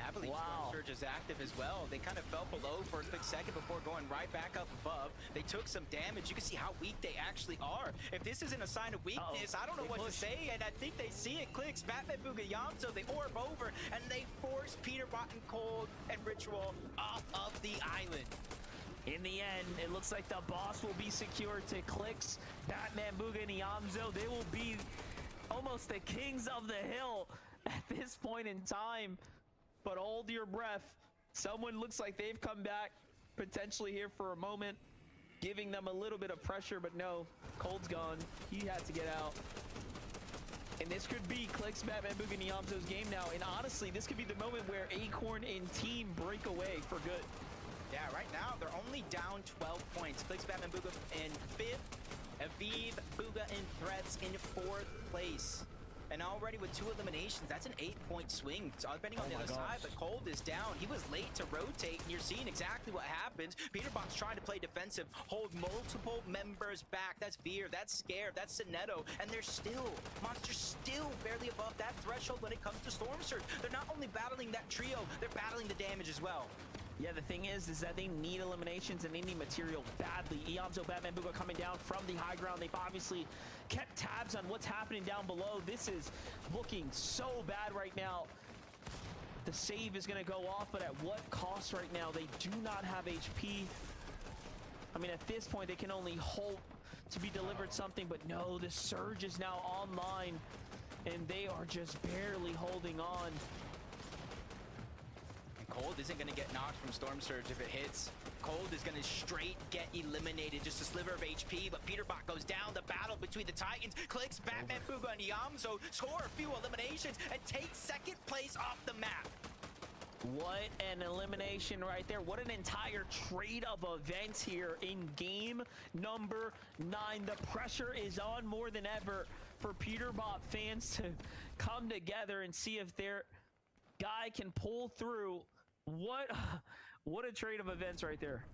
I believe Storm Surge is active as well. They kind of fell below for a quick second before going right back up above. They took some damage. You can see how weak they actually are. If this isn't a sign of weakness, I don't know what to say, and I think they see it. Clix, Batman Booga, Yamzo, they orb over, and they force Peterbot and Cold and Ritual off of the island. In the end, it looks like the boss will be secured to Clix, Batman Booga, and Yamzo. They will be almost the kings of the hill at this point in time. But hold your breath. Someone looks like they've come back, potentially here for a moment, giving them a little bit of pressure, but no, Cold's gone. He had to get out. And this could be Clix, Batman Booga, and Yamzo's game now. And honestly, this could be the moment where Acorn and team break away for good. Yeah, right now, they're only down 12 points. Clix, Batman Booga in 5th, Aviv, Booga, and Threats in 4th place. And already with 2 eliminations, that's an 8-point swing. So depending on the other side, but Cold is down. He was late to rotate, and you're seeing exactly what happens. Peterbot's trying to play defensive, hold multiple members back. That's Veer, that's Scare, that's Sinetto, and they're still, Monster's still barely above that threshold when it comes to Storm Surge. They're not only battling that trio, they're battling the damage as well. Yeah, the thing is that they need eliminations and they need material badly. Yamzo, Batman Booga coming down from the high ground. They've obviously kept tabs on what's happening down below. This is looking so bad right now. The save is going to go off, but at what cost right now? They do not have HP. I mean, at this point, they can only hope to be delivered something, but no, the Surge is now online, and they are just barely holding on. Cold isn't going to get knocked from Storm Surge if it hits. Cold is going to straight get eliminated, just a sliver of HP, but Peterbot goes down. The battle between the Titans. Clix, Batman Booga, and Yamzo score a few eliminations and take 2nd place off the map. What an elimination right there. What an entire trade of events here in game number 9. The pressure is on more than ever for Peterbot fans to come together and see if their guy can pull through. What a trade of events right there.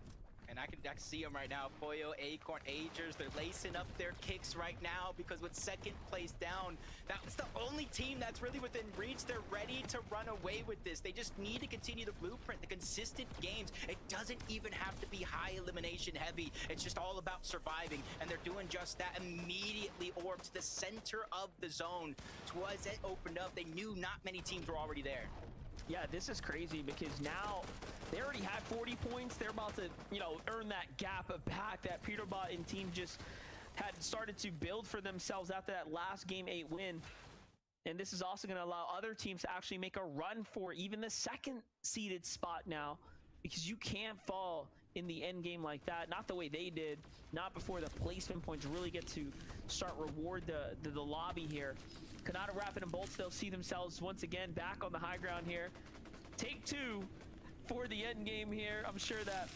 And I can see them right now. Pollo, Acorn, Agers, they're lacing up their kicks right now because with 2nd place down, that was the only team that's really within reach. They're ready to run away with this. They just need to continue the blueprint, the consistent games. It doesn't even have to be high elimination heavy. It's just all about surviving, and they're doing just that. Immediately orb to the center of the zone. Twas it opened up. They knew not many teams were already there. Yeah, this is crazy because now they already had 40 points. They're about to, you know, earn that gap of back that Peterbot and team just had started to build for themselves after that last Game 8 win. And this is also going to allow other teams to actually make a run for even the second seeded spot now, because you can't fall in the end game like that. Not the way they did, not before the placement points really get to start reward the lobby here. Kanata, Rapid, and Bolts, they'll see themselves once again back on the high ground here. Take 2 for the end game here. I'm sure that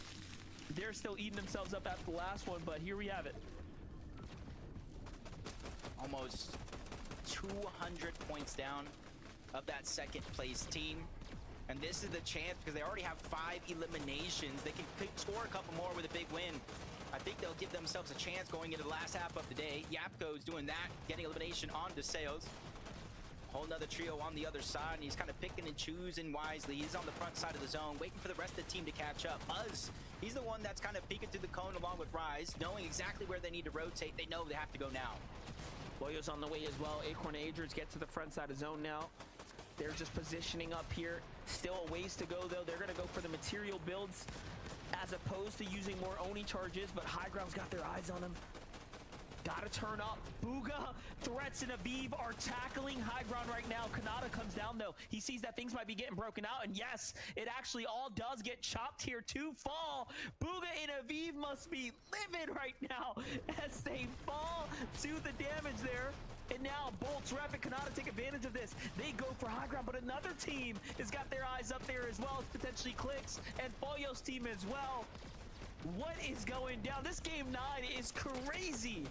they're still eating themselves up after the last one, but here we have it. Almost 200 points down of that second place team. And this is the chance, because they already have 5 eliminations. They can score a couple more with a big win. I think they'll give themselves a chance going into the last half of the day. Yapko's doing that, getting elimination on DeSales. Whole nother trio on the other side, and he's kind of picking and choosing wisely. He's on the front side of the zone, waiting for the rest of the team to catch up. Muzz, he's the one that's kind of peeking through the cone along with Rise, knowing exactly where they need to rotate. They know they have to go now. Boyo's on the way as well. Acorn Agers get to the front side of zone now. They're just positioning up here. Still a ways to go, though. They're going to go for the material builds as opposed to using more Oni charges, but High Ground's got their eyes on him. Gotta turn up. Bugha, Threats, and Aviv are tackling High Ground right now. Kanata comes down, though. He sees that things might be getting broken out, and yes, it actually all does get chopped here to fall. Bugha and Aviv must be livid right now as they fall to the damage there. And now Bolts, Rapid, Kanata take advantage of this. They go for High Ground, but another team has got their eyes up there as well, as potentially Clicks and Boyo's team as well. What is going down? This game 9 is crazy.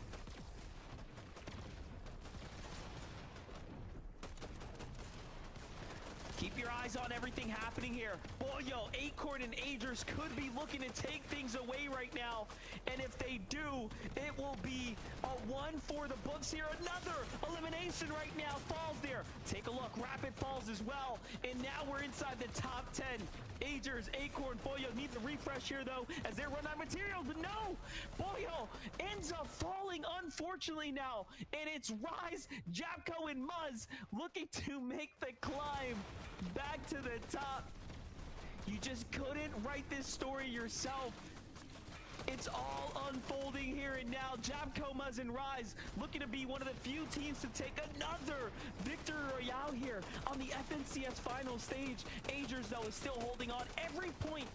Keep your eyes on everything happening here. Boyo, Acorn, and Agers could be looking to take things away right now. And if they do, it will be a 1 for the books here. Another elimination right now falls there. Take a look. Rapid falls as well. And now we're inside the top 10. Agers, Acorn, Boyo need the refresh here, though, as they run out of materials. But no! Boyo ends up falling, unfortunately, now. And it's Rise, Japco, and Muzz looking to make the climb back to the top. You just couldn't write this story yourself. It's all unfolding here and now. Japco, Muzz, and Rise looking to be one of the few teams to take another victory royale here on the FNCS final stage. Agers, though, is still holding on. Every point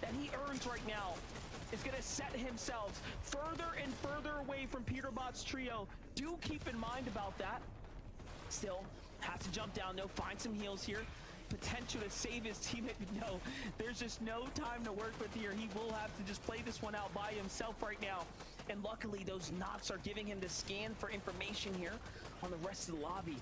that he earns right now is going to set himself further and further away from Peterbot's trio. Do keep in mind about that. Still has to jump down, though, find some heals here. Potential to save his teammate. No, there's just no time to work with here. He will have to just play this one out by himself right now. And luckily, those knocks are giving him to scan for information here on the rest of the lobby.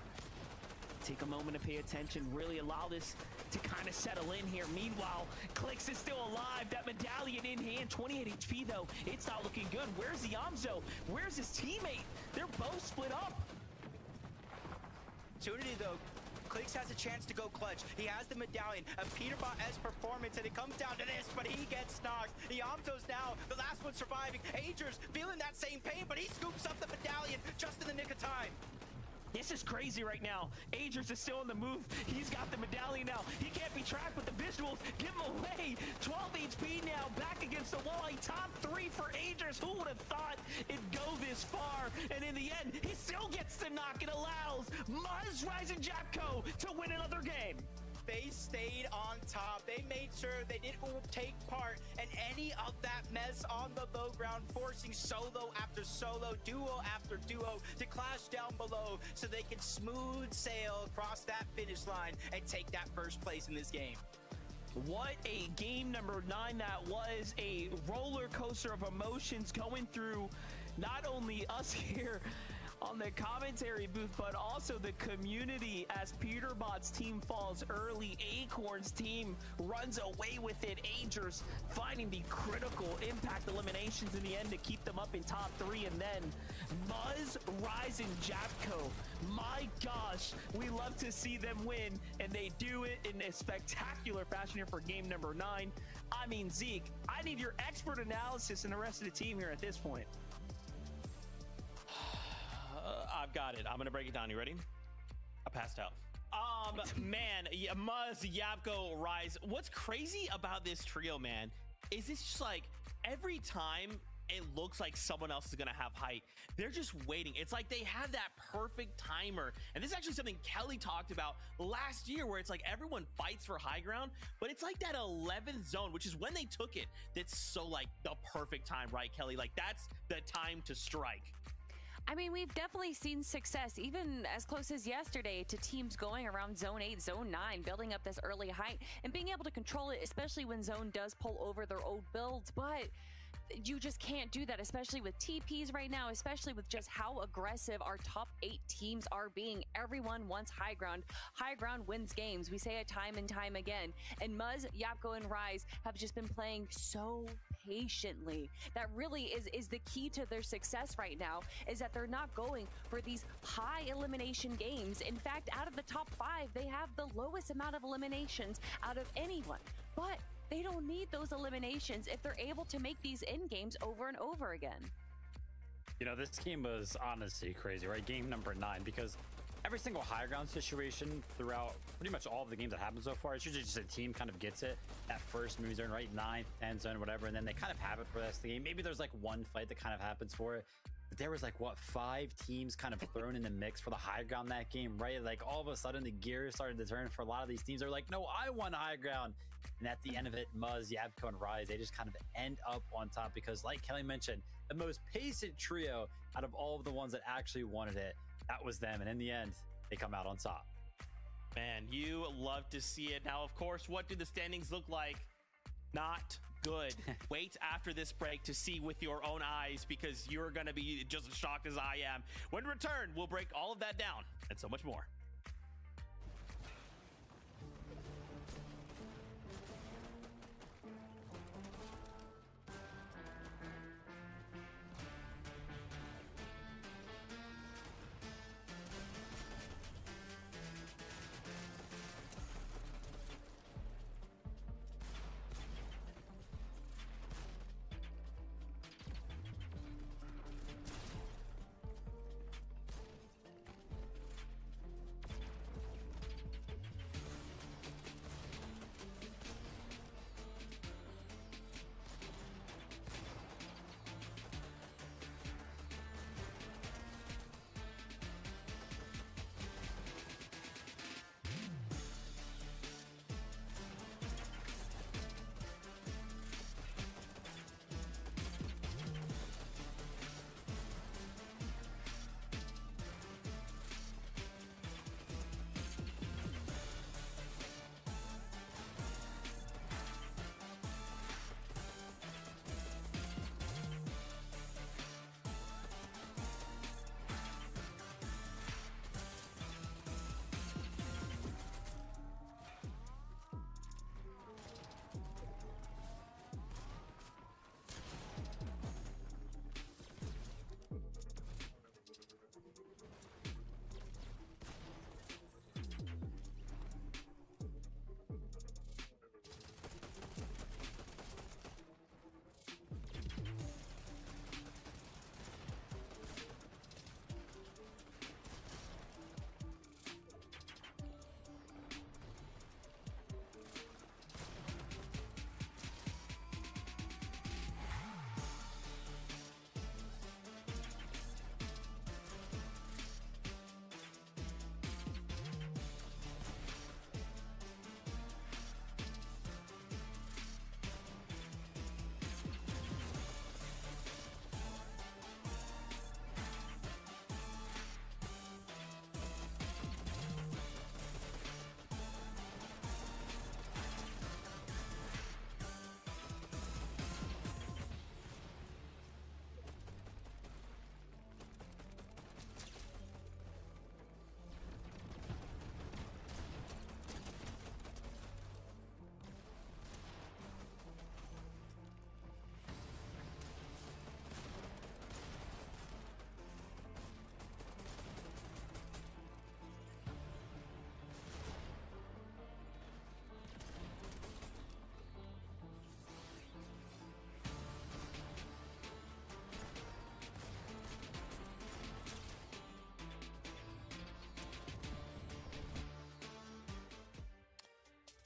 Take a moment to pay attention, really allow this to kind of settle in here. Meanwhile, Clicks is still alive. That medallion in hand, 28 HP, though. It's not looking good. Where's the Yamzo? Where's his teammate? They're both split up. Opportunity, though. Clicks has a chance to go clutch. He has the medallion of Peterbot-esque performance, and it comes down to this, but he gets knocked. The Yamzo's now the last one surviving. Agers feeling that same pain, but he scoops up the medallion just in the nick of time. This is crazy right now. Agers is still on the move. He's got the medallion now. He can't be tracked with the visuals. Give him away. 12 HP now, back against the wall. A top 3 for Agers. Who would have thought it'd go this far? And in the end, he still gets the knock. It allows Muzz, Rise, and Japco to win another game. They stayed on top. They made sure they didn't take part in any of that mess on the low ground, forcing solo after solo, duo after duo to clash down below so they can smooth sail across that finish line and take that first place in this game. What a game number 9 that was. A roller coaster of emotions going through not only us here on the commentary booth, but also the community as Peterbot's team falls early. Acorn's team runs away with it. Agers finding the critical impact eliminations in the end to keep them up in top 3. And then Muzz, Rise, and Japco. My gosh, we love to see them win, and they do it in a spectacular fashion here for game number 9. I mean, Zeke, I need your expert analysis and the rest of the team here at this point. I've got it. I'm going to break it down. You ready? I passed out. Man, yeah, Muzz, Yapko, Rise. What's crazy about this trio, man, is it's just like every time it looks like someone else is gonna have height, they're just waiting. It's like they have that perfect timer. And this is actually something Kelly talked about last year, where it's like everyone fights for high ground, but it's like that 11th zone, which is when they took it, that's so like the perfect time, right, Kelly? Like that's the time to strike. I mean, we've definitely seen success, even as close as yesterday, to teams going around Zone 8, Zone 9, building up this early height and being able to control it, especially when Zone does pull over their old builds. But you just can't do that, especially with TPs right now, especially with just how aggressive our top 8 teams are being. Everyone wants high ground. High ground wins games. We say it time and time again. And Muzz, Yapko, and Rise have just been playing so patiently. That really is the key to their success right now, is that they're not going for these high elimination games. In fact, out of the top 5, they have the lowest amount of eliminations out of anyone. But they don't need those eliminations if they're able to make these end games over and over again. You know, this game was honestly crazy, right? Game number 9, because every single high ground situation throughout pretty much all of the games that happened so far, it's usually just a team kind of gets it at first move zone, right? 9th, 10th zone, whatever, and then they kind of have it for the rest of the game. Maybe there's like one fight that kind of happens for it. But there was like, what, 5 teams kind of thrown in the mix for the high ground that game, right? Like all of a sudden the gears started to turn for a lot of these teams. They're like, no, I want high ground. And at the end of it, Muzz, Yapko, and Rise, they just kind of end up on top because, like Kelly mentioned, the most patient trio out of all of the ones that actually wanted it, that was them. And in the end, they come out on top. Man, you love to see it. Now, of course, what do the standings look like? Not good. Wait after this break to see with your own eyes, because you're going to be just as shocked as I am. When we return, we'll break all of that down and so much more.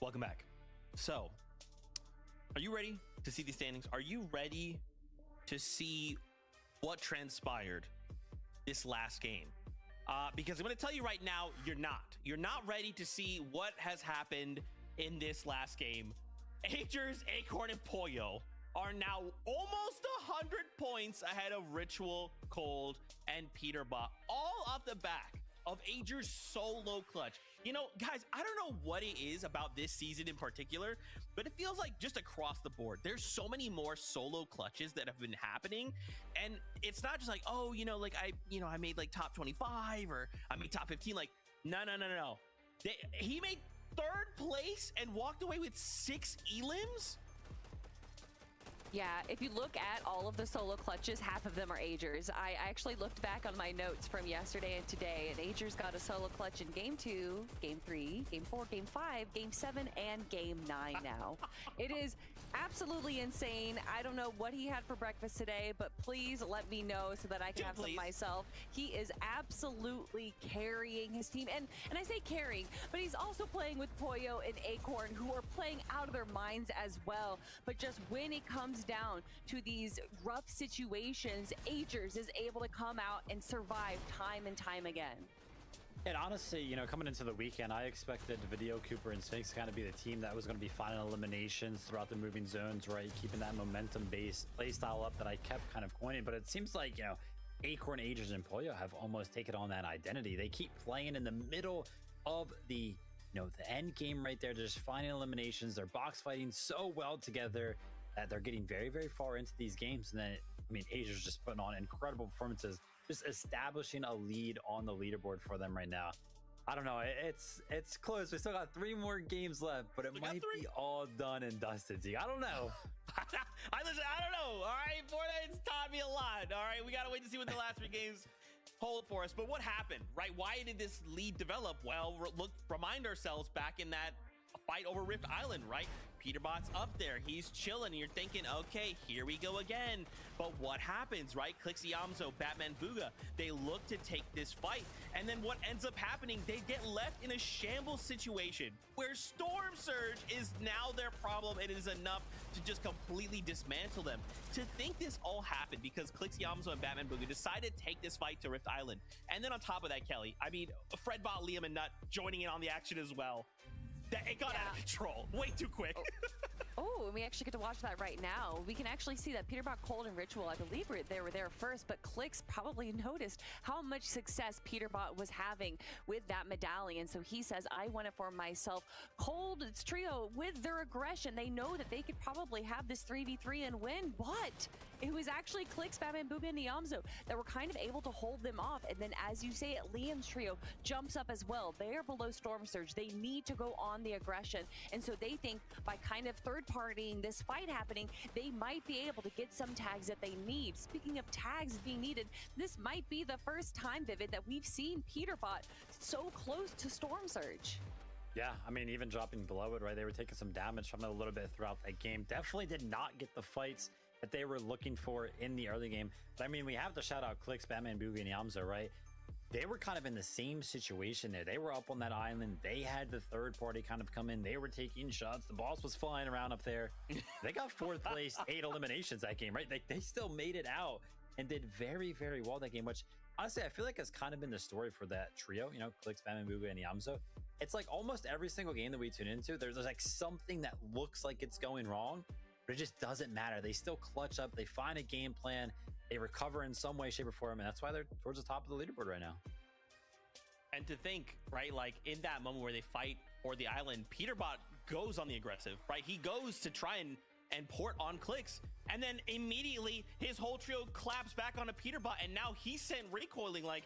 Welcome back. So, are you ready to see the standings? Are you ready to see what transpired this last game? Because I'm going to tell you right now, you're not. You're not ready to see what has happened in this last game. Agers, Acorn, and Pollo are now almost 100 points ahead of Ritual, Cold, and Peterbot, all off the back of Agers' solo clutch. You know, guys, I don't know what it is about this season in particular, but it feels like just across the board, there's so many more solo clutches that have been happening. And it's not just like, oh, you know, like I made like top 25 or I made top 15. Like, no. He made 3rd place and walked away with 6 elims. Yeah, if you look at all of the solo clutches, half of them are Agers. I actually looked back on my notes from yesterday and today, and Agers got a solo clutch in Game 2, Game 3, Game 4, Game 5, Game 7, and Game 9 now. It is absolutely insane. I don't know what he had for breakfast today, but please let me know so that I can have some myself. He is absolutely carrying his team. And I say carrying, but he's also playing with Pollo and Acorn, who are playing out of their minds as well. But just when it comes down to these rough situations, Agers is able to come out and survive time and time again. And honestly, you know, coming into the weekend, I expected Video, Cooper, and Sphinx to kind of be the team that was going to be finding eliminations throughout the moving zones, right? Keeping that momentum-based play style up that I kept kind of coining. But it seems like, you know, Acorn, Agers, and Pollo have almost taken on that identity. They keep playing in the middle of the, you know, the end game right there. They're just finding eliminations. They're box fighting so well together that they're getting very, very far into these games. And then, I mean, Agers just putting on incredible performances, just establishing a lead on the leaderboard for them right now. I don't know. It's close. We still got 3 more games left, but it might be all done and dusted. I don't know. I don't know. All right, Fortnite's taught me a lot. All right, we gotta wait to see what the last 3 games hold for us. But what happened, right? Why did this lead develop? Well, remind ourselves back in that fight over Rift Island, right? Peterbot's up there, he's chilling, and you're thinking, okay, here we go again. But what happens, right? Clix Yamzo, Batman Booga, they look to take this fight, and then what ends up happening, they get left in a shambles situation where Storm Surge is now their problem. It is enough to just completely dismantle them. To think this all happened because Clix Yamzo and Batman Booga decided to take this fight to Rift Island. And then on top of that, Kelly, I mean, Fredbot, Liam, and Nut joining in on the action as well. It got out of control way too quick. Oh, and we actually get to watch that right now. We can actually see that Peterbot, Cold, and Ritual, I believe they were there first, but Clix probably noticed how much success Peterbot was having with that medallion. So he says, I want it for myself. Cold's trio, with their aggression, they know that they could probably have this 3v3 and win, but it was actually Clix, Batman, Booga, and Yamzo that were kind of able to hold them off. And then, as you say it, Liam's trio jumps up as well. They are below Storm Surge. They need to go on the aggression. And so they think by kind of third-partying this fight happening, they might be able to get some tags that they need. Speaking of tags being needed, this might be the first time, Vivid, that we've seen Peterbot so close to Storm Surge. Yeah, I mean, even dropping below it, right? They were taking some damage from it a little bit throughout that game. Definitely did not get the fights that they were looking for in the early game. But I mean, we have to shout out Clix, Batman, Booga, and Yamzo, right? They were kind of in the same situation there. They were up on that island. They had the third party kind of come in. They were taking shots. The boss was flying around up there. They got 4th place, 8 eliminations that game, right? They still made it out and did very, very well that game, which honestly, I feel like has kind of been the story for that trio, you know, Clix, Batman, Booga, and Yamzo. It's like almost every single game that we tune into, there's like something that looks like it's going wrong, but it just doesn't matter. They still clutch up. They find a game plan. They recover in some way, shape, or form, and that's why they're towards the top of the leaderboard right now. And to think, right, like in that moment where they fight for the island, Peterbot goes on the aggressive, right? He goes to try and port on Clix, and then immediately his whole trio claps back onto Peterbot, and now he's sent recoiling. Like,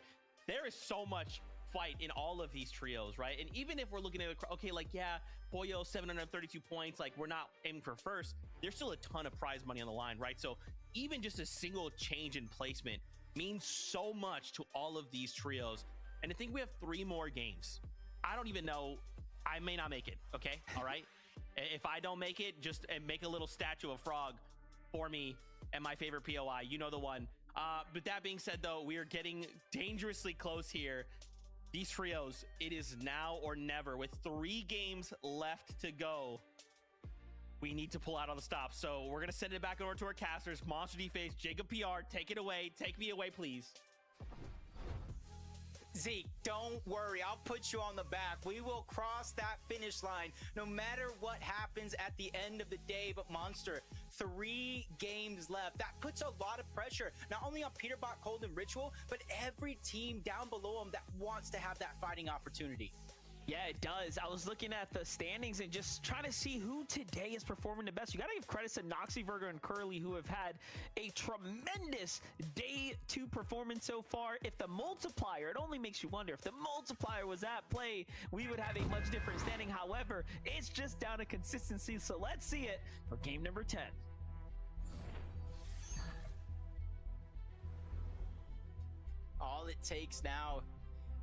there is so much fight in all of these trios, right? And even if we're looking at, okay, like, yeah, Pollo, 732 points, like, we're not aiming for first, there's still a ton of prize money on the line, right? So even just a single change in placement means so much to all of these trios. And I think we have 3 more games. I don't even know. I may not make it, okay? All right? If I don't make it, just make a little statue of Frog for me and my favorite POI. You know the one. But that being said, though, we are getting dangerously close here. These trios, it is now or never. With 3 games left to go, we need to pull out all the stops. So we're going to send it back over to our casters. Monster D-Face, Jacob PR, take it away. Take me away, please. Zeke, don't worry. I'll put you on the back. We will cross that finish line no matter what happens at the end of the day. But Monster, 3 games left. That puts a lot of pressure, not only on Peterbot, Cold, and Ritual, but every team down below them that wants to have that fighting opportunity. Yeah, it does. I was looking at the standings and just trying to see who today is performing the best. You got to give credit to Noxyverger and Curly, who have had a tremendous day 2 performance so far. If the multiplier, it only makes you wonder, if the multiplier was at play, we would have a much different standing. However, it's just down to consistency. So let's see it for game number 10. All it takes now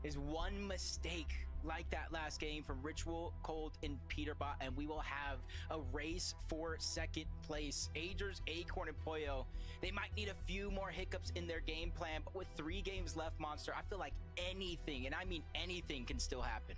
is one mistake like that last game from Ritual, Cold, and Peterbot, and we will have a race for second place. Agers, Acorn, and Poyo, they might need a few more hiccups in their game plan, but with 3 games left, Monster, I feel like anything, and I mean anything, can still happen.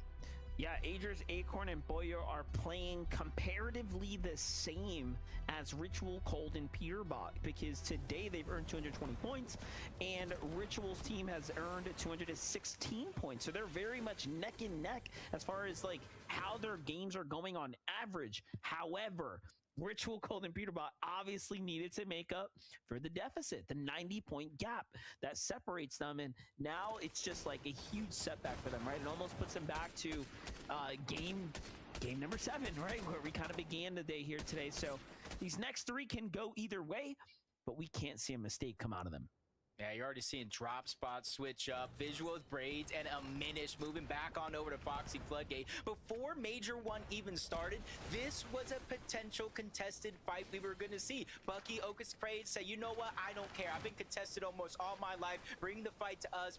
Yeah, Agers, Acorn, and Boyer are playing comparatively the same as Ritual, Cold, and Peterbot, because today they've earned 220 points, and Ritual's team has earned 216 points. So they're very much neck and neck as far as like how their games are going on average. However, Ritual, Cold, and Peterbot obviously needed to make up for the deficit, the 90-point gap that separates them, and now it's just like a huge setback for them, right? It almost puts them back to game number 7, right, where we kind of began the day here today. So these next 3 can go either way, but we can't see a mistake come out of them. Yeah, you're already seeing drop spots switch up, Visuals, Braids, and Aminish moving back on over to Foxy Floodgate. Before Major 1 even started, this was a potential contested fight we were going to see. Bucky, Ocus Braids say, you know what, I don't care. I've been contested almost all my life. Bring the fight to us.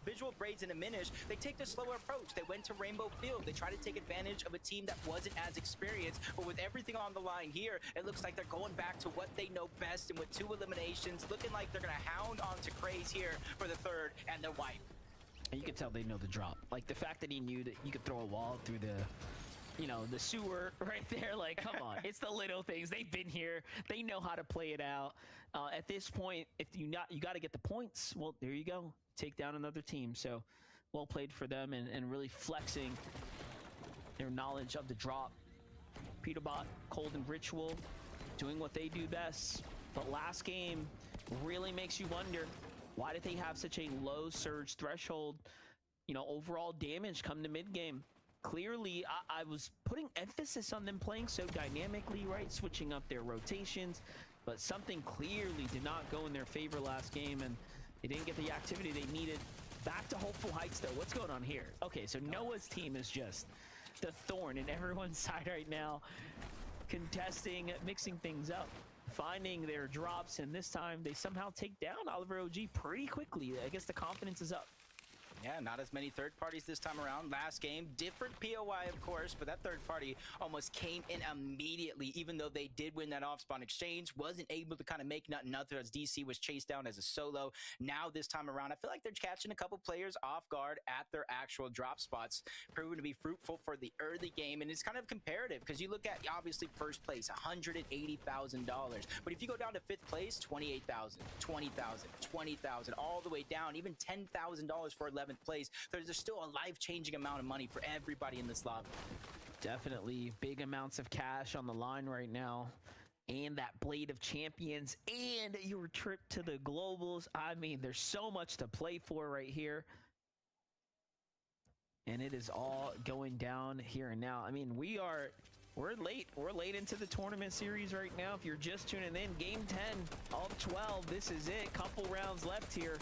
Visual Braids and Aminish, they take the slower approach. They went to Rainbow Field. They try to take advantage of a team that wasn't as experienced, but with everything on the line here, it looks like they're going back to what they know best, and with 2 eliminations, looking like they're going to hound on to Craze here for the 3rd and the wipe. And you can tell they know the drop. Like the fact that he knew that you could throw a wall through the, you know, the sewer right there. Like, come on. It's the little things. They've been here. They know how to play it out. At this point, if you got to get the points. Well, there you go. Take down another team. So well played for them, and really flexing their knowledge of the drop. Peterbot, Cold, and Ritual doing what they do best. But last game really makes you wonder, why did they have such a low surge threshold, you know, overall damage come to mid game? Clearly, I was putting emphasis on them playing so dynamically, right? Switching up their rotations, but something clearly did not go in their favor last game, and they didn't get the activity they needed. Back to Hopeful Heights, though. What's going on here? Okay, so Noah's team is just the thorn in everyone's side right now, contesting, mixing things up, finding their drops, and this time they somehow take down Oliver OG pretty quickly. I guess the confidence is up. Yeah, not as many third parties this time around. Last game, different POI, of course, but that third party almost came in immediately, even though they did win that off-spawn exchange. Wasn't able to kind of make nothing as DC was chased down as a solo. Now, this time around, I feel like they're catching a couple players off guard at their actual drop spots, proving to be fruitful for the early game. And it's kind of comparative, because you look at, obviously, first place, $180,000. But if you go down to 5th place, $28,000, $20,000, $20,000, all the way down, even $10,000 for 11th place. There's still a life-changing amount of money for everybody in this lobby. Definitely big amounts of cash on the line right now, and that Blade of Champions, and your trip to the globals. I mean, there's so much to play for right here, and it is all going down here and now. I mean, we're late into the tournament series right now. If you're just tuning in, game 10 of 12, this is it. Couple rounds left here.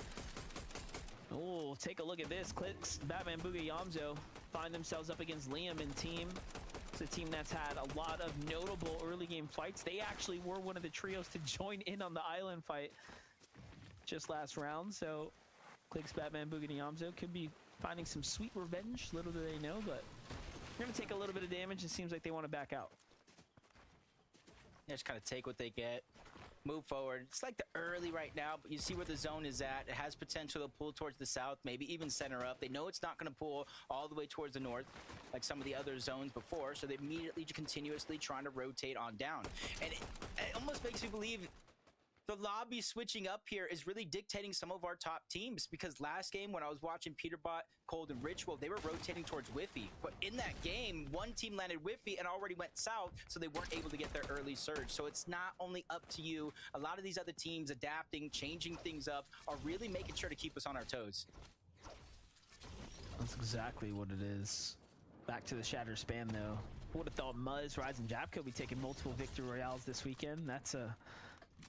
Oh, take a look at this. Clicks, Batman, Booga, Yamzo find themselves up against Liam and team. It's a team that's had a lot of notable early game fights. They actually were one of the trios to join in on the island fight just last round. So Clicks, Batman, Booga, and Yamzo could be finding some sweet revenge. Little do they know, but they're going to take a little bit of damage. It seems like they want to back out. Yeah, just kind of take what they get. move forward. It's like the early right now, but you see where the zone is at. It has potential to pull towards the south, maybe even center up. They know it's not going to pull all the way towards the north like some of the other zones before, so they immediately continuously trying to rotate on down. And it almost makes me believe the lobby switching up here is really dictating some of our top teams, because last game when I was watching Peterbot, Cold, and Ritual, they were rotating towards Whiffy. But in that game, one team landed Whiffy and already went south, so they weren't able to get their early surge. So it's not only up to you. A lot of these other teams adapting, changing things up, are really making sure to keep us on our toes. That's exactly what it is. Back to the Shatter Span, though. Would have thought Muzz, Rise, and Jab could be taking multiple victory royales this weekend. That's a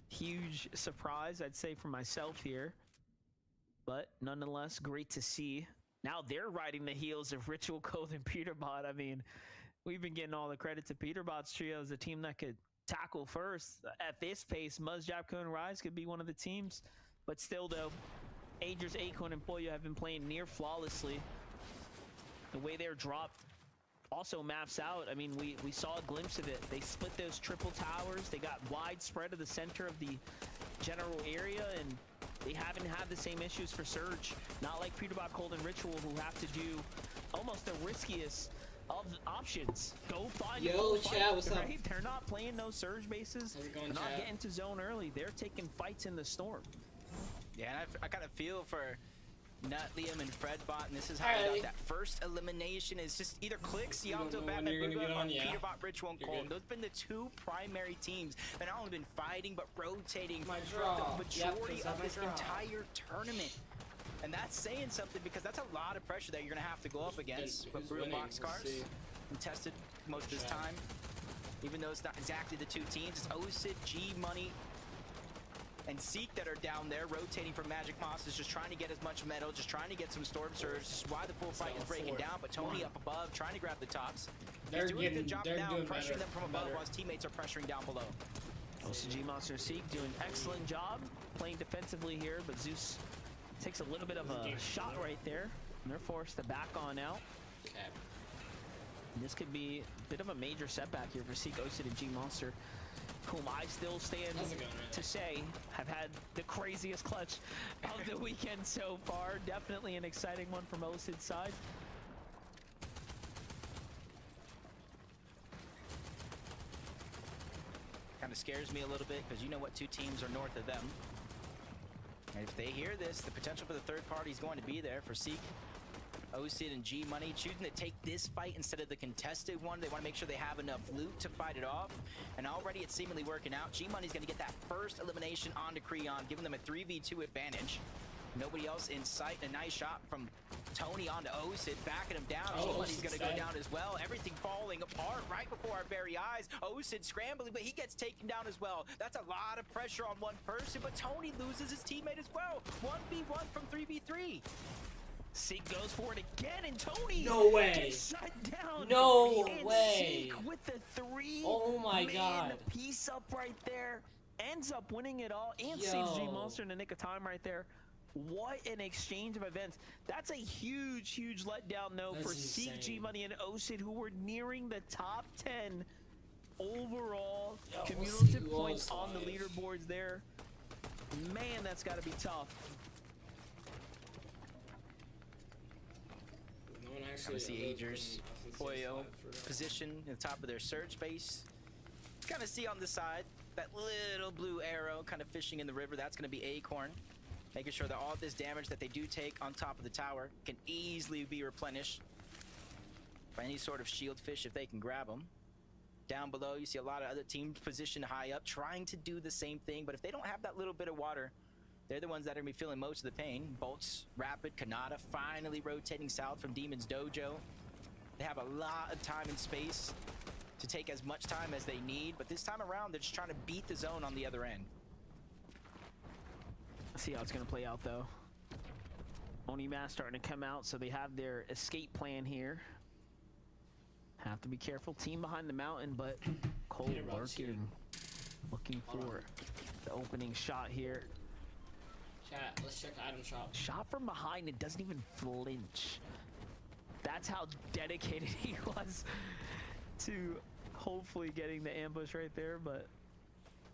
huge surprise, I'd say, for myself here. But nonetheless, great to see. Now they're riding the heels of Ritual, Cold, and Peterbot. I mean, we've been getting all the credit to Peterbot's trio as a team that could tackle first. At this pace, Muzz, Japco, and Rise could be one of the teams. But still, though, Agers, Acorn, and Pollo have been playing near flawlessly. The way they're dropped also maps out. I mean, we saw a glimpse of it. They split those triple towers. They got widespread of the center of the general area, and they haven't had the same issues for Surge. Not like Peterbot, Cold, and Ritual, who have to do almost the riskiest of options. Go find Yo, a full chat, fight, what's up? right? They're not playing those Surge bases. How's it going, They're not chat? getting to zone early. They're taking fights in the storm. Yeah, and I kind of feel for Nut, Liam, and Fredbot, and this is how Alright. they got that first elimination. Is just either clicks, You don't Yalto, know when Batman, you're gonna get Booga, on, or yeah. Peterbot, Ritual, and You're Cold. good. Those have been the two primary teams that not only been fighting, but rotating My for draw. the majority Yep, that's of my this draw. entire tournament. And that's saying something, because that's a lot of pressure that you're going to have to go up against. But who's Brutal winning? Boxcars Let's see. contested most of this Chat. time. Even though it's not exactly the two teams, it's OSID, G-Money, and Seek that are down there rotating for Magic Monsters, just trying to get as much metal, just trying to get some Storm Surge. This is why the full fight is breaking down, but Tony up above, trying to grab the tops. They're He's doing a getting- good job they're now, doing pressuring better, them from above better. while his teammates are pressuring down below. OCG Monster Seek doing an excellent job playing defensively here, but Zeus takes a little bit of a shot right there, and they're forced to back on out. Okay. And this could be a bit of a major setback here for Seek, OCD, and G Monster, whom I still stand How's it going, Ray? to say have had the craziest clutch of the weekend so far. Definitely an exciting one from OCD's side. Kind of scares me a little bit, because you know what two teams are north of them. And if they hear this, the potential for the third party is going to be there for Seek, OCD, and G-Money, choosing to take this fight instead of the contested one. They want to make sure they have enough loot to fight it off. And already it's seemingly working out. G-Money's going to get that first elimination onto Creon, giving them a 3v2 advantage. Nobody else in sight. A nice shot from Tony onto OCD, backing him down. Oh, G-Money's going to go Osid's down as well. Everything falling apart right before our very eyes. OCD scrambling, but he gets taken down as well. That's a lot of pressure on one person, but Tony loses his teammate as well. 1v1 from 3v3. Seek goes for it again, and Tony No way. gets shut down. No And way. Seek with the three. Oh my God. Piece up right there. Ends up winning it all and Yo. saves G Monster in the nick of time right there. What an exchange of events. That's a huge, huge letdown, though, That's for Seek, insane. G-Money, and OCD, who were nearing the top 10 overall Yo, we'll see cumulative who points else on the live. leaderboards there. Man, that's got to be tough. No one Kind actually of see lived in Agers, FNCS Pollo, 5 for- position at the top of their surge base. Kind of see on the side, that little blue arrow kind of fishing in the river. That's going to be Acorn. Making sure that all this damage that they do take on top of the tower can easily be replenished by any sort of shield fish if they can grab them. Down below, you see a lot of other teams positioned high up trying to do the same thing, but if they don't have that little bit of water, they're the ones that are going to be feeling most of the pain. Bolts, Rapid, Kanata finally rotating south from Demon's Dojo. They have a lot of time and space to take as much time as they need, but this time around, they're just trying to beat the zone on the other end. See how it's going to play out, though. Onimask starting to come out, so they have their escape plan here. Have to be careful. Team behind the mountain, but Cole Peterbot's here. looking for the opening shot here. Chat, let's check item shop. Shot from behind and doesn't even flinch. That's how dedicated he was to hopefully getting the ambush right there, but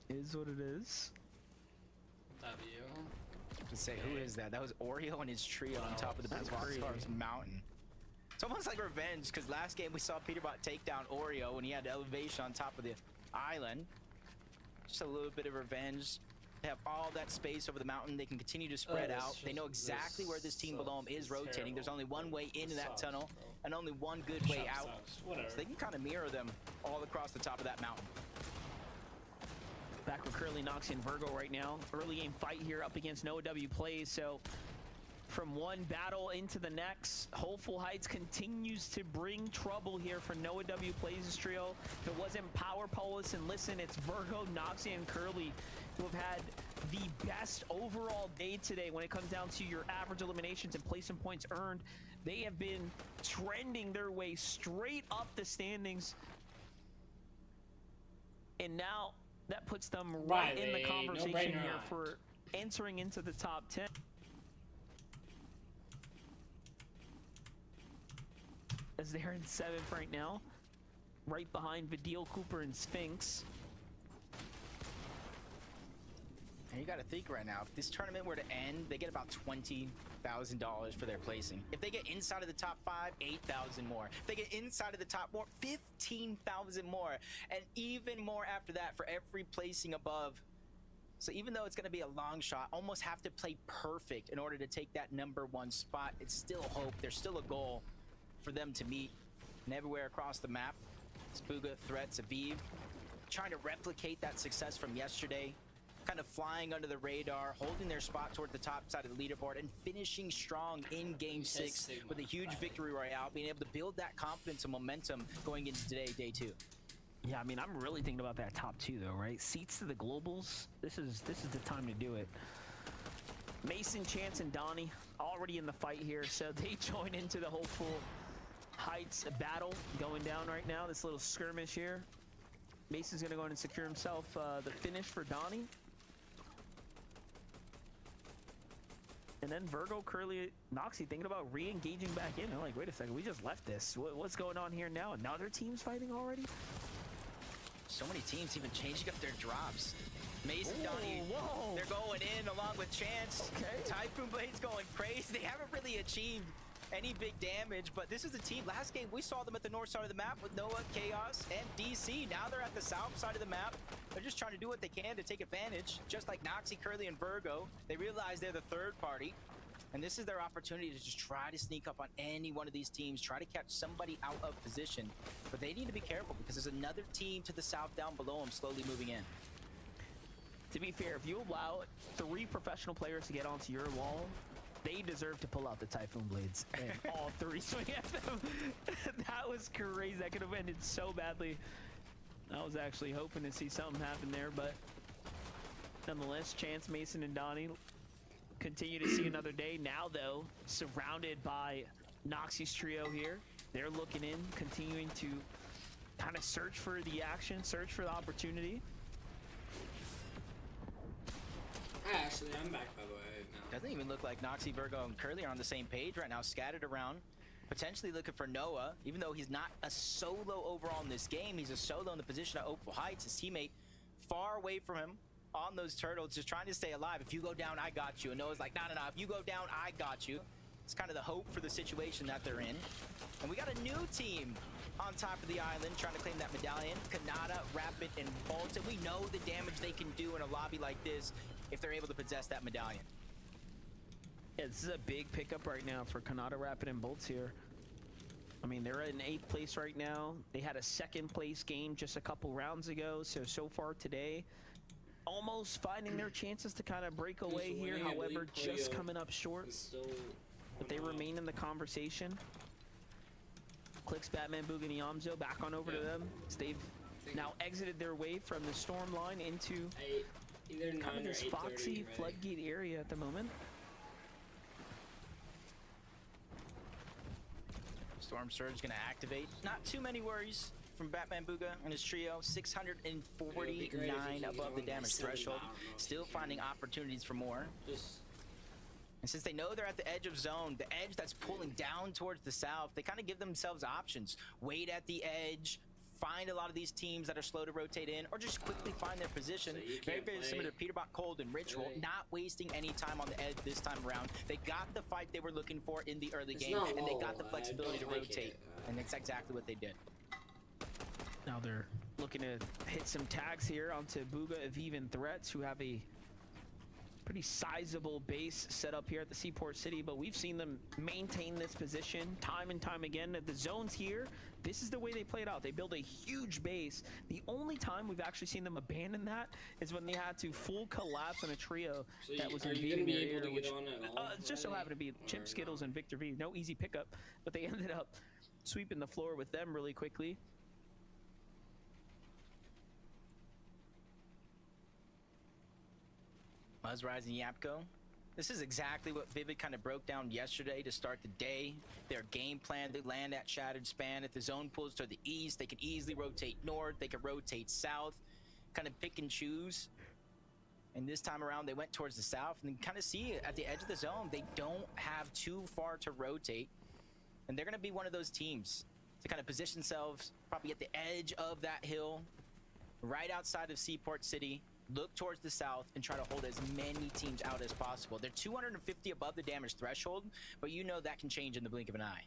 Is what it is. W. To say, who is that? That was Oreo and his trio on top of the That's Rockstars crazy. mountain. It's almost like revenge, because last game we saw Peterbot take down Oreo when he had the elevation on top of the island. Just a little bit of revenge. They have all that space over the mountain. They can continue to spread out. They know exactly where this team below them is rotating. terrible. There's only one way into that Sucks, tunnel, bro. and only one good way Shop out. sucks. Whatever. So they can kind of mirror them all across the top of that mountain. Back with Curly, Noxy, and Virgo right now. Early game fight here up against Noah W Plays. So from one battle into the next, Hopeful Heights continues to bring trouble here for Noah W Plays' trio. If it wasn't Power, Polis, and Listen, it's Virgo, Noxy, and Curly who have had the best overall day today when it comes down to your average eliminations and placement points earned. They have been trending their way straight up the standings. And now that puts them right in the Riley, conversation no-brainer here not. for entering into the top 10. As they're in 7th right now, right behind Vidil, Cooper, and Sphinx. And you got to think right now, if this tournament were to end, they get about $20,000 for their placing. If they get inside of the top 5, 8,000 more. If they get inside of the top more, 15,000 more. And even more after that for every placing above. So even though it's going to be a long shot, almost have to play perfect in order to take that #1 spot. It's still hope. There's still a goal for them to meet. And everywhere across the map, Spooga, Threats, Aviv, trying to replicate that success from yesterday. Kind of flying under the radar, holding their spot toward the top side of the leaderboard, and finishing strong in Game 6 with a huge victory royale, being able to build that confidence and momentum going into today, day 2. Yeah, I mean, I'm really thinking about that top 2 though, right? Seats to the globals. This is the time to do it. Mason, Chance, and Donnie already in the fight here, so they join into the Hopeful Heights battle going down right now. This little skirmish here. Mason's gonna go in and secure himself the finish for Donnie. And then Virgo, Curly, Noxy thinking about re-engaging back in. They're like, wait a second, we just left this. What's going on here now? Another team's fighting already? So many teams even changing up their drops. Mason, Whoa, Donnie, whoa. they're going in along with Chance. Okay. Typhoon Blade's going crazy. They haven't really achieved any big damage, but this is a team. Last game, we saw them at the north side of the map with Noah, Chaos, and DC. Now they're at the south side of the map. They're just trying to do what they can to take advantage. Just like Noxy, Curly, and Virgo, they realize they're the third party. And this is their opportunity to just try to sneak up on any one of these teams, try to catch somebody out of position. But they need to be careful because there's another team to the south down below them slowly moving in. To be fair, if you allow 3 professional players to get onto your wall, they deserve to pull out the Typhoon Blades and all 3 swing at them. That was crazy. That could have ended so badly. I was actually hoping to see something happen there, but nonetheless, Chance, Mason, and Donnie continue to see another day. Now, though, surrounded by Noxy's trio here. They're looking in, continuing to kind of search for the action, search for the opportunity. Hi, Ashley. I'm back, by the way. Now. Doesn't even look like Noxy, Virgo, and Curly are on the same page right now, scattered around. Potentially looking for Noah, even though he's not a solo overall in this game. He's a solo in the position of Hopeful Heights. His teammate far away from him on those turtles, just trying to stay alive. If you go down, I got you. And Noah's like, no. If you go down, I got you. It's kind of the hope for the situation that they're in. And we got a new team on top of the island trying to claim that medallion. Kanata, Rapid, and Bolt. And we know the damage they can do in a lobby like this if they're able to possess that medallion. Yeah, this is a big pickup right now for Kanata, Rapid, and Bolts here. I mean, they're in 8th place right now. They had a 2nd place game just a couple rounds ago. So far today, almost finding their chances to kind of break away here. winning, I However, believe, just Polio coming up short. is still But they remain in the conversation. Clicks, Batman, Booga, and Yamzo back on over to them. As they've now exited their way from the storm line into either 9 kind of or this 8:30, foxy right? floodgate area at the moment. Storm Surge gonna activate. Not too many worries from Batman Booga and his trio. 649 above the damage threshold. Still finding opportunities for more. And since they know they're at the edge of zone, the edge that's pulling down towards the south, they kind of give themselves options. Wait at the edge, find a lot of these teams that are slow to rotate in, or just quickly find their position. Very, very similar to Peterbot, Cold, and Ritual, not wasting any time on the edge this time around. They got the fight they were looking for in the early game, and they got the flexibility to rotate, and that's exactly what they did. Now they're looking to hit some tags here onto Bugha, Aviv, and Threats, who have a pretty sizable base set up here at the Seaport City, but we've seen them maintain this position time and time again. At the zones here, this is the way they play it out. They build a huge base. The only time we've actually seen them abandon that is when they had to full collapse on a trio that was invading their area, which just so happened to be Chimp, Skittles, and Victor V. No easy pickup, but they ended up sweeping the floor with them really quickly. Muzzrise and Yapko. This is exactly what Vivid kind of broke down yesterday to start the day. Their game plan, they land at Shattered Span. If the zone pulls to the east, they can easily rotate north, they can rotate south, kind of pick and choose. And this time around, they went towards the south, and you kind of see at the edge of the zone, they don't have too far to rotate. And they're going to be one of those teams to kind of position themselves probably at the edge of that hill, right outside of Seaport City. Look towards the south and try to hold as many teams out as possible. They're 250 above the damage threshold, but you know that can change in the blink of an eye.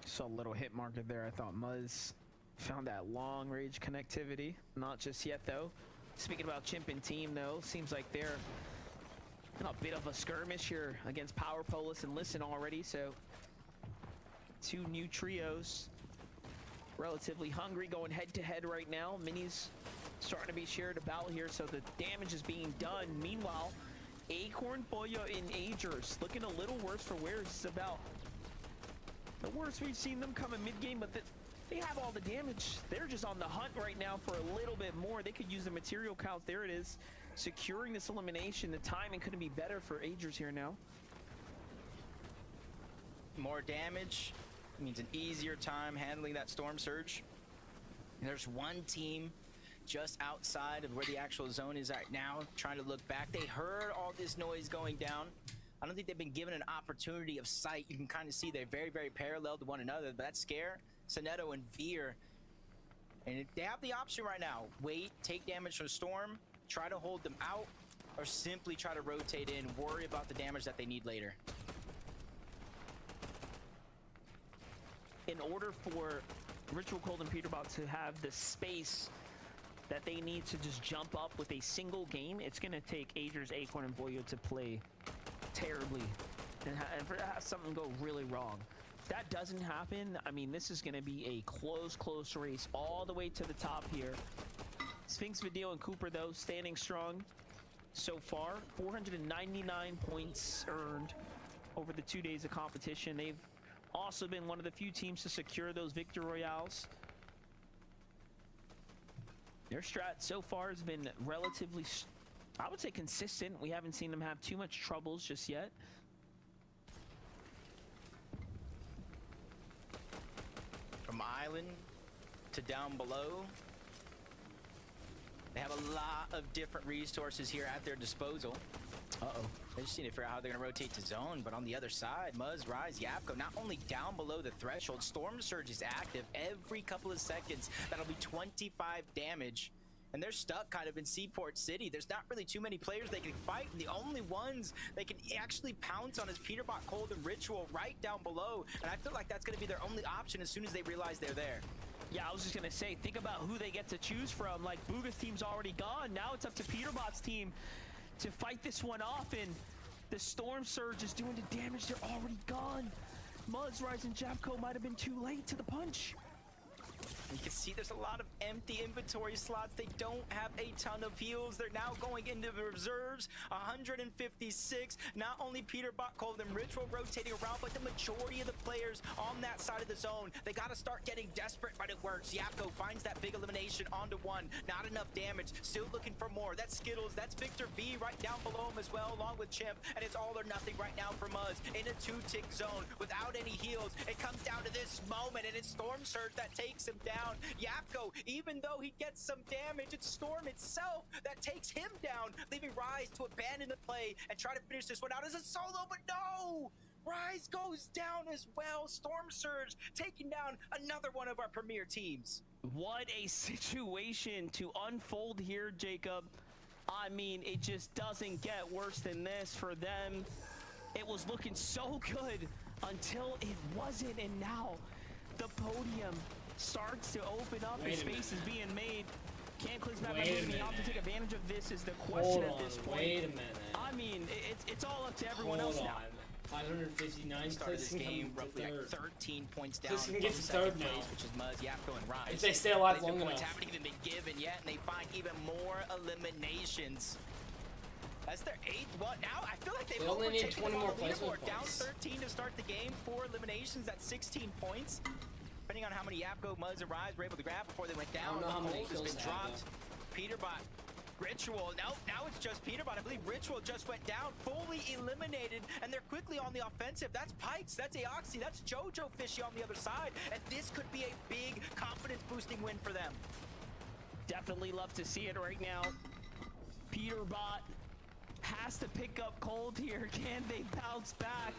Saw a little hit marker there. I thought Muzz found that long range connectivity. Not just yet, though. Speaking about Chimp and team, though, seems like they're in a bit of a skirmish here against Power, Polus, and Listen already. So, two new trios, relatively hungry, going head-to-head right now. Minis starting to be shared about here, so the damage is being done. Meanwhile, Acorn, Boya, and Agers looking a little worse for wear. This is about the worst we've seen them come in mid-game, but they have all the damage. They're just on the hunt right now for a little bit more. They could use the material counts. There it is, securing this elimination. The timing couldn't be better for Agers here now. More damage means an easier time handling that Storm Surge. There's one team just outside of where the actual zone is right now, trying to look back. They heard all this noise going down. I don't think they've been given an opportunity of sight. You can kind of see they're very, very parallel to one another. But that Scare, Sonetto, and Veer, and they have the option right now. Wait, take damage from Storm, try to hold them out, or simply try to rotate in, worry about the damage that they need later. In order for Ritual, Cold, and Peterbot to have the space that they need to just jump up with a single game, it's going to take Agers, Acorn, and Boyo to play terribly and for have something go really wrong. If that doesn't happen, I mean, this is going to be a close race all the way to the top here. Sphinx, Vidil, and Cooper, though, standing strong so far. 499 points earned over the 2 days of competition. They've also been one of the few teams to secure those Victor Royales. Their strat so far has been relatively, I would say, consistent. We haven't seen them have too much troubles just yet. From island to down below, they have a lot of different resources here at their disposal. They just need to figure out how they're going to rotate to zone, but on the other side, Muzzrise, Yapko, not only down below the threshold, Storm Surge is active every couple of seconds. That'll be 25 damage, and they're stuck kind of in Seaport City. There's not really too many players they can fight, and the only ones they can actually pounce on is Peterbot, Cold, and Ritual right down below, and I feel like that's going to be their only option as soon as they realize they're there. Yeah, I was just going to say, think about who they get to choose from. Like, Bugha's team's already gone. Now it's up to Peterbot's team to fight this one off, and the Storm Surge is doing the damage. They're already gone. Muzzrise and Japko might have been too late to the punch. You can see there's a lot of empty inventory slots. They don't have a ton of heals. They're now going into the reserves. 156. Not only Peterbot, Cold, and Ritual rotating around, but the majority of the players on that side of the zone. They got to start getting desperate, but it works. Yapko finds that big elimination onto one. Not enough damage. Still looking for more. That's Skittles. That's Victor V right down below him as well, along with Chimp. And it's all or nothing right now for Muzz. In a 2-tick zone without any heals. It comes down to this moment, and it's Storm Surge that takes him down. Yapko, even though he gets some damage, it's Storm itself that takes him down, leaving Rise to abandon the play and try to finish this one out as a solo, but no! Rise goes down as well. Storm Surge taking down another one of our premier teams. What a situation to unfold here, Jacob. I mean, it just doesn't get worse than this for them. It was looking so good until it wasn't, and now the podium starts to open up and space is being made. Can Klismap moving the option take advantage of this is the question at this point. Wait a minute. I mean, it's all up to everyone else now. 559. Started this game roughly like 13 points down. Klis can get to third now. Which is Muzz, Yapko, and Rise. If they stay alive long points enough. haven't even been given yet, and they find even more eliminations. That's their 8th one. Now I feel like they've only need overtaken 20 them more on the leaderboard. placement Down points. 13 to start the game. 4 eliminations. That's 16 points. Depending on how many Yapko, Muzz, and Rise were able to grab before they went down. I don't know how many Hold has kills been they have, dropped. Peterbot. Ritual, now it's just Peterbot. I believe Ritual just went down, fully eliminated, and they're quickly on the offensive. That's Pikes, that's Aoxy, that's Jojo Fishy on the other side, and this could be a big confidence-boosting win for them. Definitely love to see it right now. Peterbot has to pick up cold here. Can they bounce back?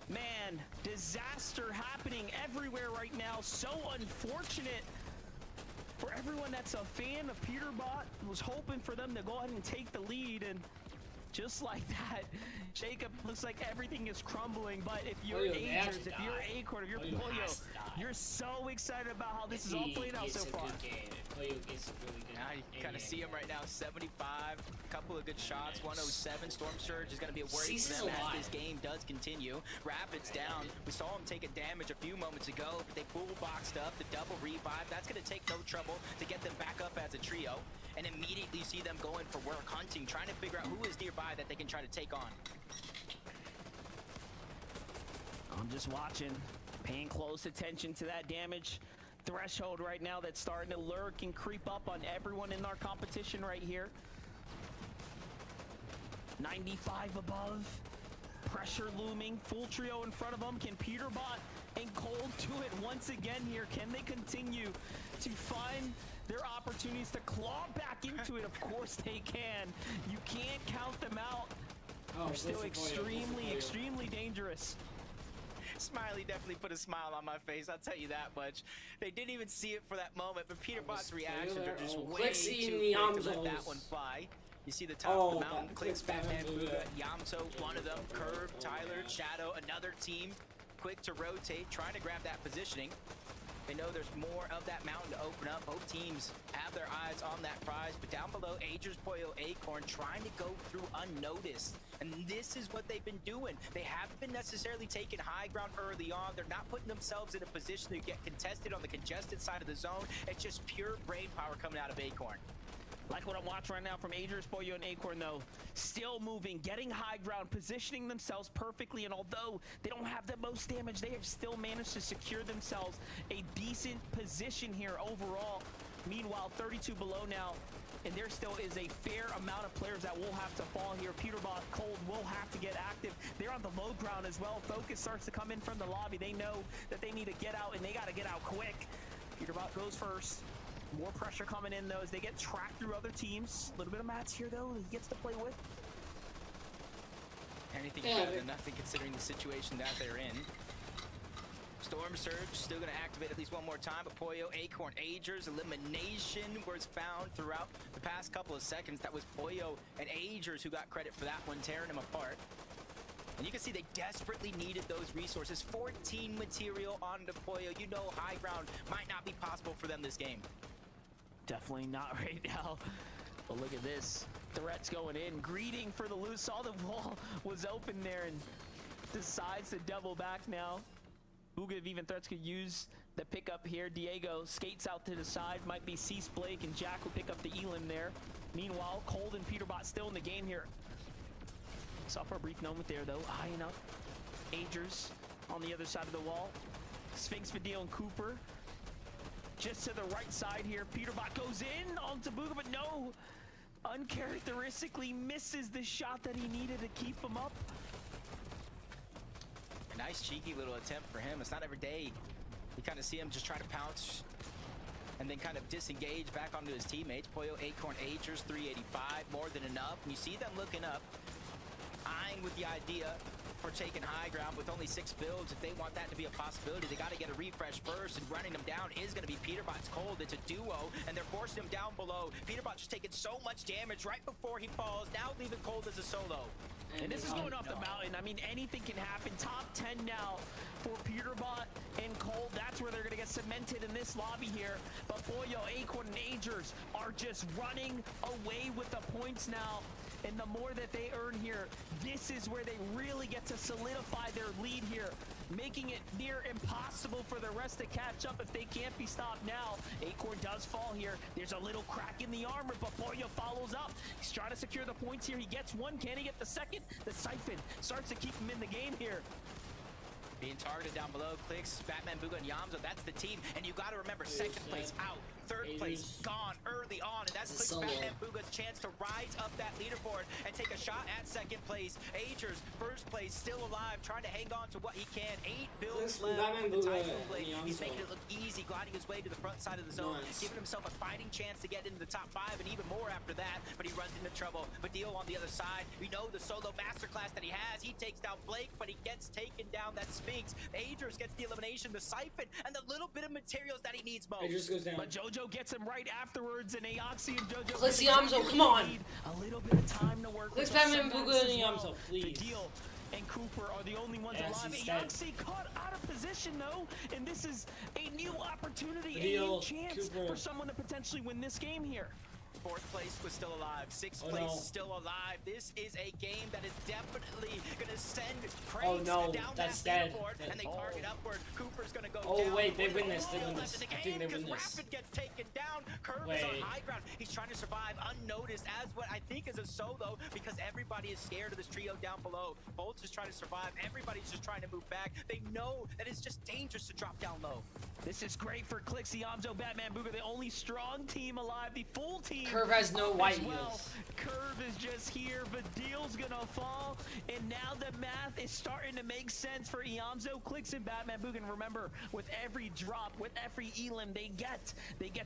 Man, disaster happening everywhere right now. So unfortunate for everyone that's a fan of Peterbot. Was hoping for them to go ahead and take the lead, and just like that, Jacob, looks like everything is crumbling. But if you're Agers, if you're Acorn, if you're Pollo, you're so excited about how this is all played out so far. Now you kind of see him right now, 75, a couple of good shots, 107. Storm Surge is going to be a worry for them as this game does continue. Rapids down. We saw him take a damage a few moments ago, but they full boxed up, the double revive. That's going to take no trouble to get them back up as a trio. And immediately you see them going for work, hunting, trying to figure out who is nearby that they can try to take on. I'm just watching, paying close attention to that damage threshold right now that's starting to lurk and creep up on everyone in our competition right here. 95 above, pressure looming, full trio in front of them. Can Peterbot and Cold do it once again here? Can they continue to find their opportunities to claw back into it? Of course they can. You can't count them out. They're still extremely dangerous. Smiley definitely put a smile on my face, I'll tell you that much. They didn't even see it for that moment, but Peterbot's reactions are just way too quick to let that one fly. You see the top of the mountain, Clicks, Batman, Bugha, Yamso, one of them, Curve, Tyler, Shadow, another team, quick to rotate, trying to grab that positioning. They know there's more of that mountain to open up. Both teams have their eyes on that prize, but down below, Agers, Pollo, Acorn trying to go through unnoticed. And this is what they've been doing. They haven't been necessarily taking high ground early on. They're not putting themselves in a position to get contested on the congested side of the zone. It's just pure brain power coming out of Acorn. Like what I'm watching right now from Agers, Pollo, and Acorn, though. Still moving, getting high ground, positioning themselves perfectly, and although they don't have the most damage, they have still managed to secure themselves a decent position here overall. Meanwhile, 32 below now, and there still is a fair amount of players that will have to fall here. Peterbot, Cold will have to get active. They're on the low ground as well. Focus starts to come in from the lobby. They know that they need to get out, and they got to get out quick. Peterbot goes first. More pressure coming in, though, as they get tracked through other teams. A little bit of mats here, though, he gets to play with. Anything better than nothing, considering the situation that they're in. Storm Surge still going to activate at least one more time, but Pollo, Acorn, Agers, elimination was found throughout the past couple of seconds. That was Pollo and Agers who got credit for that one, tearing them apart. And you can see they desperately needed those resources. 14 material on the Pollo. You know high ground might not be possible for them this game. Definitely not right now. But look at this. Threats going in. Greeting for the loot. Saw the wall was open there and decides to double back now. Bugha, if even Threats could use the pickup here. Diego skates out to the side. Might be Cease Blake, and Jack will pick up the Elim there. Meanwhile, Cold and Peterbot still in the game here. Saw for a brief moment there, though. Eyeing up Agers on the other side of the wall. Sphinx, Fadil, and Cooper just to the right side here. Peterbot goes in onto Bugha, but no. Uncharacteristically misses the shot that he needed to keep him up. A nice cheeky little attempt for him. It's not every day you kind of see him just try to pounce and then kind of disengage back onto his teammates. Pollo, Acorn, Agers, 385, more than enough. And you see them looking up, eyeing fine with the idea for taking high ground with only 6 builds. If they want that to be a possibility, they got to get a refresh first, and running them down is going to be Peterbot's cold. It's a duo, and they're forcing him down below. Peterbot just taking so much damage right before he falls, now leaving cold as a solo. And this is going off the mountain. I mean, anything can happen. Top 10 now for Peterbot and Cold. That's where they're going to get cemented in this lobby here. But Boyo, Acorn, and Agers are just running away with the points now. And the more that they earn here, this is where they really get to solidify their lead here, making it near impossible for the rest to catch up if they can't be stopped now. Acorn does fall here. There's a little crack in the armor, but Boyo follows up. He's trying to secure the points here. He gets one. Can he get the second? The Siphon starts to keep him in the game here. Being targeted down below, Clix, Batman, Bugha, and Yamzo, that's the team. And you got to remember, second place out, third place gone early on, and that's Clix, Batman, Bugha's chance to rise up that leaderboard and take a shot at second place. Agers, first place, still alive, trying to hang on to what he can. 8 builds left with the Typhoon Blade. He's making it look easy, gliding his way to the front side of the zone, giving himself a fighting chance to get into the top 5 and even more after that, but he runs into trouble. Badil on the other side, we know the solo masterclass that he has. He takes down Blake, but he gets taken down. That Sphinx. Agers gets the elimination, the Siphon, and the little bit of materials that he needs most. Agers goes down. But Jojo gets him right afterwards, and Aoxy and Jojo. Clix Yamzo, come on! A little bit of time to work. Clix with Batman, Bugha, and Yamzo, please. Badil and Cooper are the only ones alive. Aoxy caught out of position though, and this is a new opportunity, a new chance for someone to potentially win this game here. 4th place was still alive. 6th place still alive. This is a game that is definitely going to send crates down that leaderboard, and they target upward. Cooper's going to go down. Oh wait, they win this. They win this. I think they win this. Rapid gets taken down. Curve is on high ground. He's trying to survive unnoticed as what I think is a solo, because everybody is scared of this trio down below. Bolts is trying to survive. Everybody's just trying to move back. They know that it's just dangerous to drop down low. This is great for Clix, Yamzo, Batman, Bugha, the only strong team alive, the full team. Curve has no white heals. Curve is just here, Badil's gonna fall, and now the math is starting to make sense for Yamzo, Clix, and Batman, Bugha. And remember, with every drop, with every elim they get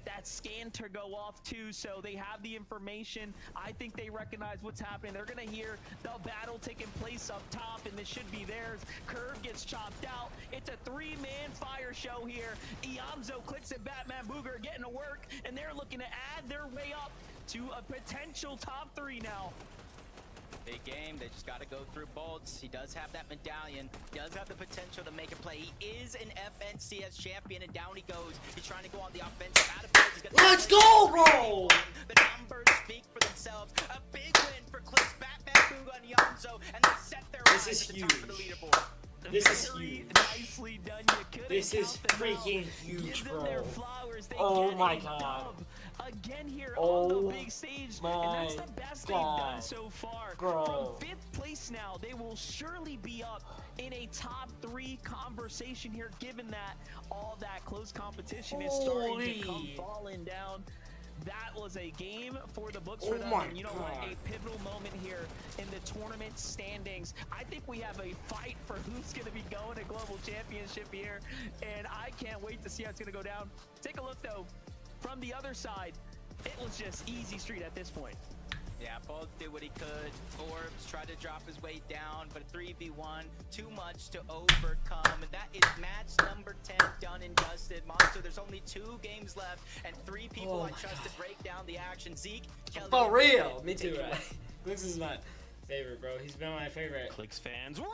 that scan to go off too, so they have the information. I think they recognize what's happening. They're gonna hear the battle taking place up top, and this should be theirs. Curve gets chopped out. It's a 3-man fire show here. Yamzo, Clix, and Batman, Bugha are getting to work, and they're looking to add their way up to a potential top 3 now. Big game, they just got to go through Bolts. He does have that medallion, does have the potential to make a play. He is an FNCS champion, and down he goes. He's trying to go on the offensive. Out of bounds. Let's go, bro! The numbers speak for themselves. A big win for Clix, Batman, Bugha, and Yamzo, and they set their eyes at the top of the leaderboard. This is huge. Nicely done. This is freaking huge, Give bro. them their flowers. They Oh get my a god. dub again here on the big stage, and that's the best they've done so far. Bro. From 5th place now, they will surely be up in a top 3 conversation here, given that all that close competition is starting to come falling down. That was a game for the books for them, and you know what? A pivotal moment here in the tournament standings. I think we have a fight for who's going to be going to Global Championship here, and I can't wait to see how it's going to go down. Take a look, though, from the other side. It was just easy street at this point. Yeah, Bolt did what he could. Orbs tried to drop his way down, but 3v1, too much to overcome. And that is match number 10 done and dusted. Monster, there's only 2 games left, and 3 people I trust to break down the action. Zeke, Kelly. For real! Me too, right? Clix is my favorite, bro. He's been my favorite. Clix fans, rise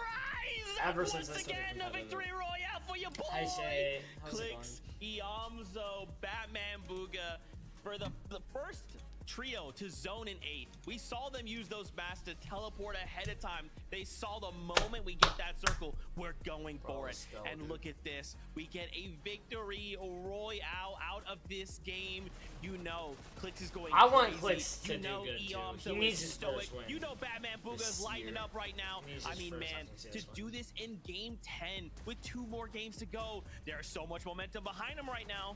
Ever up since once I started again, a victory royale for your boy. Hi, Shay. How's it Clix, Yamzo, Batman, Bugha, for the first trio to zone in 8. We saw them use those masks to teleport ahead of time. They saw the moment we get that circle, we're going for it. And look at this. We get a victory royale out of this game. You know, Clix is going I want crazy. Clix to you know, do good, too. Yamzo He needs is his stoic. first win You know Batman Booga's lighting up right now. I mean, man, to do this in game 10 with 2 more games to go, there's so much momentum behind him right now.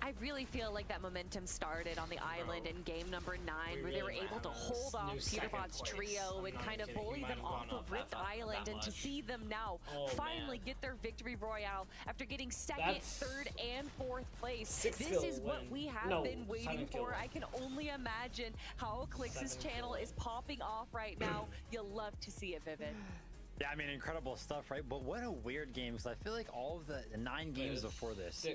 I really feel like that momentum started on the island in game number 9, where they were able to hold off Peterbot's trio and kind of bully them off of Rift Island, and to see them now finally get their victory royale after getting second, third, and fourth place. This is what we have been waiting for. I can only imagine how Clix's channel is popping off right now. You'll love to see it, Vivid. Yeah, I mean, incredible stuff, right? But what a weird game, because I feel like all of the 9 games before this,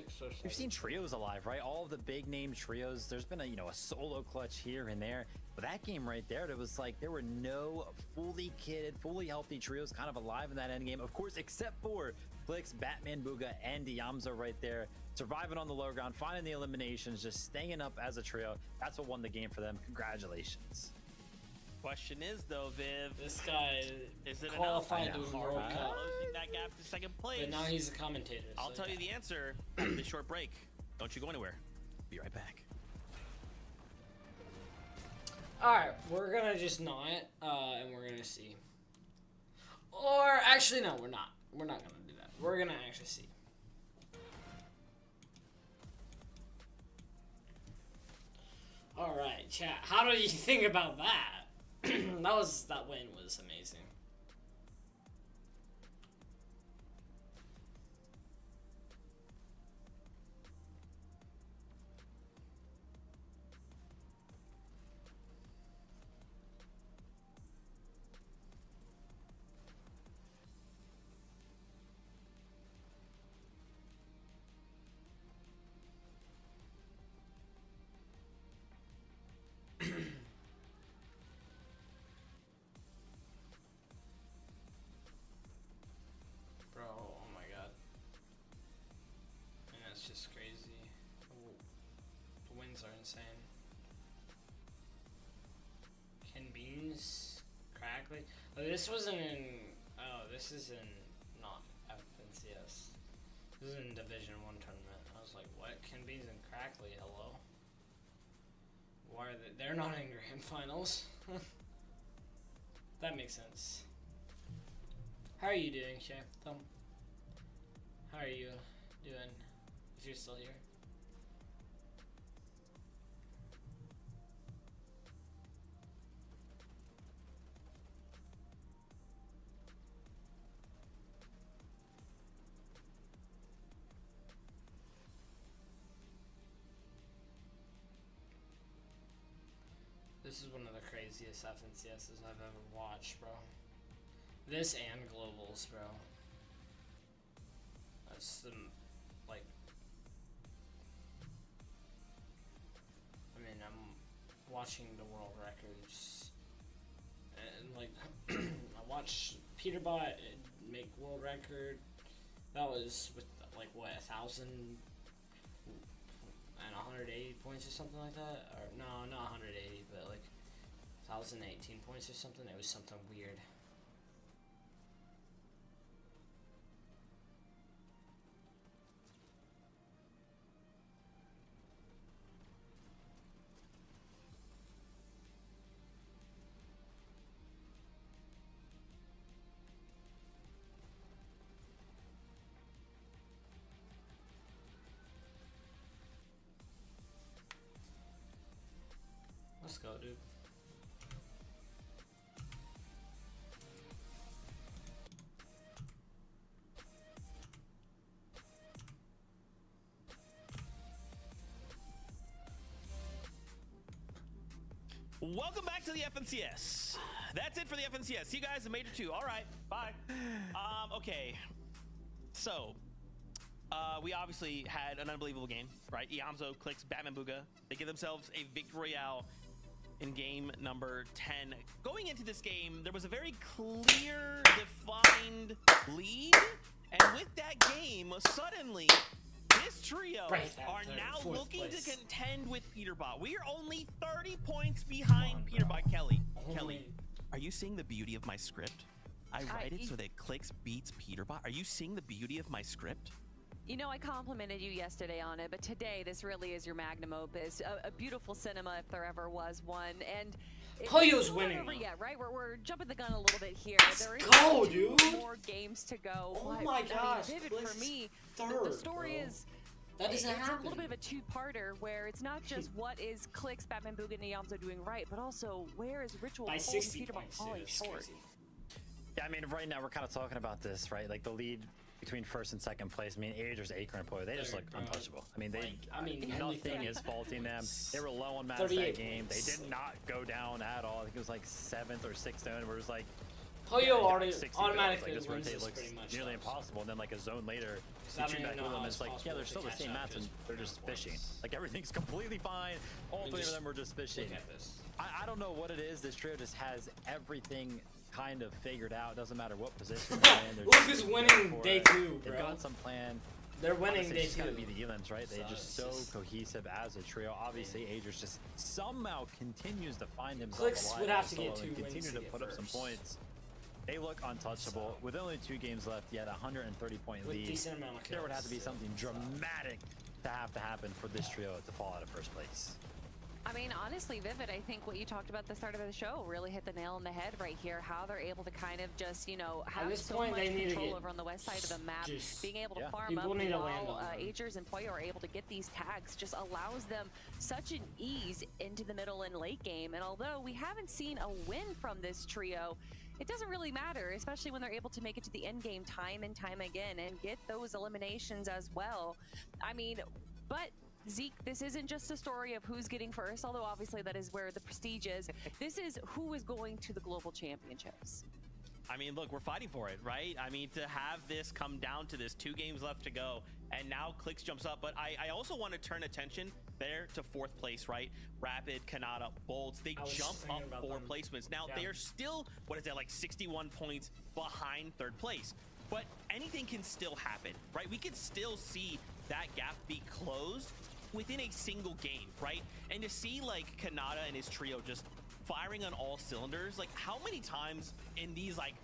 we've seen trios alive, right? All of the big name trios. There's been a solo clutch here and there, but that game right there, it was like there were no fully kitted, fully healthy trios kind of alive in that end game, of course, except for Clix, Batman Booga, and Diamzo right there, surviving on the low ground, finding the eliminations, just staying up as a trio. That's what won the game for them. Congratulations. Question is though, Viv, this guy is it qualified to the World Cup, closing that gap to second place? But now he's a commentator. I'll tell you the answer after this short break. Don't you go anywhere. Be right back. All right, we're gonna just gnaw it, and we're gonna see. Or actually, no, we're not. We're not gonna do that. We're gonna actually see. All right, chat. How do you think about that? That win was amazing. Bro, oh my god. And that's just crazy. The wins are insane. Ken Beans, Crackley. Oh, this wasn't in. Oh, this is in not FNCS. This is in Division 1 tournament. I was like, what? Ken Beans and Crackley, hello? Why are they? They're not in grand finals. That makes sense. How are you doing, Shay? How are you doing? If you're still here. This is one of the craziest FNCSs I've ever watched, bro. This and globals, bro. That's the, like, I mean, I'm watching the world records, and like, I watched Peterbot make world record. That was with like what, 1,000 and 180 points or something like that, or no, not 180, but like 1,018 points or something. It was something weird. Let's go, dude. Welcome back to the FNCS. That's it for the FNCS. See you guys in Major 2. All right, bye. Okay. So, we obviously had an unbelievable game, right? Iamzo, Clix, Batman Booga. They give themselves a victory royale in game number 10. Going into this game, there was a very clear, defined lead. And with that game, suddenly, this trio are now looking to contend with Peterbot. We are only 30 points behind Peterbot. Kelly, are you seeing the beauty of my script? I write it so that Clix beats Peterbot. Are you seeing the beauty of my script? You know, I complimented you yesterday on it, but today this really is your magnum opus. A beautiful cinema if there ever was one. And Poyo's winning over yet, right? We're jumping the gun a little bit here. There is dude. more games to go. Oh my gosh. Vivid for me. The story is That doesn't it's happen. a little bit of a two-parter where it's not just what is Clix, Batman, Booga, and Yamzo doing right, but also where is Ritual By Cold 60 and Peter points, falling dude, it's short. crazy. Yeah, I mean, right now we're kind of talking about this, right? Like the lead between first and second place. I mean, Ager's Acorn Employer, they just look untouchable. I mean, nothing is faulting them. They were low on mats that game. They did not go down at all. I think it was like 7th or 6th zone, where it was like Poyo like, automatically this wins rotate this looks pretty much. nearly impossible. And then like a zone later, I you don't tune even back know with how them, it's it's like, yeah, possible they're to still the catch same up mats and just they're just points. fishing. Like everything's completely fine. All three of them are just fishing. Look at this. I don't know what it is. This trio just has everything kind of figured out. Doesn't matter what position they're in. They're Look just who's going winning for day it. 2, They've bro. got some plan. They're winning Honestly, day it's 2. just gotta be the Elims, right? They're So just it's so cohesive as a trio. Obviously, Ager's just somehow continues to find himself Clix alive would as have a to get solo 2 and wins continue to to get put up some first. points. They look untouchable. With only 2 games left, yet a 130-point With lead. decent amount of There would have to be kills, something so. dramatic to happen for this trio to fall out of first place. I mean, honestly, Vivid, I think what you talked about at the start of the show really hit the nail on the head right here. How they're able to kind of just, you know, have this so point, much they need to control get over on the west side of the map, just- being able to Yeah. farm People up need to land while on them. Agers and Poyo are able to get these tags just allows them such an ease into the middle and late game. And although we haven't seen a win from this trio, it doesn't really matter, especially when they're able to make it to the end game time and time again and get those eliminations as well. I mean, but Zeke, this isn't just a story of who's getting first, although obviously that is where the prestige is. This is who is going to the global championships. I mean, look, we're fighting for it, right? I mean, to have this come down to this, 2 games left to go, and now Clix jumps up. But I also want to turn attention there to 4th place, right? Rapid, Kanata, Bolts, they I was jump just thinking up about 4 them. placements. Now, Yeah. they are still, what is that, like 61 points behind 3rd place. But anything can still happen, right? We could still see that gap be closed within a single game, right? And to see like Kanata and his trio just firing on all cylinders, like how many times in these like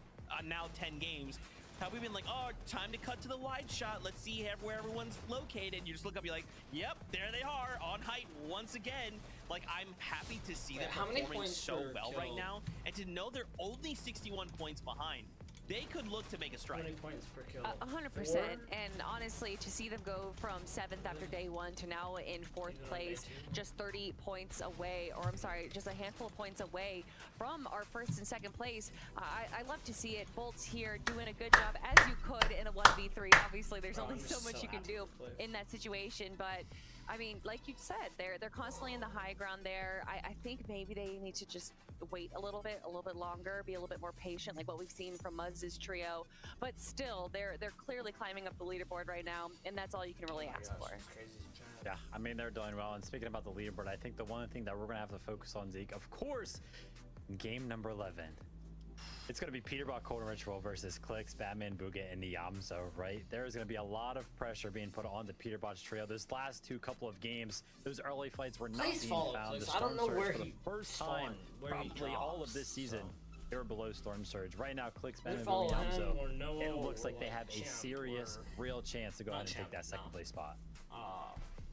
now 10 games have we been like, oh, time to cut to the wide shot, let's see where everyone's located. You just look up, you're like, yep, there they are on height once again. Like, I'm happy to see them how many performing points so per well right kill? now, and to know they're only 61 points behind. They could look to make a How strike. many points per kill? 100%. 4? And honestly, to see them go from 7th after day 1 to now in 4th place, just 30 points away, or I'm sorry, just a handful of points away from our 1st and 2nd place. I love to see it. Bolts here doing a good job, as you could in a 1v3. Obviously, there's Bro, only I'm so just much so you can happy do with Clix. in that situation, but I mean, like you said, they're constantly in the high ground there. I think maybe they need to just wait a little bit longer, be a little bit more patient, like what we've seen from Muz's trio. But still, they're clearly climbing up the leaderboard right now, and that's all you can really ask for. It's crazy. Yeah, I mean, they're doing well. And speaking about the leaderboard, I think the one thing that we're going to have to focus on, Zeke, of course, game number 11. It's going to be Peterbot Cold and Ritual versus Clix, Batman, Booga, and Yamzo, right? There's going to be a lot of pressure being put on the Peterbot's trio. Those last 2 couple of games, those early fights were not Please being follow found. Clix. The I don't know Storm Surge, where for the he first time, spawned, where he probably all of drops, this season, so. they were below Storm Surge. Right now, Clix, They Batman, follow Booga, him or Yamzo, Noah it looks like or, they have a Champ serious, or- real chance to go Not ahead and take Champ, that 2nd place spot.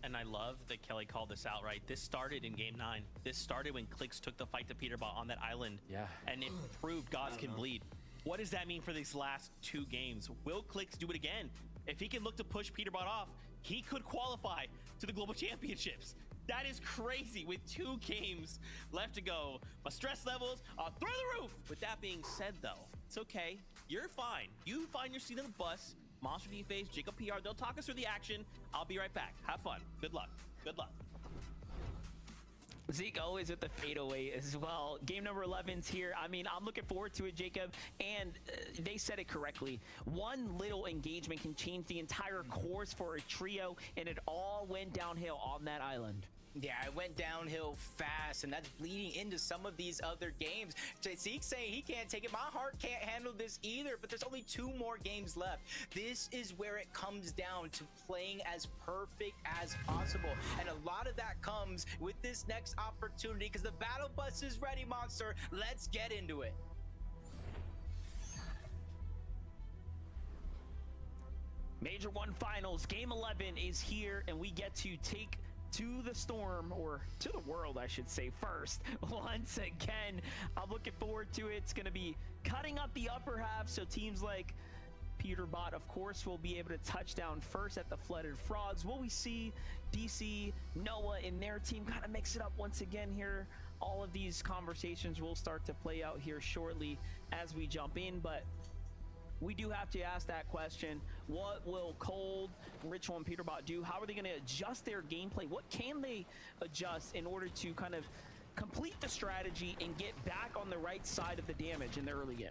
And I love that Kelly called this out, right? This started in game 9. This started when Clix took the fight to Peterbot on that island. Yeah. And it proved gods can bleed. What does that mean for these last 2 games? Will Clix do it again? If he can look to push Peterbot off, he could qualify to the Global Championships. That is crazy with 2 games left to go. My stress levels are through the roof. With that being said, though, it's okay. You're fine. You find your seat on the bus. Monster D-Face, Jacob PR, they'll talk us through the action. I'll be right back. Have fun. Good luck. Good luck. Zeke always with the fadeaway as well. Game number 11's here. I mean, I'm looking forward to it, Jacob. And they said it correctly. One little engagement can change the entire course for a trio, and it all went downhill on that island. Yeah, it went downhill fast, and that's bleeding into some of these other games. Zeke's saying he can't take it. My heart can't handle this either, but there's only 2 more games left. This is where it comes down to playing as perfect as possible, and a lot of that comes with this next opportunity because the battle bus is ready, Monster. Let's get into it. Major 1 Finals, Game 11 is here, and we get to take to the storm, or to the world, I should say, first. Once again, I'm looking forward to it. It's going to be cutting up the upper half, so teams like Peterbot, of course, will be able to touch down first at the Flooded Frogs. Will we see DC, Noah, and their team kind of mix it up once again here? All of these conversations will start to play out here shortly as we jump in, but we do have to ask that question. What will Cold, Ritual, and Peterbot do? How are they going to adjust their gameplay? What can they adjust in order to kind of complete the strategy and get back on the right side of the damage in the early game?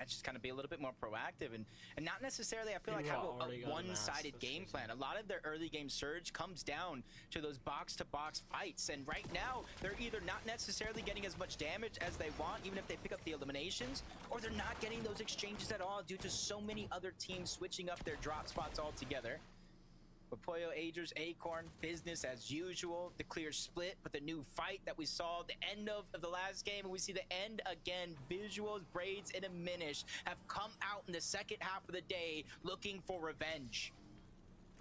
Just kind of be a little bit more proactive and not necessarily, I feel like, have a one-sided game plan. A lot of their early game surge comes down to those box-to-box fights, and right now they're either not necessarily getting as much damage as they want, even if they pick up the eliminations, or they're not getting those exchanges at all due to so many other teams switching up their drop spots altogether. But Pollo, Agers, Acorn, business as usual. The clear split, but the new fight that we saw the end of the last game, and we see the end again. Visuals, Braids, and Diminish have come out in the second half of the day looking for revenge.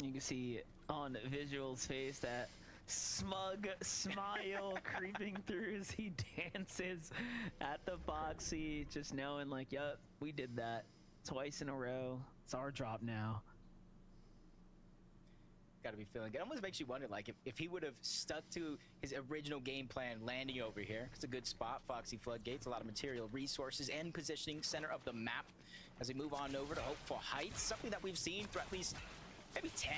You can see on Visual's face that smug smile creeping through as he dances at the Foxy, just knowing like, yup, we did that twice in a row. It's our drop now. Gotta be feeling good. It almost makes you wonder, like, if he would have stuck to his original game plan landing over here. It's a good spot, Foxy Floodgates, a lot of material resources and positioning center of the map as we move on over to Hopeful Heights, something that we've seen for at least maybe 10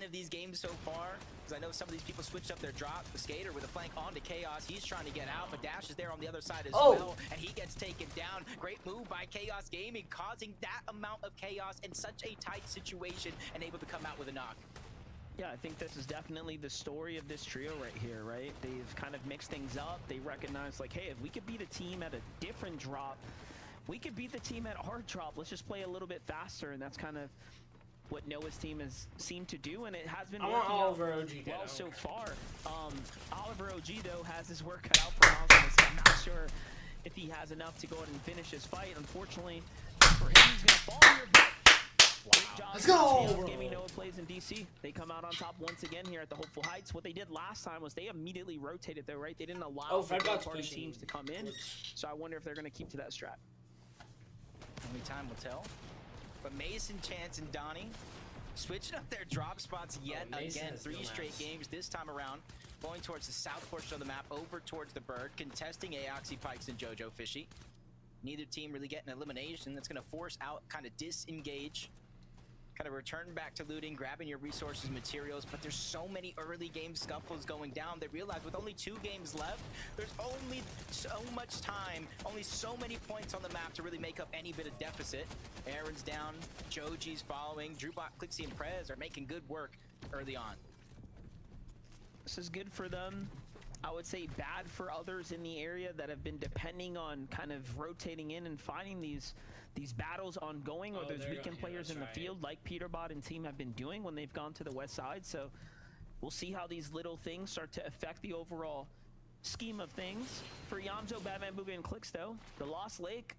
of these games so far, because I know some of these people switched up their drop. The Skater with a flank onto Chaos. He's trying to get out, but Dash is there on the other side as well, and he gets taken down. Great move by Chaos Gaming, causing that amount of chaos in such a tight situation and able to come out with a knock. Yeah, I think this is definitely the story of this trio right here, right? They've kind of mixed things up. They recognize, like, hey, if we could beat a team at a different drop, we could beat the team at our drop. Let's just play a little bit faster, and that's kind of what Noah's team has seemed to do, and it has been working out well so far. Oliver OG, though, has his work cut out for him. I'm not sure if he has enough to go ahead and finish his fight. Unfortunately, for him, he's going to fall here. Great job. Let's go! Chaos Gaming, Noah plays in DC. They come out on top once again here at the Hopeful Heights. What they did last time was they immediately rotated, though, right? They didn't allow third-party teams to come in. So I wonder if they're going to keep to that strat. Only time will tell. But Mason, Chance, and Donnie switching up their drop spots yet again. 3 straight games this time around. Going towards the south portion of the map, over towards the Bird, contesting Aoxy Pikes and Jojo Fishy. Neither team really getting an elimination. That's going to force out, kind of disengage. Kind of return back to looting, grabbing your resources, materials, but there's so many early game scuffles going down. They realize with only 2 games left, there's only so much time, only so many points on the map to really make up any bit of deficit. Aaron's down, Joji's following, Drewbot, Clixie, and Prez are making good work early on. This is good for them. I would say bad for others in the area that have been depending on kind of rotating in and finding these battles ongoing, or those weekend players in the field like Peterbot and team have been doing when they've gone to the west side. So we'll see how these little things start to affect the overall scheme of things. For Yamzo, Batman, Booga, and Clix, though, the Lost Lake,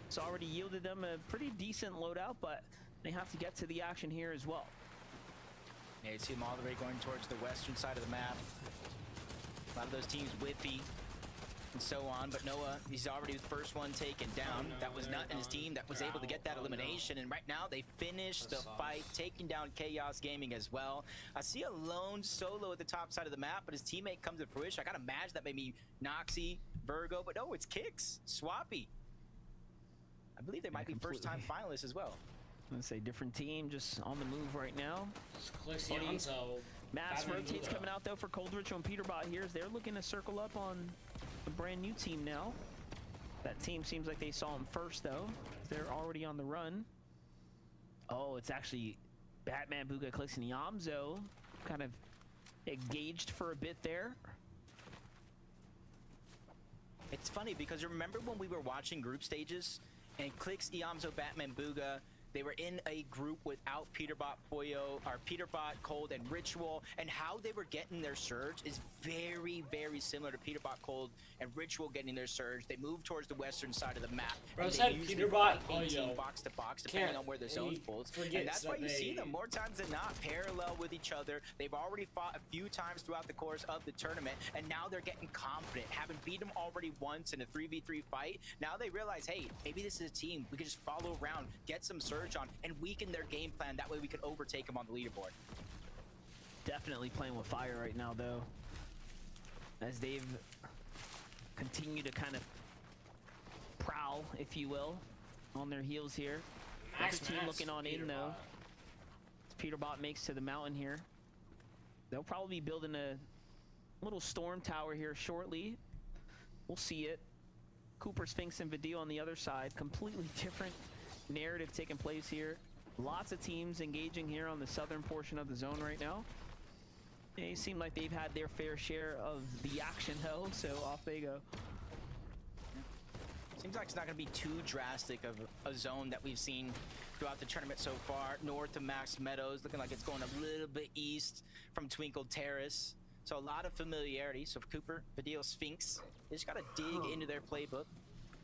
it's already yielded them a pretty decent loadout, but they have to get to the action here as well. Yeah, you see them all the way going towards the western side of the map. A lot of those teams whiffy and so on, but Noah, he's already the first one taken down. That was Nut and his team that was able to get that elimination, and right now they finished the fight, taking down Chaos Gaming as well. I see a lone solo at the top side of the map, but his teammate comes to fruition. I gotta imagine that maybe Noxy, Virgo, but no, it's Kicks, Swappy. I believe they might be first-time finalists as well. I'm gonna say different team, just on the move right now. Mass rotates coming out though for Cold Ritual and Peterbot here as they're looking to circle up on a brand new team now. That team seems like they saw him first though. They're already on the run. Oh, it's actually Batman, Booga, Clix, and Yamzo kind of engaged for a bit there. It's funny because remember when we were watching group stages and Clix, Yamzo, Batman, Booga They were in a group without Peterbot, Poyo, or Peterbot, Cold, and Ritual, and how they were getting their surge is very, very similar to Peterbot, Cold, and Ritual getting their surge. They move towards the western side of the map. Bro, and said they usually Peterbot, fight 18 box to box, depending on where the zone falls. And that's why you see them more times than not parallel with each other. They've already fought a few times throughout the course of the tournament, and now they're getting confident. Having beat them already once in a 3v3 fight, now they realize, hey, maybe this is a team. We can just follow around, get some surge on, and weaken their game plan. That way we can overtake them on the leaderboard. Definitely playing with fire right now, though, as they've continued to kind of prowl, if you will, on their heels here. Next team looking on in, though. Peterbot makes to the mountain here. They'll probably be building a little storm tower here shortly. We'll see it. Cooper, Sphinx, and Vidil on the other side. Completely different narrative taking place here. Lots of teams engaging here on the southern portion of the zone right now. They seem like they've had their fair share of the action, though, so off they go. Seems like it's not going to be too drastic of a zone that we've seen throughout the tournament so far. North of Max Meadows, looking like it's going a little bit east from Twinkle Terrace. So a lot of familiarity. So for Cooper, Vidil, Sphinx, they just got to dig into their playbook.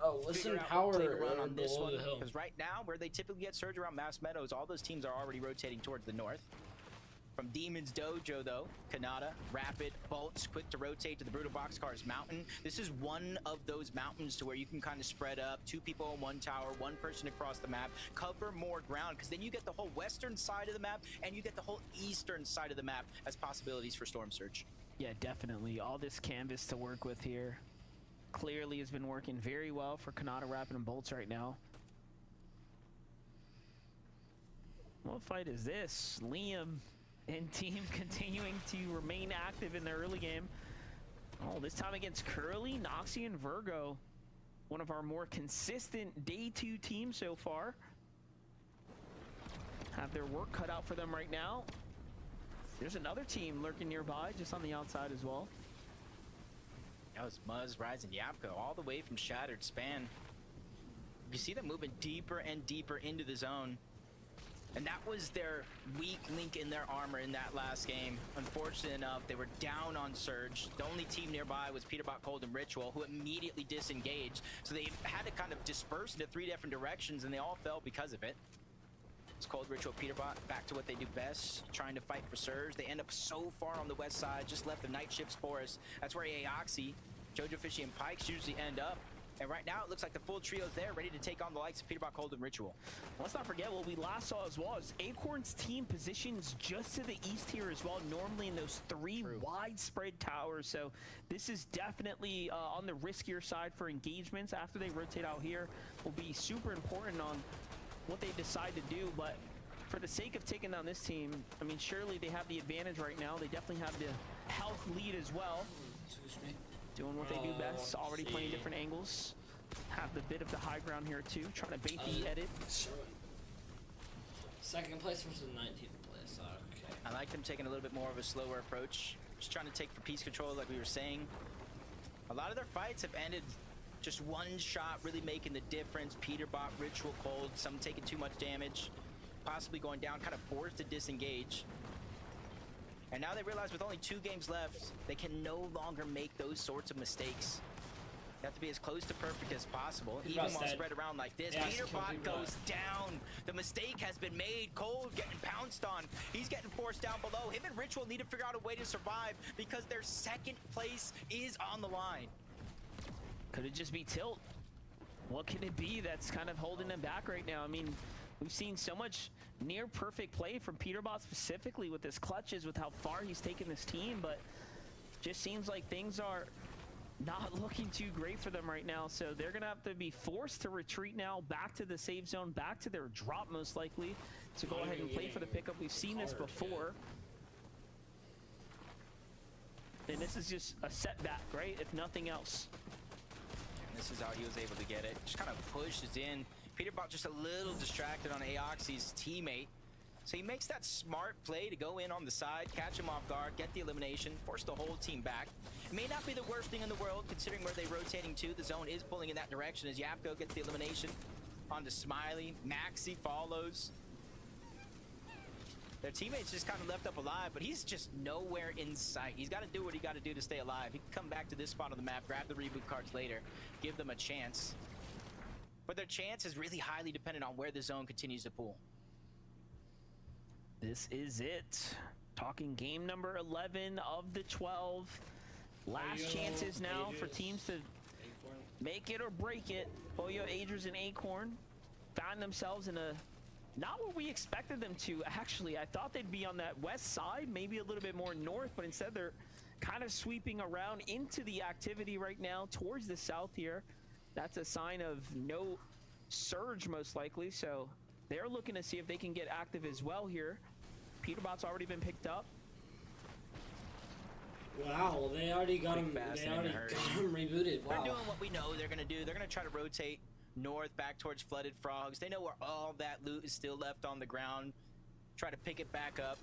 Oh, listen, Power power run on this below one, the hill. because right now, where they typically get surge around Mass Meadows, all those teams are already rotating towards the north. From Demon's Dojo, though, Kanata, Rapid, Bolts, quick to rotate to the Brutal Boxcars Mountain. This is one of those mountains to where you can kind of spread up, 2 people on one tower, 1 person across the map, cover more ground, because then you get the whole western side of the map, and you get the whole eastern side of the map as possibilities for Storm Surge. Yeah, definitely. All this canvas to work with here clearly has been working very well for Kanata, Rapid, and Bolts right now. What fight is this? Liam and team continuing to remain active in their early game. Oh, this time against Curly, Noxie, and Virgo. One of our more consistent day 2 teams so far. Have their work cut out for them right now. There's another team lurking nearby, just on the outside as well. That was Muzz, Rise, and Yapko, all the way from Shattered Span. You see them moving deeper and deeper into the zone. And that was their weak link in their armor in that last game. Unfortunate enough, they were down on Surge. The only team nearby was Peterbot, Cold, and Ritual, who immediately disengaged. So they had to kind of disperse into 3 different directions, and they all fell because of it. It's Cold, Ritual, Peterbot, back to what they do best, trying to fight for Surge. They end up so far on the west side, just left the Night Ships Forest. That's where Aoxy, Jojo Fishy, and Pikes usually end up. And right now, it looks like the full trio's there, ready to take on the likes of Peterbot, Cold, and Ritual. Let's not forget what we last saw as well, is Acorn's team positions just to the east here as well, normally in those 3 widespread towers. So this is definitely on the riskier side for engagements after they rotate out here. Will be super important on what they decide to do, but for the sake of taking down this team, I mean, surely they have the advantage right now. They definitely have the health lead as well. Doing what they do best, already playing different angles. Have the bit of the high ground here too, trying to bait the edit. Second place versus 19th place, okay. I like them taking a little bit more of a slower approach. Just trying to take for piece control like we were saying. A lot of their fights have ended just one shot really making the difference. Peterbot, Ritual, Cold, some taking too much damage. Possibly going down, kind of forced to disengage. And now they realize with only 2 games left, they can no longer make those sorts of mistakes. You have to be as close to perfect as possible, even while spread around like this. Peterbot goes down. The mistake has been made. Cold getting pounced on. He's getting forced down below. Him and Ritual need to figure out a way to survive because their second place is on the line. Could it just be tilt? What can it be that's kind of holding them back right now? I mean, we've seen so much near perfect play from Peterbot specifically with his clutches, with how far he's taken this team, but just seems like things are not looking too great for them right now. So they're gonna have to be forced to retreat now back to the safe zone, back to their drop most likely, to go ahead and play for the pickup. We've seen this before. And this is just a setback, right? If nothing else. And this is how he was able to get it. Just kind of pushes in. Peterbot just a little distracted on Aoxy's teammate. So he makes that smart play to go in on the side, catch him off guard, get the elimination, force the whole team back. It may not be the worst thing in the world considering where they're rotating to. The zone is pulling in that direction as Yapko gets the elimination. onto Smiley. Maxi follows. Their teammates just kind of left up alive, but he's just nowhere in sight. He's got to do what he got to do to stay alive. He can come back to this spot on the map, grab the reboot cards later, give them a chance. But their chance is really highly dependent on where the zone continues to pull. This is it. Talking game number 11 of the 12. Last chances now for teams to make it or break it. Pollo, Aegis, and Acorn found themselves in a not where we expected them to. Actually, I thought they'd be on that west side, maybe a little bit more north, but instead they're kind of sweeping around into the activity right now towards the south here. That's a sign of no surge most likely, so they're looking to see if they can get active as well here. Peterbot's already been picked up. Wow, they already got him. They already got him rebooted. Wow. They're doing what we know they're gonna do. They're gonna try to rotate north back towards Flooded Frogs. They know where all that loot is still left on the ground. Try to pick it back up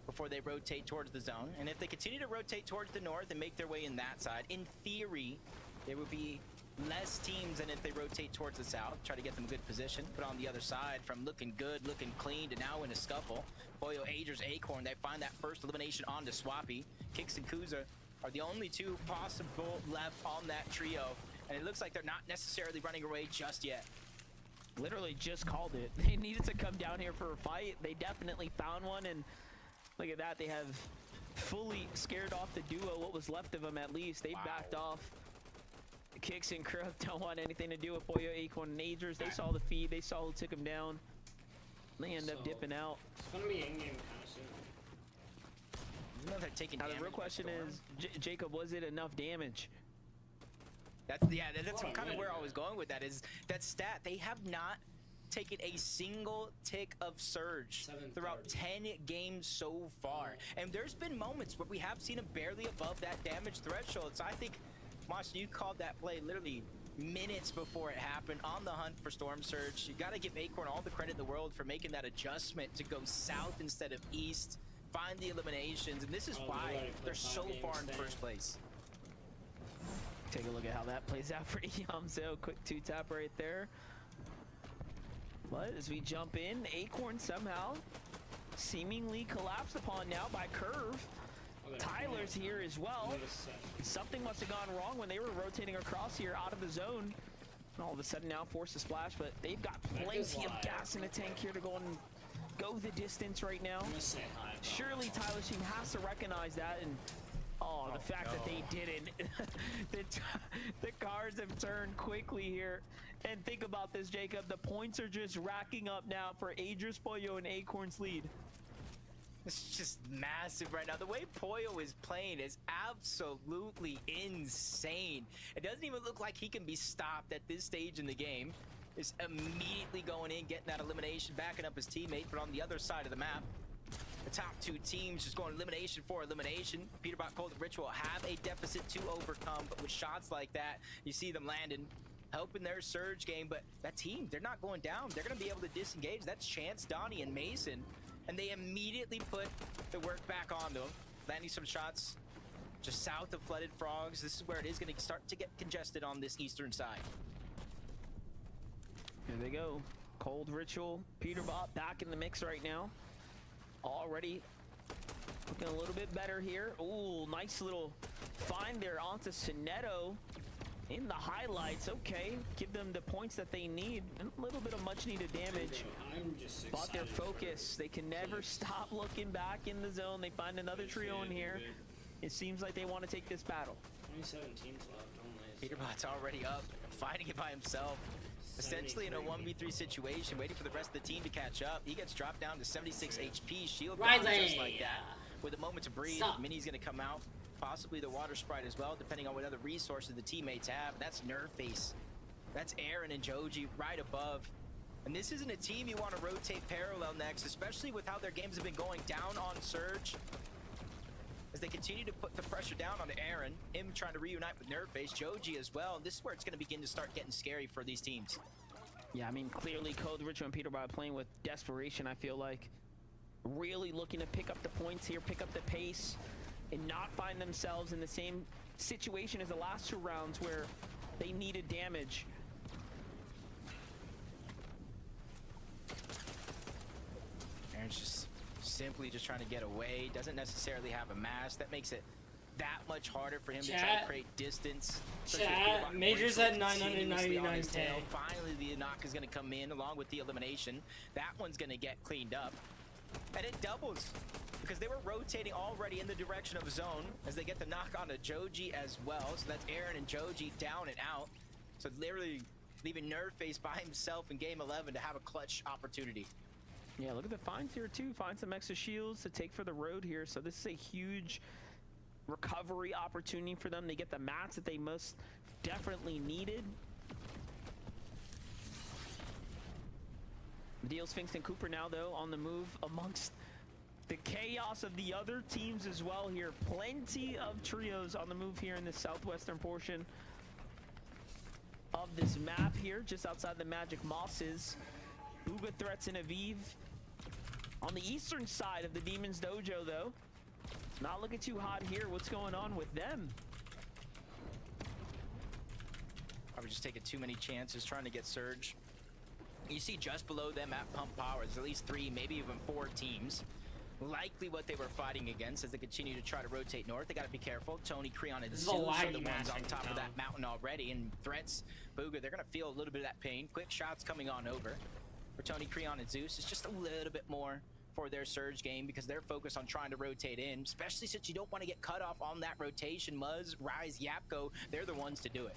before they rotate towards the zone. And if they continue to rotate towards the north and make their way in that side, in theory, there would be less teams than if they rotate towards the south, try to get them good position. But on the other side, from looking good, looking clean, to now in a scuffle, Pollo, Aegis, Acorn, they find that first elimination onto Swappy. Kix and Kuza are the only two possible left on that trio, and it looks like they're not necessarily running away just yet. Literally just called it. They needed to come down here for a fight. They definitely found one, and look at that. They have fully scared off the duo, what was left of them at least. They backed off. Kix and Crook don't want anything to do with Pollo, Acorn, and Aegis. They saw the feed. They saw who took him down. They end up dipping out. It's gonna be in-game kind of soon. You know they're taking now damage. The real question is, Jacob, was it enough damage? That's kind of where I was going with that, is that stat. They have not taken a single tick of surge throughout 10 games so far. And there's been moments where we have seen them barely above that damage threshold. So I think, Mosh, you called that play literally minutes before it happened, on the hunt for Storm Surge. You got to give Acorn all the credit in the world for making that adjustment to go south instead of east, find the eliminations, and this is why they're so far in first place. Take a look at how that plays out for Yamzo. Quick two-tap right there. But as we jump in, Acorn somehow seemingly collapsed upon now by Curve. Tyler's here as well. Something must have gone wrong when they were rotating across here out of the zone. And all of a sudden now forced to splash, but they've got plenty of gas in the tank here to go and go the distance right now. Surely Tyler's team has to recognize that, and the fact that they didn't. The cards have turned quickly here. And think about this, Jacob. The points are just racking up now for Aegis, Pollo, and Acorn's lead. It's just massive right now. The way Pollo is playing is absolutely insane. It doesn't even look like he can be stopped at this stage in the game. Is immediately going in, getting that elimination, backing up his teammate. But on the other side of the map, the top two teams just going elimination for elimination. Peterbot, Cold, and Ritual have a deficit to overcome, but with shots like that, you see them landing, helping their surge game. But that team, they're not going down. They're going to be able to disengage. That's Chance, Donnie, and Mason. And they immediately put the work back onto them, landing some shots just south of Flooded Frogs. This is where it is going to start to get congested on this eastern side. Here they go. Cold, Ritual, Peterbot back in the mix right now. Already looking a little bit better here. Ooh, nice little find there onto Sinetto in the highlights. Okay, give them the points that they need. And a little bit of much needed damage. But their focus, they can never stop looking back in the zone. They find another trio in here. It seems like they want to take this battle. 27 teams left only. Peterbot's already up, fighting it by himself. Essentially in a 1v3 situation, waiting for the rest of the team to catch up. He gets dropped down to 76 HP, shield gone just like that. With a moment to breathe, Mini's gonna come out. Possibly the Water Sprite as well, depending on what other resources the teammates have. That's Nerface. That's Aaron and Joji right above. And this isn't a team you want to rotate parallel next, especially with how their games have been going down on Surge. As they continue to put the pressure down on Aaron, him trying to reunite with Nerface, Joji as well. And this is where it's going to begin to start getting scary for these teams. Yeah, I mean, clearly Code, Ritual, and Peterbot playing with desperation, I feel like. Really looking to pick up the points here, pick up the pace, and not find themselves in the same situation as the last two rounds where they needed damage. simply just trying to get away. Doesn't necessarily have a mask. That makes it that much harder for him to try Chat. to create distance. Chat, Major's at 999K. Finally, the knock is going to come in along with the elimination. That one's going to get cleaned up. And it doubles because they were rotating already in the direction of zone as they get the knock onto Joji as well. So that's Aaron and Joji down and out. So literally leaving Nerdface by himself in game 11 to have a clutch opportunity. Yeah, look at the finds here too. Find some extra shields to take for the road here. So this is a huge recovery opportunity for them. They get the mats that they most definitely needed. Deal Sphinx and Cooper now though on the move amongst the chaos of the other teams as well here. Plenty of trios on the move here in the southwestern portion of this map here, just outside the Magic Mosses. Bugha threats in Aviv. On the eastern side of the Demon's Dojo though, not looking too hot here. What's going on with them? Probably just taking too many chances trying to get Surge. You see just below them at Pump Power, there's at least 3, maybe even 4 teams. Likely what they were fighting against as they continue to try to rotate north. They got to be careful. Tony, Creon, and Zeus are the ones on top of that mountain already. And threats, Bugha, they're going to feel a little bit of that pain. Quick shots coming on over. For Tony, Creon, and Zeus, it's just a little bit more for their Surge game because they're focused on trying to rotate in, especially since you don't want to get cut off on that rotation. Muzz, Rise, Yapko, they're the ones to do it.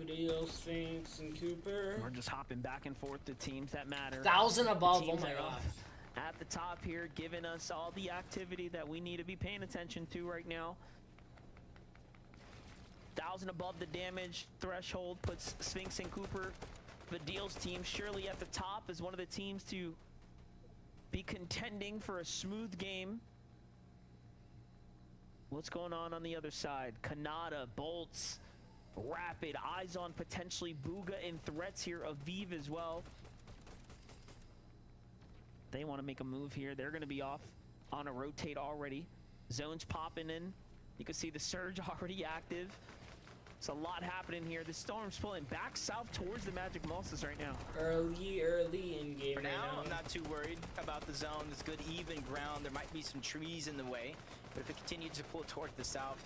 Video, Sphinx, and Cooper. We're just hopping back and forth to teams that matter. 1,000 above, The teams oh my that are god. At the top here, giving us all the activity that we need to be paying attention to right now. 1,000 above the damage threshold puts Sphinx and Cooper, the Deals team, surely at the top as one of the teams to be contending for a smooth game. What's going on the other side? Kanata, Bolts, Rapid, eyes on potentially Bugha and threats here. Aviv as well. They want to make a move here. They're going to be off on a rotate already. Zones popping in. You can see the Surge already active. It's a lot happening here. The Storm's pulling back south towards the Magic Mosses right now. Early in game For right now, now. I'm not too worried about the zone. It's good even ground. There might be some trees in the way, but if it continues to pull towards the south,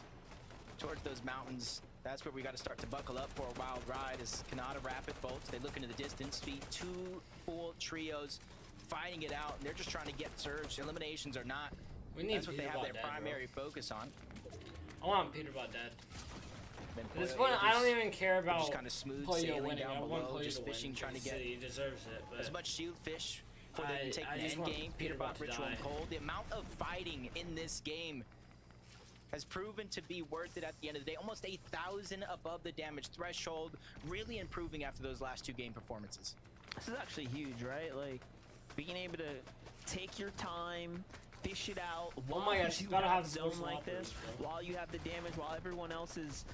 towards those mountains, that's where we got to start to buckle up for a wild ride. As Kanata, Rapid, Bolts, they look into the distance, feed 2 full trios fighting it out, and they're just trying to get Surge. Eliminations are not. We need That's what they have Peterbot their dead, primary focus on. I want Peterbot dead. Then At this Poyo point, I Agers, don't even care about just kind of smooth Poyo sailing winning. down I want below, Poyo just to fishing, win trying to because get he deserves it. But as much shield fish for them to take I the just end want game. Peterbot Peterbot, to Ritual, and die. Cold. The amount of fighting in this game has proven to be worth it at the end of the day. Almost 1,000 above the damage threshold, really improving after those last 2 game performances. This is actually huge, right? Like, being able to take your time, fish it out while my gosh, you gotta have have zone social like operators, this, bro. while you have the damage, while everyone else is,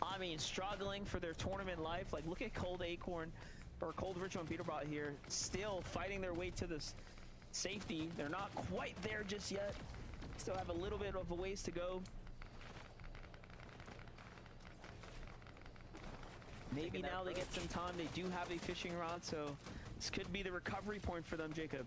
I mean, struggling for their tournament life. Like, look at Cold Acorn, or Cold Ritual and Peterbot here, still fighting their way to this safety. They're not quite there just yet. Still have a little bit of a ways to go. Maybe now they get some time. They do have a fishing rod, so this could be the recovery point for them, Jacob.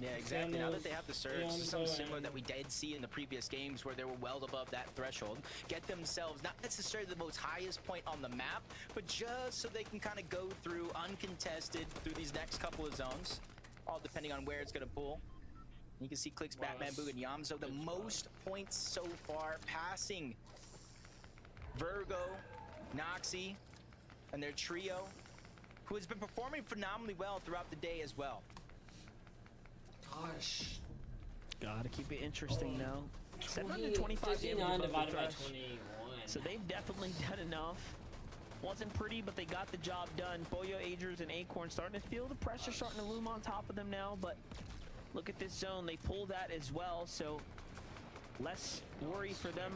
Yeah, exactly. Now that they have the surge, Yeah, something similar that we did see in the previous games where they were well above that threshold, get themselves not necessarily the most highest point on the map, but just so they can kind of go through uncontested through these next couple of zones, all depending on where it's going to pull. You can see Clicks, Wow, Batman, Bugha, and Yamzo, the most points so far, passing Virgo, Noxy, and their trio, who has been performing phenomenally well throughout the day as well. Gosh. Gotta keep it interesting now. 20, 725 59 damage above divided the by thresh. 21. So they've definitely done enough. Wasn't pretty, but they got the job done. Boyo, Agers, and Acorn starting to feel the pressure starting to loom on top of them now, but look at this zone. They pull that as well, so less worry for them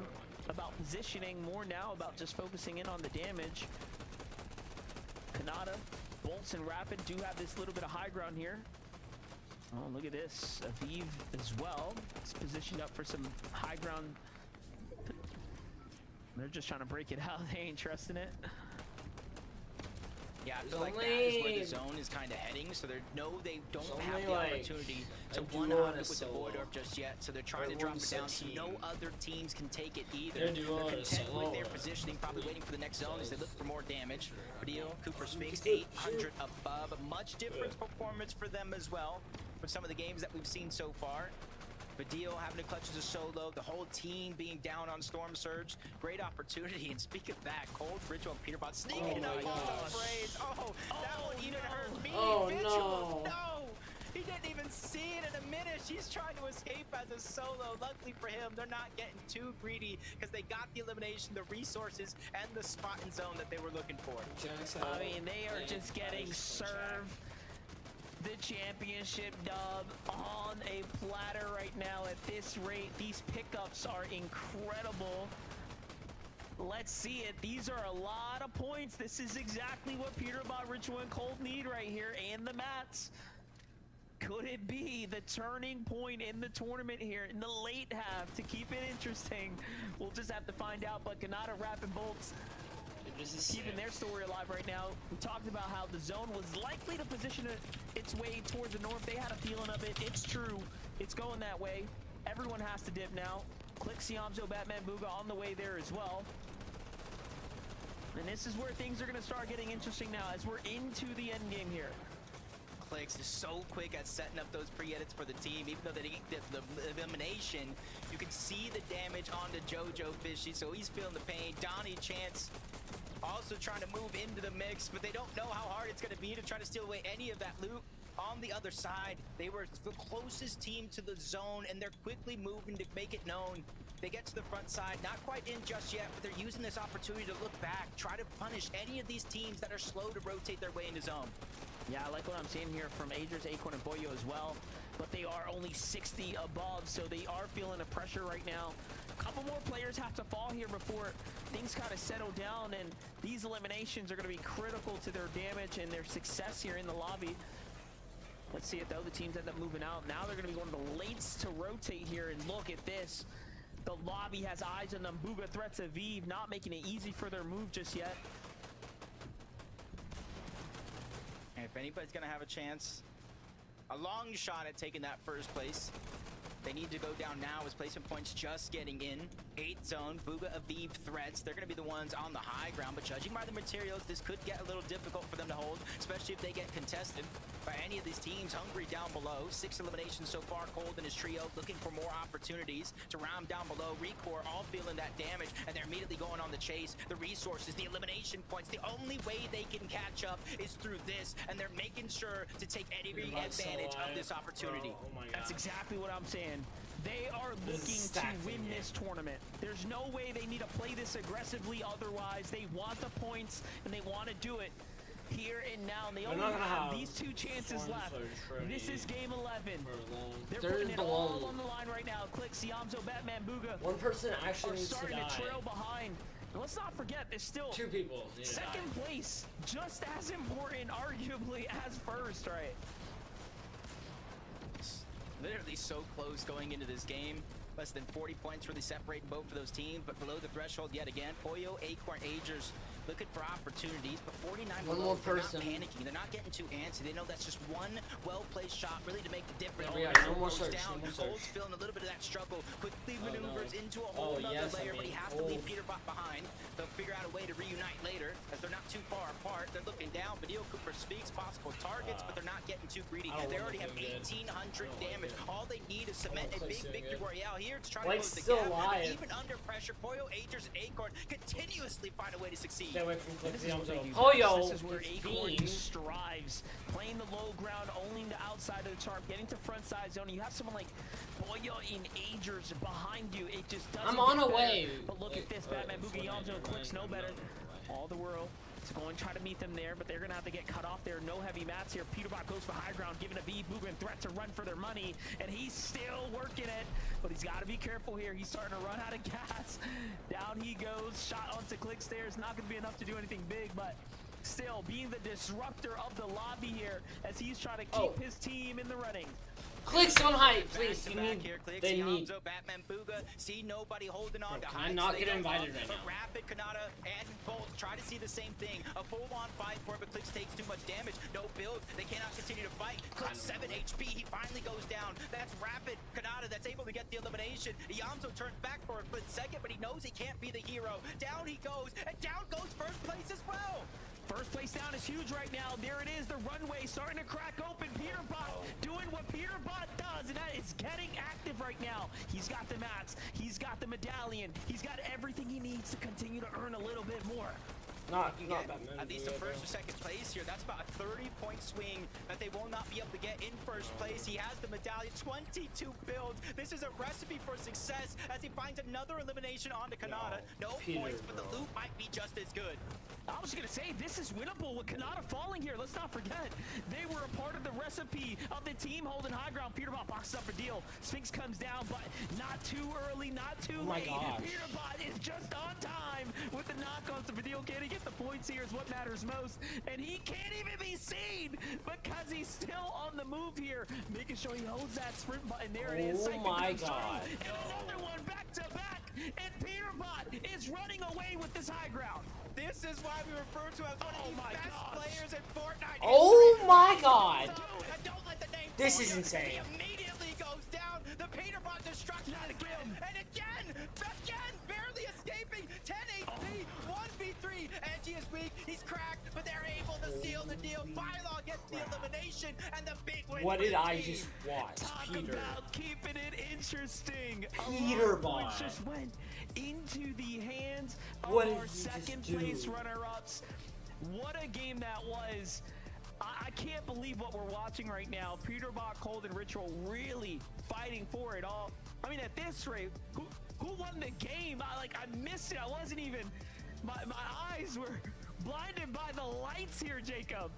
about positioning, more now about just focusing in on the damage. Kanata, Bolts, and Rapid do have this little bit of high ground here. Oh, look at this. Aviv as well. It's positioned up for some high ground. They're just trying to break it out. They ain't trusting it. Yeah, I There's feel like that is where only- the zone is kind of heading, so they don't There's have only, the like, opportunity a to duo one-up and a it with the solo. Void Orb just yet, so they're trying to drop it down so no other teams can take it either. They're a duo They're and a content with their solo. positioning, probably waiting for the next zone as they look for more damage. Badil, Cooper Sphinx, 800 above. A much different performance for them as well with some of the games that we've seen so far. Badil having to clutch as a solo, the whole team being down on Storm Surge. Great opportunity, and speak of that, Cold, Ritual, and Peterbot sneaking Oh up my on gosh. the Braves. Oh, that one even hurt me. Oh, Vigil, no. no! He didn't even see it in a minute. She's trying to escape as a solo. Luckily for him, they're not getting too greedy because they got the elimination, the resources, and the spot and zone that they were looking for. I mean, they are just getting served the championship dub on a platter right now at this rate. These pickups are incredible. Let's see it. These are a lot of points. This is exactly what Peterbot, Ritual, and Cold need right here, and the mats. Could it be the turning point in the tournament here in the late half to keep it interesting? We'll just have to find out, but Ganada, Rapid Bolts keeping their story alive right now. We talked about how the zone was likely to position its way towards the north. They had a feeling of it. It's true. It's going that way. Everyone has to dip now. Click Siamzo, Batman Booga on the way there as well. And this is where things are going to start getting interesting now as we're into the end game here. Clicks is so quick at setting up those pre-edits for the team. Even though they didn't get the elimination, you can see the damage onto JoJo Fishy, so he's feeling the pain. Donnie Chance also trying to move into the mix, but they don't know how hard it's going to be to try to steal away any of that loot. On the other side, they were the closest team to the zone, and they're quickly moving to make it known. They get to the front side, not quite in just yet, but they're using this opportunity to look back, try to punish any of these teams that are slow to rotate their way into zone. Yeah, I like what I'm seeing here from Aegis, Acorn, and Boyo as well. But they are only 60 above, so they are feeling the pressure right now. A couple more players have to fall here before things kind of settle down, and these eliminations are going to be critical to their damage and their success here in the lobby. Let's see it though. The teams end up moving out. Now they're going to be going to the lates to rotate here, and look at this. The lobby has eyes on them. Booga threats Aviv, not making it easy for their move just yet. And if anybody's going to have a chance, a long shot at taking that first place, they need to go down now as placement points just getting in. 8th zone, Booga, Aviv, threats. They're going to be the ones on the high ground, but judging by the materials, this could get a little difficult for them to hold, especially if they get contested by any of these teams. Hungry down below, 6 eliminations so far. Cold and his trio looking for more opportunities to round down below. Recore all feeling that damage, and they're immediately going on the chase. The resources, the elimination points, the only way they can catch up is through this, and they're making sure to take any advantage of this opportunity. Bro, oh my That's God. exactly what I'm saying. They are This is looking to stacked win in here. this tournament. There's no way they need to play this aggressively otherwise. They want the points, and they want to do it here and now. And they only not gonna have have these 2 chances fun left. for This is game 11. For long. They're putting it all below. on the line right now. Click Siamzo, Batman, Booga One person are actually needs to starting die. to trail behind. And let's not forget, there's still 2 people need to die. second place, just as important, arguably, as first, right? Literally so close going into this game. Less than 40 points really separating both of those teams, but below the threshold yet again. Poyo, Acorn, Agers looking for opportunities, but 49 One below. more They're not person. panicking. They're not getting too antsy. They know that's just one well-placed shot really to make the difference. Oh, yeah, no more Goes search, down. no more Cold's search. feeling a little bit of that struggle. Quickly Oh, no. maneuvers into a whole Oh, other yes, I layer, but he mean, has to leave oh. Peterbot behind. They'll figure out a way to reunite later, as they're not too far apart. They're looking down. Badil Cooper speaks possible targets, but they're not getting too greedy. I don't They want already them have doing good. 1,800 I don't damage. like it. All they need is cement I and don't big like victory doing royale here to try to Blake's close the still gap. alive. Even under pressure, Poyo, Agers, and Acorn continuously find a way to succeed. Stay away from Click This is what they do Oh, best. yo, This is where it's Acorn Bean. strives, playing the low ground, owning the outside of the tarp, getting to front side zone. You have someone like Boyo in Agers behind you. It just doesn't I'm on get a better. way. But look at this, Batman Boogie Yamzo and Clicks no better. All the world to go and try to meet them there, but they're going to have to get cut off there. No heavy mats here. Peterbot goes for high ground, giving a V Booga and threat to run for their money, and he's still working it, but he's got to be careful here. He's starting to run out of gas. Down he goes. Shot onto Clicks there. It's not going to be enough to do anything big, but still being the disruptor of the lobby here as he's trying to keep his team in the running. Clicks on height, please. You need. They need. Batman Booga, see nobody holding on to Can I heights. not They get don't invited want- right but now? Rapid, Kanata, and Bolt try to see the same thing. A full-on fight for it, but Clicks takes too much damage. No build. They cannot continue to fight. Clicks 7 HP. He finally goes down. That's Rapid. Kanata that's able to get the elimination. Yamzo turns back for a split second, but he knows he can't be the hero. Down he goes, and down goes first place as well. First place down is huge right now. There it is, the runway starting to crack open. Peterbot doing what Peterbot does, and that is getting active right now. He's got the mats, he's got the medallion, he's got everything he needs to continue to earn a little bit more. Not Get Batman. at least the first or second place here. That's about a 30-point swing that they will not be able to get in first place. He has the medallion, 22 builds. This is a recipe for success as he finds another elimination onto Kanata. No points, but the loot might be just as good. I was gonna say, this is winnable with Kanata falling here. Let's not forget, they were a part of the recipe of the team holding high ground. Peterbot boxes up a deal. Sphinx comes down, but not too early, not too late. Peterbot is just on time with the knock-ons of a deal. Can he get the points here is what matters most. And he can't even be seen because he's still on the move here, making sure he holds that sprint button. There it is. Oh my god. And another one back to back. And Peterbot is running away with this high ground. This is why we refer to as one of the best players in Fortnite. Oh my god. And don't let the name This fool is you. insane. He immediately goes down. The Peterbot destruction is real. And again, barely escaping. 10 HP, 1v3. Edgy is weak. He's cracked, but they're able to seal the deal. Bylon gets the elimination and the big win. What for did the I team. just watch? Talk Peter. about keeping it interesting. A lot of Peterbot. points just went into the hands of What did our he just second do? place runner-ups. What a game that was. I can't believe what we're watching right now. Peterbot, Cold, and Ritual really fighting for it all. I mean, at this rate, who won the game? I missed it. I wasn't even. My eyes were blinded by the lights here, Jacob.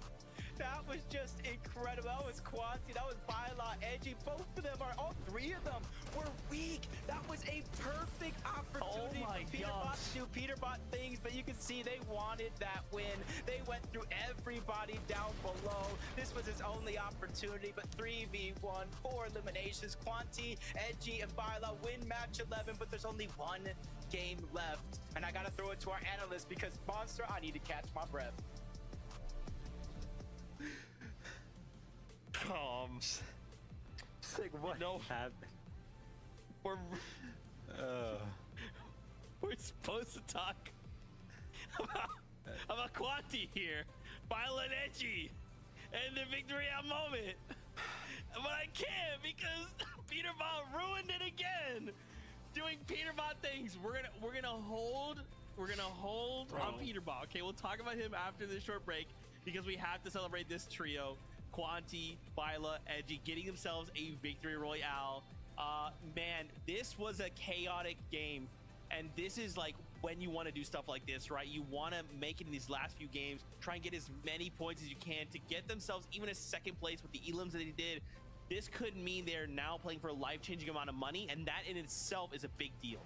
That was just incredible. That was Quanti, that was Bylon, Edgy. Both of them all three of them were weak. That was a perfect opportunity Oh my for Peterbot to do Peterbot things, but you can see they wanted that win. They went through everybody down below. This was his only opportunity, but 3v1, 4 eliminations. Quanti, Edgy, and Bylon win match 11, but there's only one game left. And I gotta throw it to our analyst because Monster, I need to catch my breath. Like, what happened? We're supposed to talk about Quanti here, Bylon Edgy, and the victory at moment. But I can't because Peterbot ruined it again. Doing Peterbot things. We're gonna hold on Peterbot. Okay, we'll talk about him after this short break because we have to celebrate this trio. Quanti, Byla, Edgy getting themselves a victory royale. Man, this was a chaotic game, and this is like when you want to do stuff like this, right? You want to make it in these last few games, try and get as many points as you can to get themselves even a second place with the elims that they did. This could mean they're now playing for a life-changing amount of money, and that in itself is a big deal.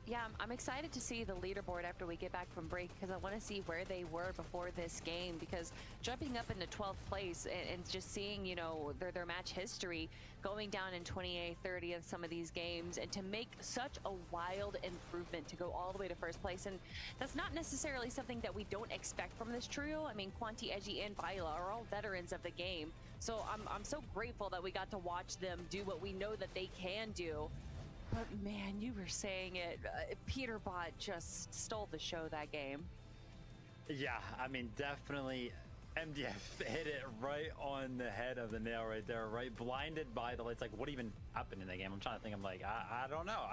Yeah, I'm excited to see the leaderboard after we get back from break because I want to see where they were before this game, because jumping up into 12th place and just seeing, you know, their match history going down in 28th, 30th, some of these games, and to make such a wild improvement to go all the way to first place. And that's not necessarily something that we don't expect from this trio. I mean, Quanti, Edgy, and Byla are all veterans of the game. So I'm so grateful that we got to watch them do what we know that they can do. But man, you were saying it. Peterbot just stole the show that game. Yeah, I mean, definitely MDF hit it right on the head of the nail right there, right? Blinded by the lights. Like, what even happened in that game? I'm trying to think. I'm like, I don't know.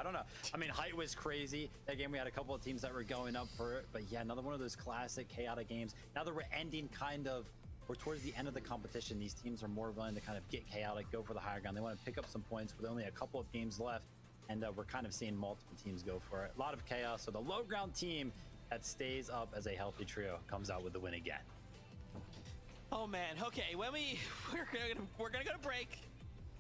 I mean, height was crazy. That game, we had a couple of teams that were going up for it. But yeah, another one of those classic chaotic games. Now that we're ending we're towards the end of the competition, these teams are more willing to kind of get chaotic, go for the higher ground. They want to pick up some points with only a couple of games left. And we're kind of seeing multiple teams go for it. A lot of chaos. So the low ground team that stays up as a healthy trio comes out with the win again. Oh man. Okay. We're gonna go to break.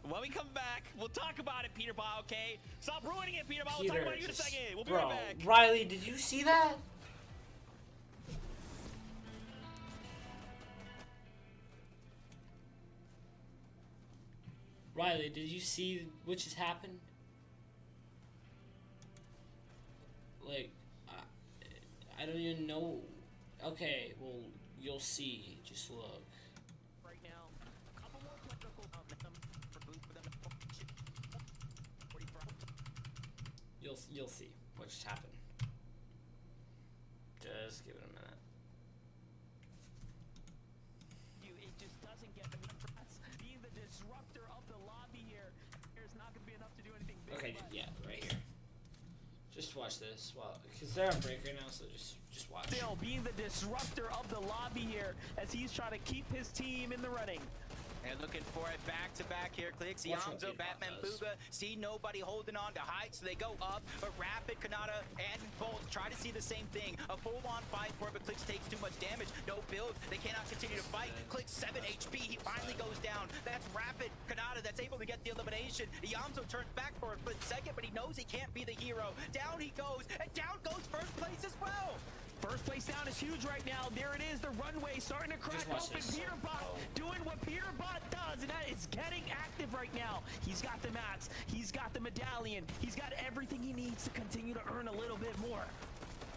When we come back, we'll talk about it, Peterbot. Okay. Stop ruining it, Peterbot. We'll talk about you in a second. We'll be right back. Riley, did you see that? Riley, did you see what just happened? Like, I don't even know. Okay, well, you'll see. Just look. Right now, a couple more clinical momentum for Blue for them to You'll see what just happened. Just give it a minute. It just doesn't get enough press. Being the disruptor of the lobby here, there's not going to be enough to do anything big. Okay, yeah, right here. Just watch this. Well, because they're on break right now, so just watch. Still being the disruptor of the lobby here as he's trying to keep his team in the running. And looking for it back-to-back here. Clicks, Watch what Yamzo, Peterbot Batman, does. Booga. See nobody holding on to heights, so they go up. But Rapid, Kanata, and Bolt try to see the same thing. A full-on fight for it, but Clicks takes too much damage. No build. They cannot continue to fight. Clicks 7 HP. He finally goes down. That's Rapid, Kanata that's able to get the elimination. Yamzo turns back for a split second, but he knows he can't be the hero. Down he goes, and down goes first place as well. First place down is huge right now. There it is, the runway starting to crack watch open. this. Peterbot doing what Peterbot does, and that is getting active right now. He's got the mats, he's got the medallion, he's got everything he needs to continue to earn a little bit more.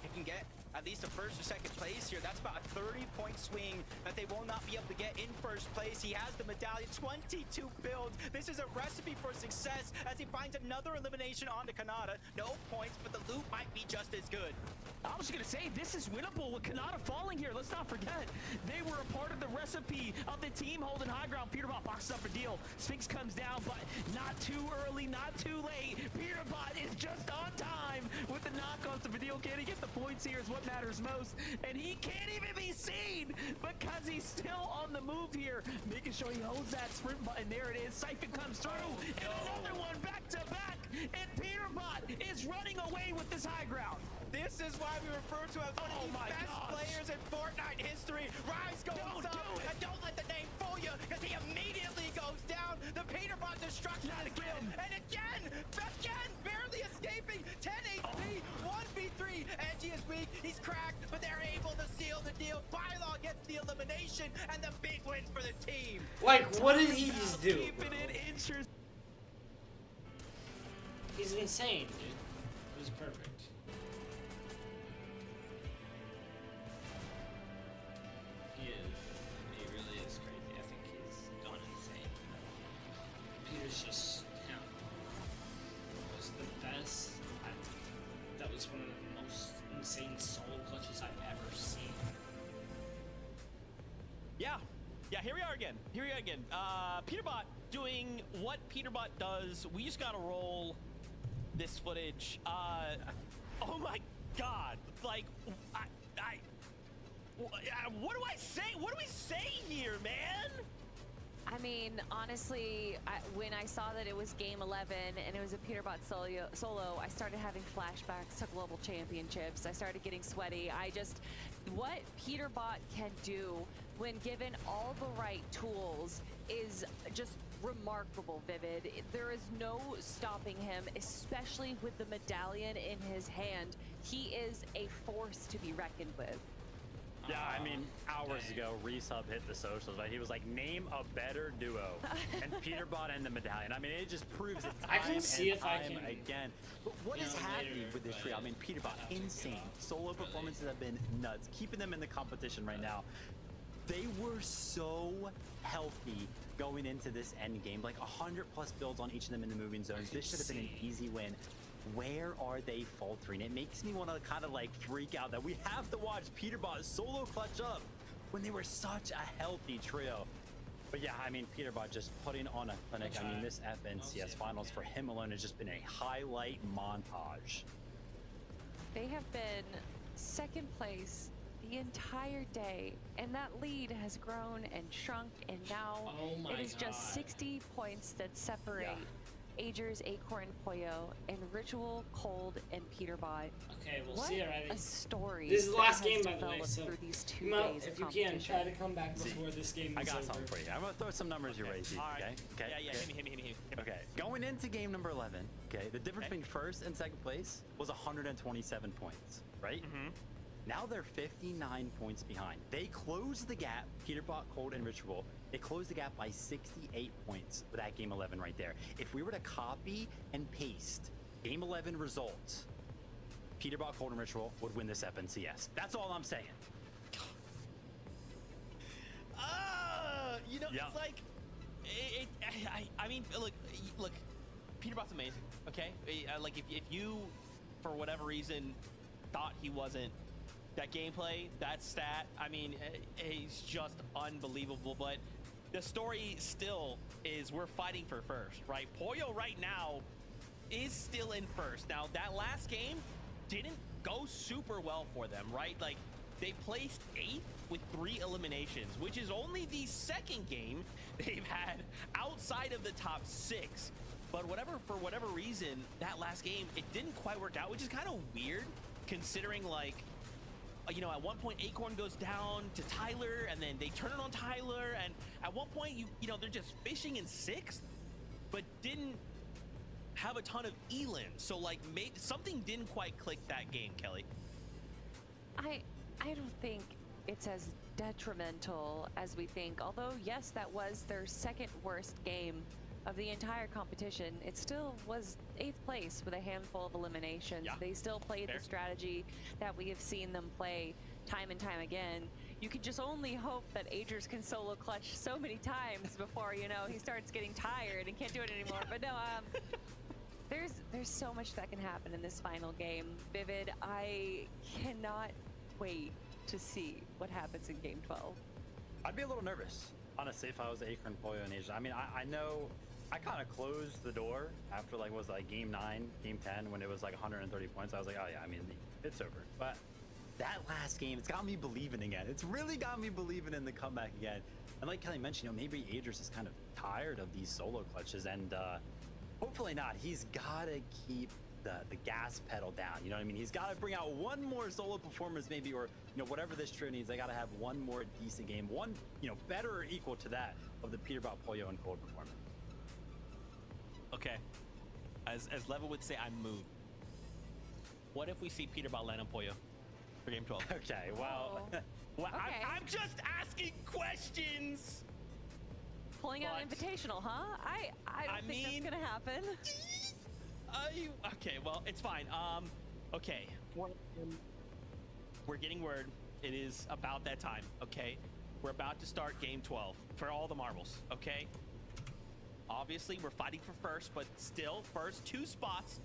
He can get at least a first or second place here. That's about a 30-point swing that they will not be able to get in first place. He has the medallion, 22 builds. This is a recipe for success as he finds another elimination onto Kanata. No points, but the loot might be just as good. I was gonna say, this is winnable with Kanata falling here. Let's not forget, they were a part of the recipe of the team holding high ground. Peterbot boxes up a deal. Sphinx comes down, but not too early, not too late. Peterbot is just on time with the knock-on. Fadil can't get the points here is what matters most, and he can't even be seen because he's still on the move here, making sure he holds that sprint button. There it is. Siphon comes through, and another one back-to-back, and Peterbot is running away with this high ground. This is why we refer to as one of the best players in Fortnite history. Rise goes up, and don't let the name fool you, because he immediately goes down. The Peterbot destruction is real, and again, barely escaping. 10 HP, 1v3. Edgy is weak, he's cracked, but they're able to seal the deal. Bylaw gets the elimination, and the big win for the team. Like, what did he just do? Keeping it interesting. He's insane, dude. It was perfect. He really is crazy. I think he's gone insane. Peter's just, you know, was the best. That was one of the most insane solo clutches I've ever seen. Yeah, here we are again. Peterbot doing what Peterbot does. We just gotta roll this footage. Oh my god. Like, what do I say? What do we say here, man? I mean, honestly, when I saw that it was game 11 and it was a Peterbot solo, I started having flashbacks to global championships. I started getting sweaty. What Peterbot can do when given all the right tools is just remarkable, Vivid. There is no stopping him, especially with the medallion in his hand. He is a force to be reckoned with. Yeah, I mean, hours ago, Resub hit the socials, right? He was like, name a better duo. And Peterbot and the medallion. I mean, it just proves it I can time see and if I time can, again. But what you is know, happening later, with this trio? I mean, Peterbot, insane. Solo performances have been nuts. Keeping them in the competition right now. They were so healthy going into this end game. Like 100+ builds on each of them in the moving zones. This should have been an easy win. Where are they faltering? It makes me want to kind of like freak out that we have to watch Peterbot solo clutch up when they were such a healthy trio. But yeah, I mean, Peterbot just putting on a clinic. I mean, this FNCS finals for him alone has just been a highlight montage. They have been second place the entire day, and that lead has grown and shrunk, and now it is just 60 points that separate Agers, Acorn, Poyo, and Ritual, Cold, and Peterbot. Okay, we'll what see it, Riley. a story. This is the last that has game, by the way, developed so through these 2 come out days if of you can. competition. Try to come back before this game I is got over. something for you. I'm gonna throw some numbers your way, All right. okay? Yeah, hit me. Okay, going into game number 11, okay, the difference between first and second place was 127 points, right? Now they're 59 points behind. They closed the gap, Peterbot, Cold, and Ritual, They closed the gap by 68 points with that game 11 right there. If we were to copy and paste game 11 results, Peterbot Cold and Ritual would win this FNCS. That's all I'm saying. You know, Yeah. it's like, I mean, look, Peterbot's amazing, okay? Like, if you, for whatever reason, thought he wasn't, that gameplay, that stat, I mean, he's just unbelievable. But the story still is we're fighting for first, right? Pollo right now is still in first. Now, that last game didn't go super well for them, right? Like, they placed 8th with 3 eliminations, which is only the second game they've had outside of the top 6. But for whatever reason, that last game, it didn't quite work out, which is kind of weird considering, like, you know, at one point Acorn goes down to Tyler and then they turn it on Tyler, and at one point you know they're just fishing in 6th, but didn't have a ton of Elin. So like something didn't quite click that game, Kelly. I don't think it's as detrimental as we think. Although, yes, that was their second worst game of the entire competition. It still was 8th place with a handful of eliminations. Yeah. They still played Fair. the strategy that we have seen them play time and time again. You could just only hope that Agers can solo clutch so many times before, you know, he starts getting tired and can't do it anymore. But no, there's so much that can happen in this final game. Vivid, I cannot wait to see what happens in game 12. I'd be a little nervous, honestly, if I was Acorn, Pollo, and Asia. I mean, I know I kind of closed the door after game 9, game 10, when it was like 130 points. I was like, oh yeah, I mean, it's over. But that last game, it's got me believing again. It's really got me believing in the comeback again. And like Kelly mentioned, you know, maybe Agers is kind of tired of these solo clutches, and hopefully not. He's got to keep the gas pedal down. You know what I mean? He's got to bring out one more solo performance maybe, or, you know, whatever this trio needs. They got to have one more decent game, one, you know, better or equal to that of the Peterbot, Pollo, and Cold performance. Okay, as Level would say, I'm moved. What if we see Peterbot land on Pollo for game 12? Okay, well, Oh. Well, Okay. I'm just asking questions. Pulling out But- Invitational, huh? I don't think mean- that's gonna happen. Okay, well, it's fine. Okay. We're getting word. It is about that time, okay? We're about to start game 12 for all the marbles, okay? Obviously, we're fighting for first, but still, first 2 spots.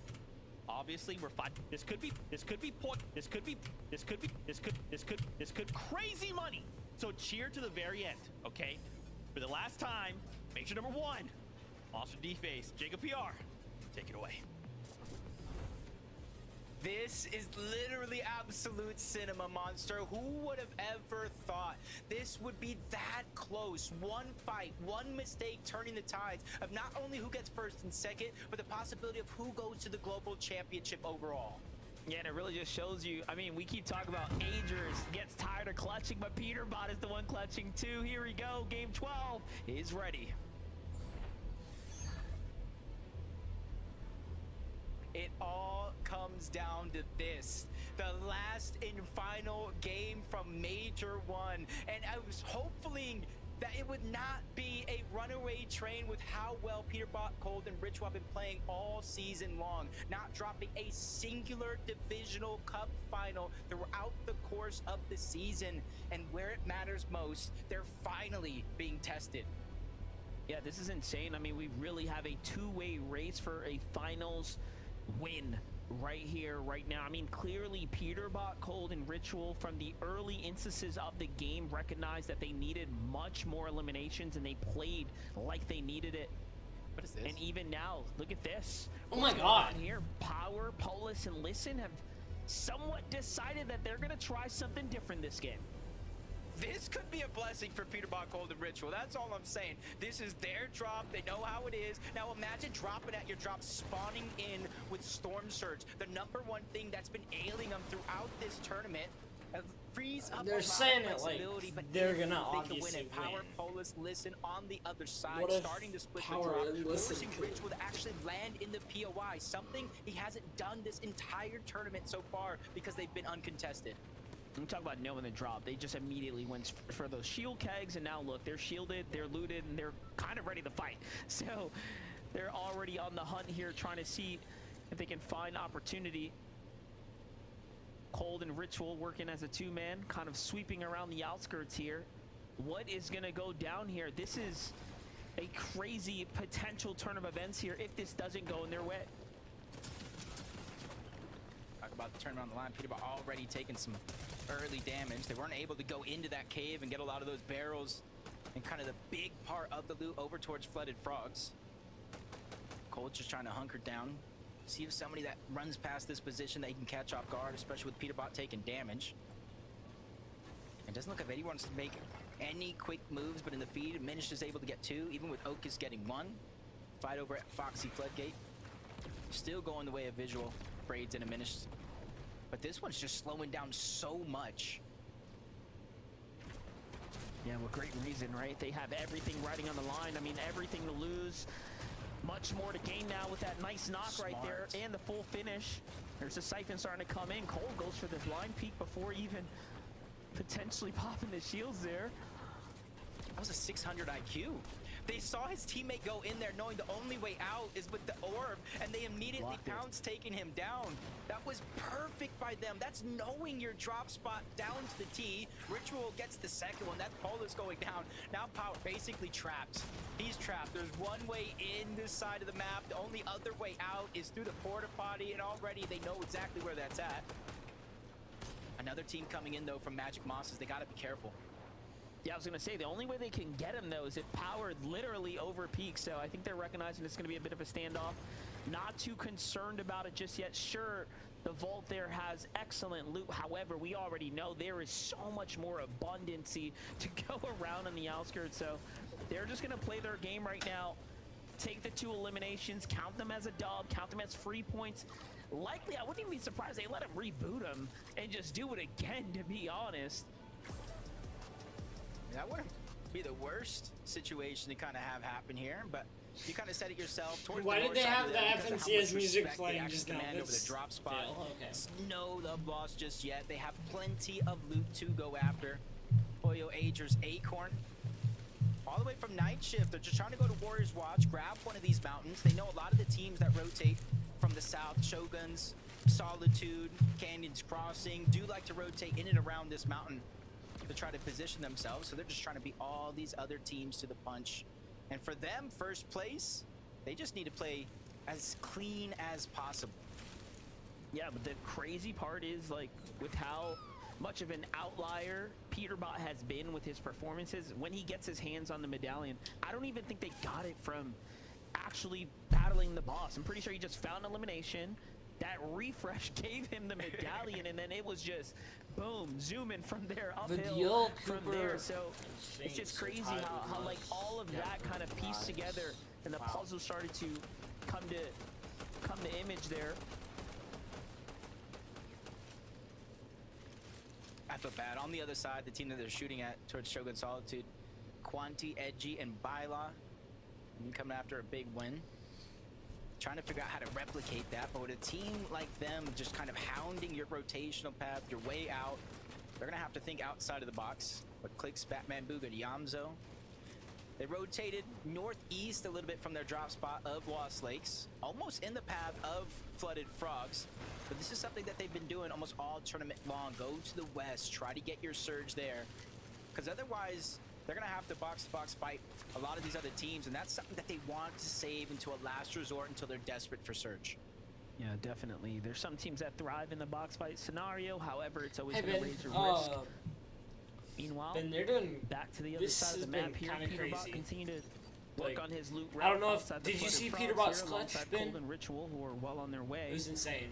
Obviously, we're fighting. This could be crazy money. So cheer to the very end, okay? For the last time, major number 1, Monster D-Face, Jacob PR. Take it away. This is literally absolute cinema, Monster. Who would have ever thought this would be that close? One fight, one mistake turning the tides of not only who gets first and second, but the possibility of who goes to the global championship overall. Yeah, and it really just shows you, I mean, we keep talking about Agers gets tired of clutching, but Peterbot is the one clutching too. Here we go, game 12 is ready. It all comes down to this. The last and final game from Major 1. And I was hoping that it would not be a runaway train with how well Peterbot, Cold, and Ritual have been playing all season long, not dropping a singular divisional cup final throughout the course of the season. And where it matters most, they're finally being tested. Yeah, this is insane. I mean, we really have a two-way race for a finals win right here, right now. I mean, clearly Peterbot, Cold, and Ritual from the early instances of the game recognized that they needed much more eliminations, and they played like they needed it. What is this? And even now, look at this. Oh my What's going God. on here, Power, Polis, and Listen have somewhat decided that they're going to try something different this game. This could be a blessing for Peterbot, Cold, and Ritual. That's all I'm saying. This is their drop. They know how it is. Now imagine dropping at your drop, spawning in with Storm Surge. The number one thing that's been ailing them throughout this tournament. Frees up They're a lot saying of it like flexibility, but they're if gonna they can obviously it, Power, win. Polis, Listen on the other side, What if starting to split the Power drop, and Listen forcing could- Ritual to actually land in the POI, something he hasn't done this entire tournament so far because they've been uncontested. We talk about knowing the drop. They just immediately went for those shield kegs, and now look, they're shielded, they're looted, and they're kind of ready to fight. So they're already on the hunt here, trying to see if they can find opportunity. Cold and Ritual working as a two-man, kind of sweeping around the outskirts here. What is going to go down here? This is a crazy potential turn of events here if this doesn't go in their way. Talk about the turnaround on the line. Peterbot already taking some early damage. They weren't able to go into that cave and get a lot of those barrels and kind of the big part of the loot over towards Flooded Frogs. Cold just trying to hunker down. See if somebody that runs past this position that he can catch off guard, especially with Peterbot taking damage. It doesn't look like Eddie wants to make any quick moves, but in the feed, Minish is able to get 2, even with Okus getting 1. Fight over at Foxy Floodgate. Still going the way of Visual, Braids, and a Minish. But this one's just slowing down so much. Yeah, well, great reason, right? They have everything riding on the line. I mean, everything to lose. Much more to gain now with that nice knock right there and the full finish. There's a Siphon starting to come in. Cole goes for the blind peek before even potentially popping the shields there. That was a 600 IQ. They saw his teammate go in there knowing the only way out is with the orb, and they immediately pounced, taking him down. That was perfect by them. That's knowing your drop spot down to the T. Ritual gets the second one. That's Polus going down. Now Power basically trapped. He's trapped. There's one way in this side of the map. The only other way out is through the porta potty, and already they know exactly where that's at. Another team coming in, though, from Magic Mosses. They got to be careful. Yeah, I was going to say, the only way they can get him, though, is if Power literally over peaks. So I think they're recognizing it's going to be a bit of a standoff. Not too concerned about it just yet. Sure, the vault there has excellent loot. However, we already know there is so much more abundancy to go around on the outskirts. So they're just going to play their game right now. Take the 2 eliminations, count them as a dub, count them as free points. Likely, I wouldn't even be surprised they let him reboot him and just do it again, to be honest. That wouldn't be the worst situation to kind of have happen here, but you kind of said it yourself. Why did they have the FNCS music playing just now? Over the drop spot. Okay. No love lost just yet. They have plenty of loot to go after. Oyo Ager's Acorn. All the way from Night Shift, they're just trying to go to Warriors Watch, grab one of these mountains. They know a lot of the teams that rotate from the south, Shoguns, Solitude, Canyons Crossing, do like to rotate in and around this mountain to try to position themselves. So they're just trying to beat all these other teams to the punch. And for them, first place, they just need to play as clean as possible. Yeah, but the crazy part is, like, with how much of an outlier Peterbot has been with his performances, when he gets his hands on the medallion, I don't even think they got it from actually battling the boss. I'm pretty sure he just found elimination. That refresh gave him the medallion, and then it was just boom, zooming from there uphill from there. So it's just crazy how like all of that kind of pieced together, and the puzzle started to come to image there. I feel bad. On the other side, the team that they're shooting at towards Shogun Solitude, Quanti, Edgy, and Baila coming after a big win. Trying to figure out how to replicate that, but with a team like them just kind of hounding your rotational path, your way out, they're gonna have to think outside of the box. But Clicks, Batman, Booga, Yamzo. They rotated northeast a little bit from their drop spot of Lost Lakes, almost in the path of Flooded Frogs. But this is something that they've been doing almost all tournament long. Go to the west, try to get your surge there, because otherwise they're gonna have to box-to-box fight a lot of these other teams, and that's something that they want to save into a last resort until they're desperate for surge. Yeah, definitely. There's some teams that thrive in the box fight scenario. However, it's always going to raise your risk. Meanwhile, Ben, they're doing back to the other side of the map here. Peterbot continue to work on his loot route. I don't know if did you see Peterbot's clutch, Ben? Cold and Ritual, who are well on their way. It was insane.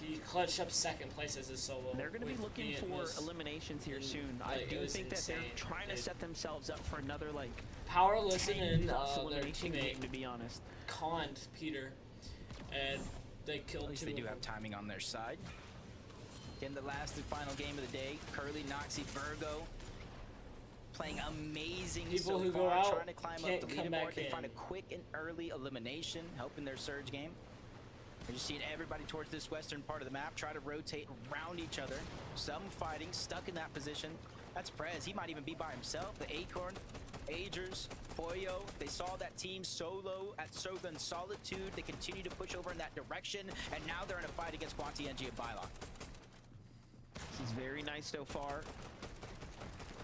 He clutched up second place as a solo. They're going to be looking for eliminations here soon. I do think that they're trying to set themselves up for another like Powerless and their elimination game, teammate to be honest. conned Peter, and they killed At least two they of do them. have timing on their side. Again, the last and final game of the day, Curly, Noxy, Virgo, playing amazing People so who far, go out trying to climb up can't the come leaderboard. back They in. find a quick and early elimination, helping their surge game. You're just seeing everybody towards this western part of the map try to rotate around each other. Some fighting, stuck in that position. That's Prez. He might even be by himself. The Acorn, Agers, Pollo. They saw that team solo at Shogun Solitude. They continue to push over in that direction, and now they're in a fight against Quanti, NG, and Bylon. This is very nice so far.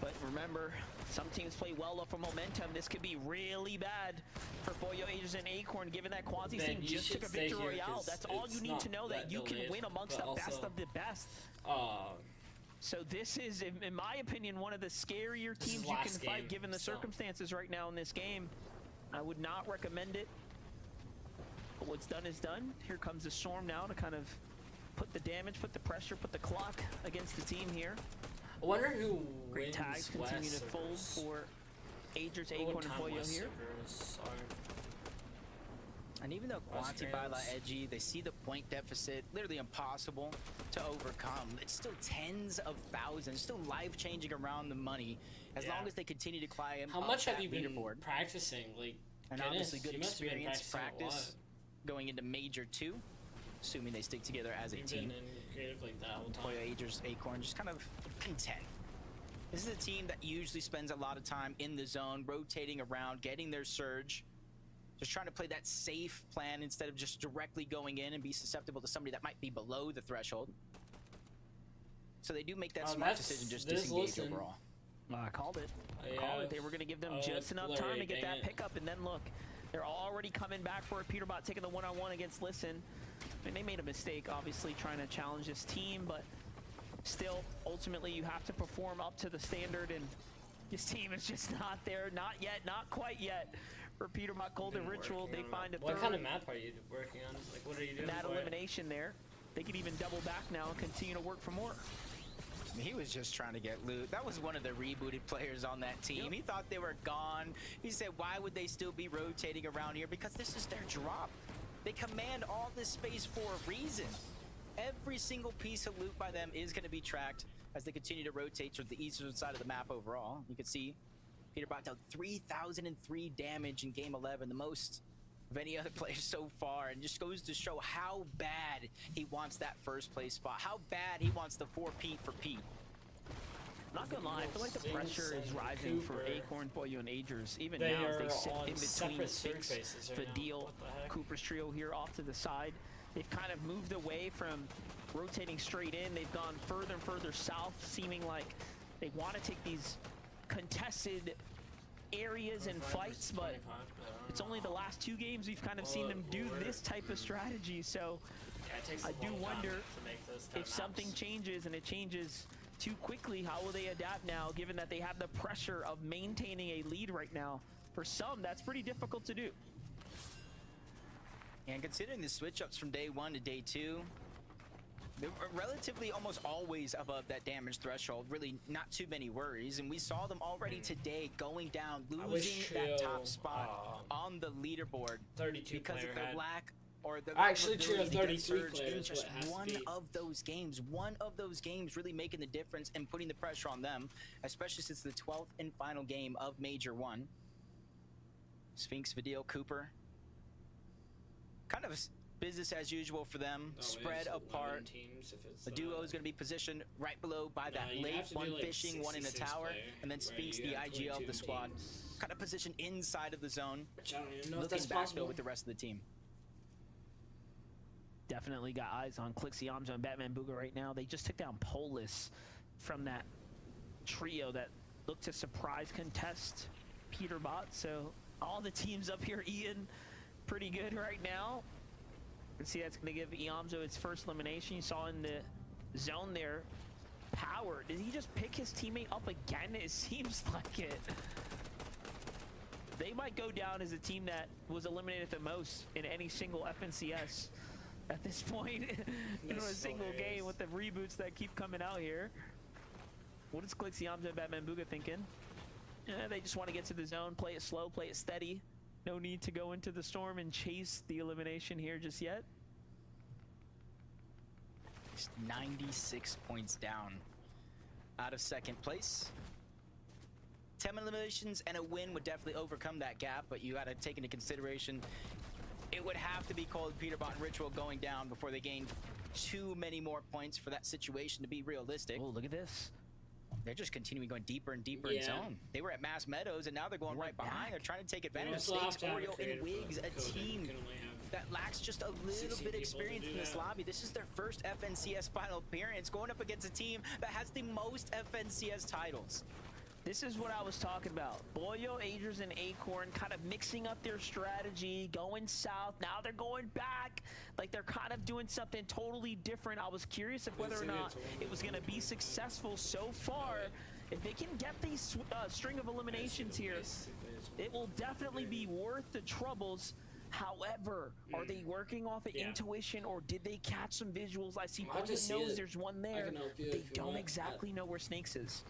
But remember, some teams play well off of momentum. This could be really bad for Pollo, Agers, and Acorn, given that Quanti's team just took a victory royale. That's all you need to know, that you can win amongst the best of the best. So this is, in my opinion, one of the scarier teams you can fight, given the circumstances right now in this game. I would not recommend it. But what's done is done. Here comes the Storm now to kind of put the damage, put the pressure, put the clock against the team here. I wonder who Great wins tags continue to West fold for Agers, Acorn, and Pollo here. And even though Quanti, Bylon, Edgy, they see the point deficit, literally impossible to overcome. It's still tens of thousands, still life-changing around the money, as long as they continue to climb How up much have that you been leaderboard. practicing? Like, And goodness, obviously good you must have been experience practicing a lot. practice going into Major 2, assuming they stick together as a You've team. been in creative like that whole time. Pollo, Agers, Acorn, just kind of content. This is a team that usually spends a lot of time in the zone, rotating around, getting their surge, just trying to play that safe plan instead of just directly going in and be susceptible to somebody that might be below the threshold. So they do make that smart decision, just disengage overall. I called it. Called it. They were going to give them just enough time to get that pickup, and then look, they're already coming back for it. Peterbot taking the one-on-one against Listen. I mean, they made a mistake, obviously, trying to challenge this team, but still, ultimately, you have to perform up to the standard, and this team is just not there. Not yet, not quite yet. For Peterbot Golden Ritual, they find a third. What kind of map are you working on? Like, what are you doing? That elimination there. They could even double back now and continue to work for more. He was just trying to get loot. That was one of the rebooted players on that team. He thought they were gone. He said, why would they still be rotating around here? Because this is their drop. They command all this space for a reason. Every single piece of loot by them is going to be tracked as they continue to rotate to the eastern side of the map overall. You can see Peterbot dealt 3,003 damage in Game 11, the most of any other player so far, and just goes to show how bad he wants that first place spot, how bad he wants the 4P for Pete. Not gonna lie, I feel like the pressure is rising for Acorn, Pollo, and Agers. Even now, as they sit in between Sphinx, Fadil, Cooper's trio here off to the side. They've kind of moved away from rotating straight in. They've gone further and further south, seeming like they want to take these contested areas and fights, but it's only the last 2 games we've kind of seen them do this type of strategy. So I do wonder if something changes, and it changes too quickly, how will they adapt now, given that they have the pressure of maintaining a lead right now? For some, that's pretty difficult to do. And considering the switch-ups from day 1 to day 2, they were relatively almost always above that damage threshold. Really not too many worries, and we saw them already today going down, losing that top spot on the leaderboard 32 because of the lack or the actually Trio ability to get 33 surge players in just what it has to one be. of those games really making the difference and putting the pressure on them, especially since the 12th and final game of Major 1. Sphinx, Fadil, Cooper, kind of business as usual for them, spread apart. The duo is going to be positioned right below by that late one like fishing, one in the tower, and then Sphinx, the IGL of the squad, kind of positioned inside of the zone, looking back though with the rest of the team. Definitely got eyes on Clixie, Amjo, and Batman Booga right now. They just took down Polis from that trio that looked to surprise contest Peterbot. So all the teams up here, Ian, pretty good right now. You can see that's going to give Iamzo its first elimination. You saw in the zone there, Power. Did he just pick his teammate up again? It seems like it. They might go down as a team that was eliminated the most in any single FNCS at this point in a single game with the reboots that keep coming out here. What is Clixie, Amjo, and Batman Booga thinking? They just want to get to the zone, play it slow, play it steady. No need to go into the storm and chase the elimination here just yet. 96 points down out of second place. 10 eliminations and a win would definitely overcome that gap, but you got to take into consideration it would have to be Cold, Peterbot, and Ritual going down before they gain too many more points for that situation to be realistic. Oh, look at this. They're just continuing going deeper and deeper in zone. They were at Mass Meadows, and now they're going right behind. They're trying to take advantage of Snakes, Oreo, and Wigs, a team that lacks just a little bit of experience in this lobby. This is their first FNCS final appearance, going up against a team that has the most FNCS titles. This is what I was talking about. Boyo, Agers, and Acorn kind of mixing up their strategy, going south. Now they're going back. Like they're kind of doing something totally different. I was curious if whether or not it was going to be successful so far. If they can get these string of eliminations here, it will definitely be worth the troubles. However, are they working off of intuition, or did they catch some visuals? I see Boyo knows there's one there. They don't exactly know where Snakes is.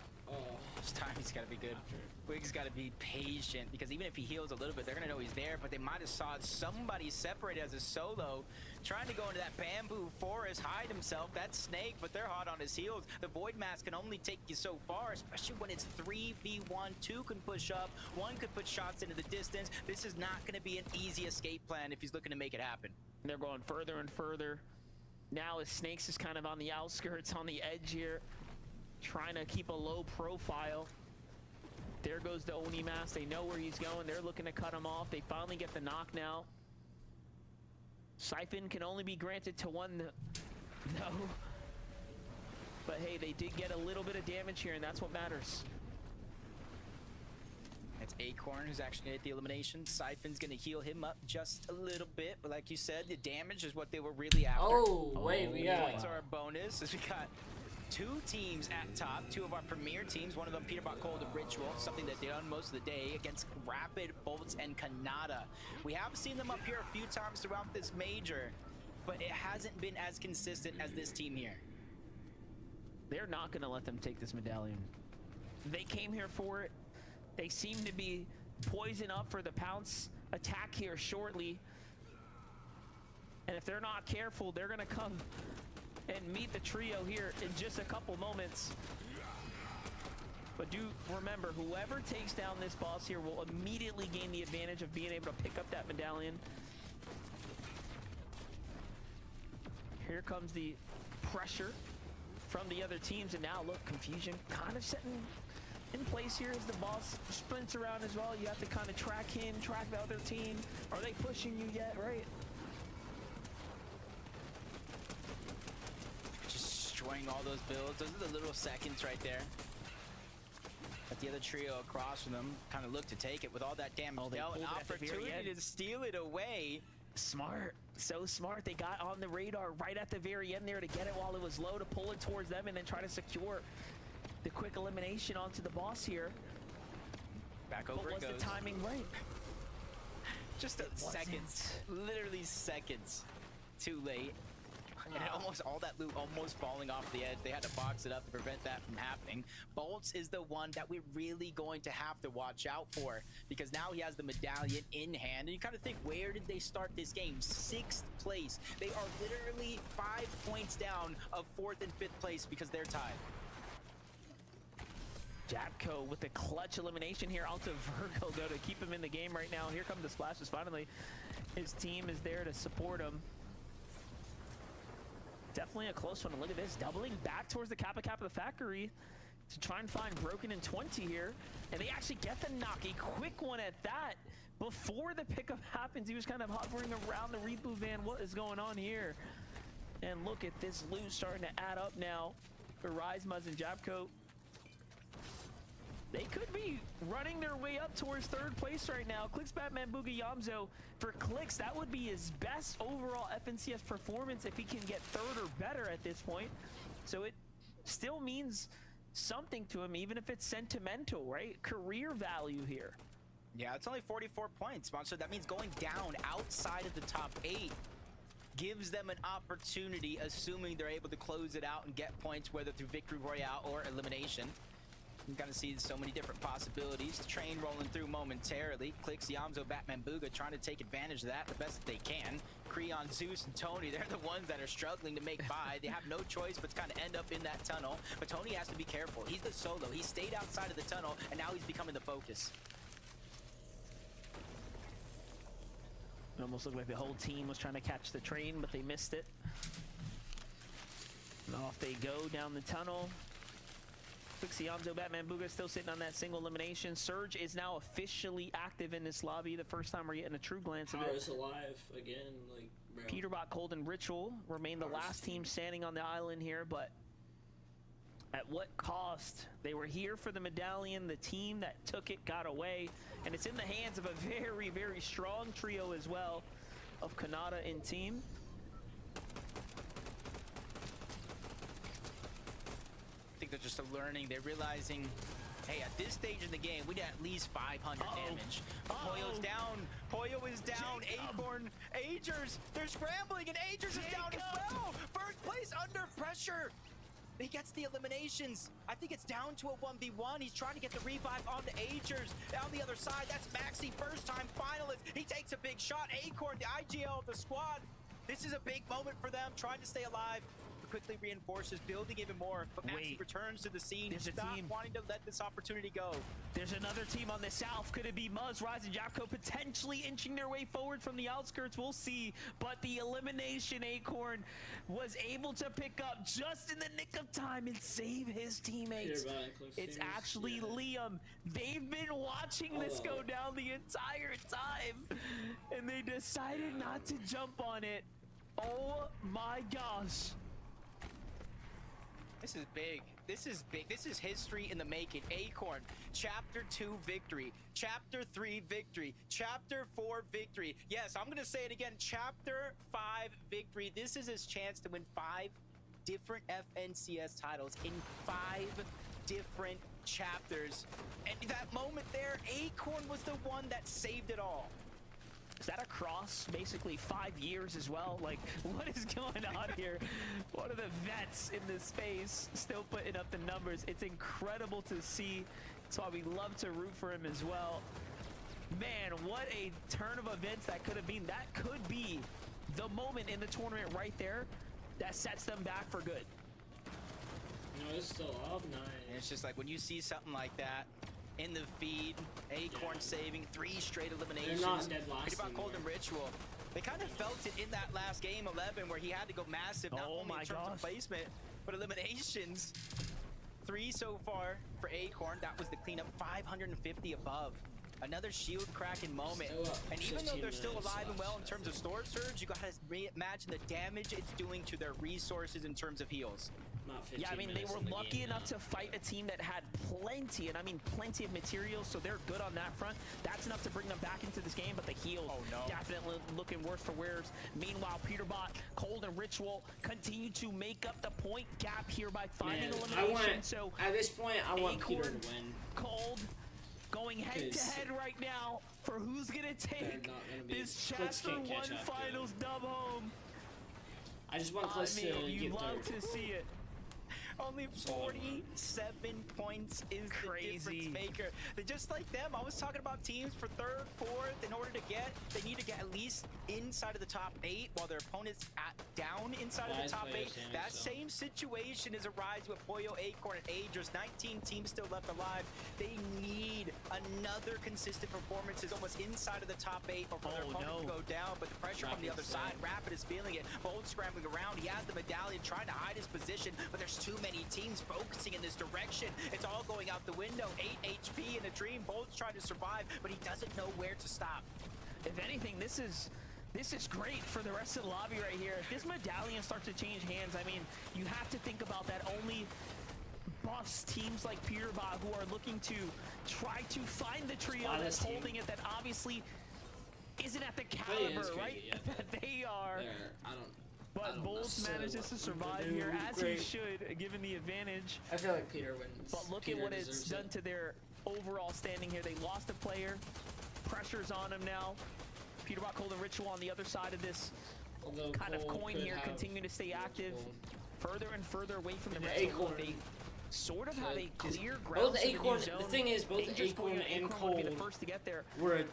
This time he's got to be good. Wig's got to be patient, because even if he heals a little bit, they're going to know he's there, but they might have saw somebody separated as a solo, trying to go into that bamboo forest, hide himself. That's Snake, but they're hot on his heels. The Void Mask can only take you so far, especially when it's 3v1. 2 can push up, 1 could put shots into the distance. This is not going to be an easy escape plan if he's looking to make it happen. They're going further and further. Now as Snakes is kind of on the outskirts, on the edge here, trying to keep a low profile. There goes the Oni Mask. They know where he's going. They're looking to cut him off. They finally get the knock now. Siphon can only be granted to one. No. But hey, they did get a little bit of damage here, and that's what matters. It's Acorn who's actually going to get the elimination. Siphon's going to heal him up just a little bit, but like you said, the damage is what they were really after. Oh, wait, we got... Points are a bonus, as we got 2 teams at top, 2 of our premier teams, one of them Peterbot, Cold, and Ritual, something that they done most of the day against Rapid, Bolts, and Kanata. We have seen them up here a few times throughout this major, but it hasn't been as consistent as this team here. They're not going to let them take this medallion. They came here for it. They seem to be poised up for the pounce attack here shortly. And if they're not careful, they're going to come and meet the trio here in just a couple moments. But do remember, whoever takes down this boss here will immediately gain the advantage of being able to pick up that medallion. Here comes the pressure from the other teams, and now look, confusion kind of setting in place here as the boss sprints around as well. You have to kind of track him, track the other team. Are they pushing you yet, right? Destroying all those builds. Those are the little seconds right there. But the other trio across from them kind of look to take it with all that damage. They An pulled it at the very opportunity end. to steal it away. Smart, so smart. They got on the radar right at the very end there to get it while it was low, to pull it towards them and then try to secure the quick elimination onto the boss here. Back over But it was goes. the timing right? Just seconds, literally seconds too late. And almost all that loot almost falling off the edge. They had to box it up to prevent that from happening. Bolts is the one that we're really going to have to watch out for, because now he has the medallion in hand. And you kind of think, where did they start this game? 6th place. They are literally 5 points down of 4th and 5th place because they're tied. Jabko with the clutch elimination here onto Virgo, though, to keep him in the game right now. Here come the splashes finally. His team is there to support him. Definitely a close one. Look at this, doubling back towards the Kappa Kappa factory to try and find Broken in 20 here. And they actually get the knock, a quick one at that. Before the pickup happens, he was kind of hovering around the reboot van. What is going on here? And look at this loot starting to add up now for Rizmaz and Jabko. They could be running their way up towards 3rd place right now. Clix Batman Booga Yamzo. For Clix, that would be his best overall FNCS performance if he can get 3rd or better at this point. So it still means something to him, even if it's sentimental, right? Career value here. Yeah, it's only 44 points, Monster. That means going down outside of the top 8 gives them an opportunity, assuming they're able to close it out and get points, whether through Victory Royale or elimination. You kind of see so many different possibilities. The train rolling through momentarily. Clix, Yamzo, Batman Booga trying to take advantage of that the best that they can. Creon, Zeus, and Tony, they're the ones that are struggling to make by. They have no choice but to kind of end up in that tunnel. But Tony has to be careful. He's the solo. He stayed outside of the tunnel, and now he's becoming the focus. almost looked like the whole team was trying to catch the train, but they missed it. And off they go down the tunnel. Xianzo, Batman Booga still sitting on that single elimination. Surge is now officially active in this lobby. The first time we're getting a true glance of it. Power's alive again, like, bro. Peterbot, Cold, and Ritual remain the last team standing on the island here, but at what cost? They were here for the medallion. The team that took it got away, and it's in the hands of a very, very strong trio as well of Kanata and team. I think they're just learning. They're realizing, hey, at this stage in the game, we need at least 500 damage. Poyo's down. Poyo is down. Acorn, Agers, they're scrambling, and Agers is down as well. First place under pressure. He gets the eliminations. I think it's down to a 1v1. He's trying to get the revive on the Agers. On the other side, that's Maxi, first time finalist. He takes a big shot. Acorn, the IGL of the squad. This is a big moment for them, trying to stay alive. Quickly reinforces, building even more. But Maxi returns to the scene. He's not wanting to let this opportunity go. There's another team on the south. Could it be Muzz, Rise, and Japco potentially inching their way forward from the outskirts? We'll see. But the elimination, Acorn was able to pick up just in the nick of time and save his teammates. It's actually Liam. They've been watching this go down the entire time, and they decided not to jump on it. Oh my gosh. This is big. This is big. This is history in the making. Acorn, Chapter 2 victory. Chapter 3 victory. Chapter 4 victory. Yes, I'm going to say it again. Chapter 5 victory. This is his chance to win 5 different FNCS titles in 5 different chapters. And that moment there, Acorn was the one that saved it all. Is that across basically 5 years as well? Like, what is going on here? One of the vets in this space still putting up the numbers. It's incredible to see. That's why we love to root for him as well. Man, what a turn of events that could have been. That could be the moment in the tournament right there that sets them back for good. No, it's still up 9. And it's just like when you see something like that in the feed, Acorn saving 3 straight eliminations. They're not dead last about Cold and Ritual. They kind of felt it in that last game 11 where he had to go massive, not only in terms of placement, but eliminations. 3 so far for Acorn. That was the cleanup. 550 above. Another shield cracking moment. And even though they're still alive and well in terms of store surge, you gotta reimagine the damage it's doing to their resources in terms of heals. Yeah, I mean, they were lucky enough to fight a team that had plenty, and I mean plenty of materials, so they're good on that front. That's enough to bring them back into this game, but the heals definitely looking worse for wears. Meanwhile, Peterbot, Cold, and Ritual continue to make up the point gap here by finding elimination. So at this point, I want Acorn, Peter to win. Cold, going head-to-head right now for who's going to take this Chapter 1 Finals dub home. I just want Clips to you'd get love third. to see it. Only 47 points is the difference maker. They're just like them. I was talking about teams for 3rd, 4th. In order to get, they need to get at least inside of the top 8 while their opponents down inside of the top 8. That same situation is arising with Poyo, Acorn, and Agers. 19 teams still left alive. They need another consistent performances almost inside of the top 8 or for their opponent to go down. But the pressure from the other side, Rapid is feeling it. Bold scrambling around. He has the medallion trying to hide his position, but there's too many teams focusing in this direction. It's all going out the window. 8 HP in a dream. Bold's trying to survive, but he doesn't know where to stop. If anything, this is great for the rest of the lobby right here. If this medallion starts to change hands, I mean, you have to think about that. Only buffs teams like Peterbot who are looking to try to find the trio that's holding it, that obviously isn't at the caliber, right? That they are. But Bolts manages to survive here, as he should, given the advantage. I feel like Peter wins. But look at what it's done to their overall standing here. They lost a player. Pressure's on him now. Peterbot, Cold, and Ritual on the other side of this kind of coin here, continuing to stay active. Further and further away from the rest of the world. They sort of have a clear ground both Acorn, the thing is, both Acorn and Cold would be the first to get there. were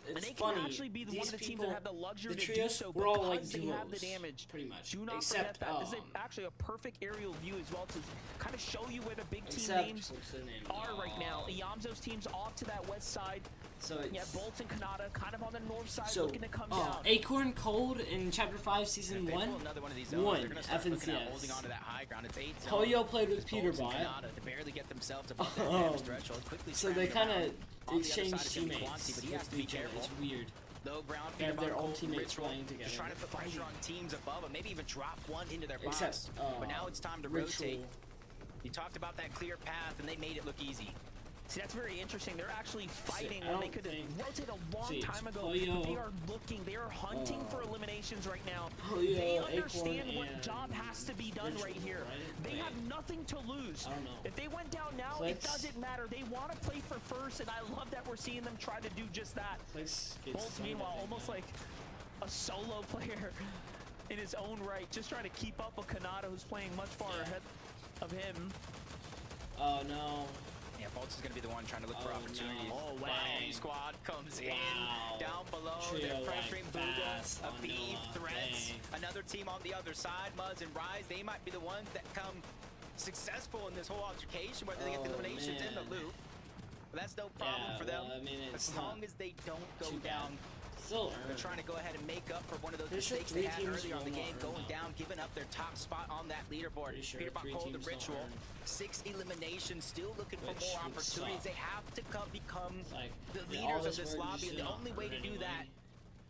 And it's they funny. can actually be one These of the teams people, that have the luxury the to trios, do so we're all like because they have the duos, damage. pretty much. Do not Except, forget that. This is actually a perfect aerial view as well to kind of show you where the big team except, names what's their name? are right now. Yamzo's team's off to that west side. So it's, Yeah, Bolt and Kanata kind of on the north side so, looking to come down. Acorn Cold in Chapter 5, Season If they 1, pull another one of these zones, won they're gonna start looking at FNCS. holding on to that high ground. It's 8 zones. Polio played with Just Bolts and Peterbot. Kanata to barely get themselves above that damage threshold. Quickly So they scrambling kind around. of On the other exchange side, it's gonna be teammates Quanti, but he with has to be each other. careful. It's weird. Low ground, They have their Peterbot, own Colt, teammates Ritual, playing together. just trying to put pressure on teams above them, maybe even drop one into their box. Except, but now it's time to Ritual. rotate. You talked about that clear path, and they made it look easy. See, that's very interesting. They're actually fighting I when they don't could have think- rotated a long see, time it's ago. Polio, But they are looking, they are hunting for eliminations right now. Polio, They Acorn, understand what and job has to be done right Ritual, here. right? They Wait. have nothing to lose. I don't know. If they went down now, Clicks. it doesn't matter. They want to play for first, and I love that we're seeing them try to do just that. Clicks gets Bolts, some of meanwhile, it, almost yeah. like a solo player in his own right, just trying to keep up with Kanata, who's playing much far ahead of him. Oh no. Yeah, Bolts is going to be the one trying to look for Oh, opportunities. no. Wow. Bang. Squad comes Wow. in. Down below, Trio they're like pressuring Booga, fast on Aviv, Noah. Threats. Bang. Another team on the other side, Muzz and Rise. They might be the ones that come successful in this whole altercation, whether they get the Oh, eliminations in the man. loop. But that's no problem Yeah, for them. well, I mean, it's as not long as they don't go too bad. down. Still They're earned. trying to go ahead and make up for one of those Pretty sure mistakes they 3 had teams earlier on the will game, earn going now. down, giving up their top spot on that leaderboard. Pretty sure Peterbot 3 Cold and teams will Ritual, earn. 6 eliminations, still looking for Which more would opportunities. suck. They have to become Like, the all leaders of this this work, you lobby, and should the not only way earn to do any that money.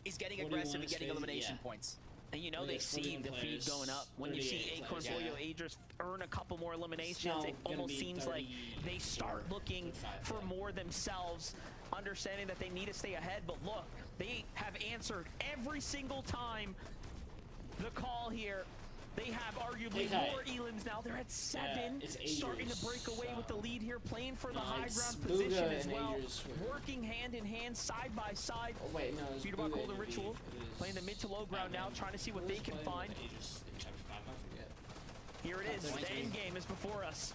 is getting 41 aggressive and is getting crazy, elimination yeah. points. And you know We they get see 41 the feed players, going up. When you see 38 Acorn, players, Polio, yeah. Aegis earn a couple more eliminations, now it gonna almost be seems like they 34, start looking 35, for yeah. more themselves, understanding that they need to stay ahead. But look, they have answered every single time the call here. They have arguably Okay. more elims now. They're at 7, it's starting to Aegis, break away with the so- lead here, playing for the No, high it's ground Booga position as and well, Aegis were- working hand in hand, side by side. Oh wait, no. It's Peterbot Booga Cold and Aviv. Ritual It is playing the mid to low ground now, Batman. trying to see what Who they was can playing find. with Aegis in Chapter 5? I forget. Here it is. Top The 13. end game is before us.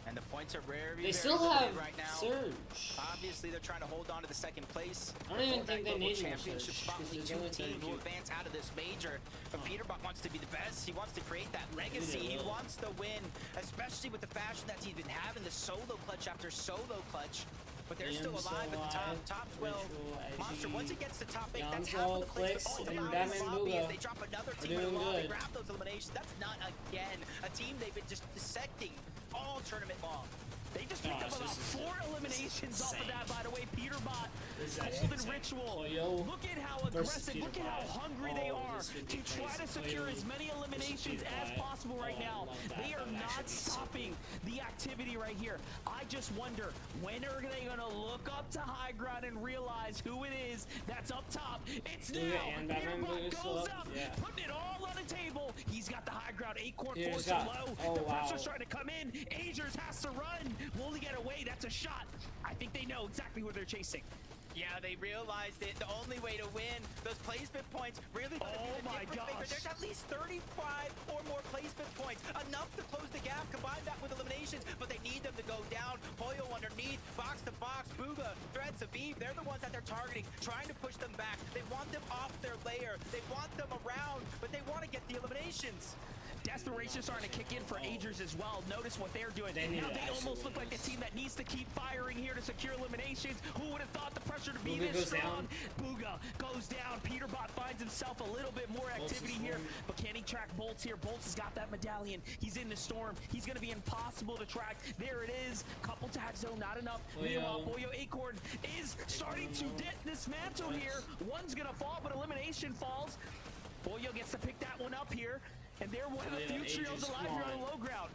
And the points are very, They very still limited have right now. Surge. Obviously, they're trying to hold on to the second place. I don't even Hold think that they global need more championship Surge, spot. 'cause Only there's 2 only teams will 32. advance out of this major. But Peterbot wants to be the best. He wants to create that legacy. He will. wants the win, especially with the fashion that he's been having, the solo clutch after solo clutch. But they're still Yam's alive at the top, alive. top 12. Ritual, Monster, IG, once it gets to top 8, that's Yam's half of all the place. Clicks, But and all Batman the lobby, Booga if they drop another are team in the doing lobby, good. grab those eliminations, that's not, again, a team they've been just dissecting all tournament long. They just picked Gosh, up about this is- 4 eliminations off of that, by the way. Peterbot, This is actually Cold and insane. Ritual. Polio Look at how versus aggressive, look at how Peterbot. hungry they Oh, are this would to be try to crazy. secure Polio as many eliminations as Peterbot. possible right Oh, I now. love that. They are That would not actually be so stopping the activity right here. I just wonder, when are they going to look up to high ground and realize who it is that's up top? It's Booga now. and Batman Peterbot Booga still goes up? up, Yeah. putting it all on the table. He's got the high ground. Acorn He's forced got- low. oh, The wow. pressure's starting to come in. Agers has to run. Will he get away? That's a shot. I think they know exactly who they're chasing. Yeah, they realized it. The only way to win those placement points really going to Oh be the my difference maker. gosh. There's at least 35 or more placement points. Enough to close the gap. Combine that with eliminations, but they need them to go down. Polio underneath, box to box, Booga, Threats, Aviv. They're the ones that they're targeting, trying to push them back. They want them off their layer. They want them around, but they want to get the eliminations. Desperation starting to kick in for Agers as well. Notice what they're doing. They need Now to they actually almost look win like a this. team that needs to keep firing here to secure eliminations. Who would have thought the pressure to be Booga this goes strong? down. Booga goes down. Peterbot finds himself a little bit more Bolts activity is here, formed. but can he track Bolts here? Bolts has got that medallion. He's in the storm. He's going to be impossible to track. There it is. Couple tags though, not enough. Meanwhile, Polio Acorn is starting to dismantle here. One's going to fall, but elimination falls. Polio gets to pick that one up here. And they're one of the Yeah, few trios Aegis, alive come here on on. the low ground.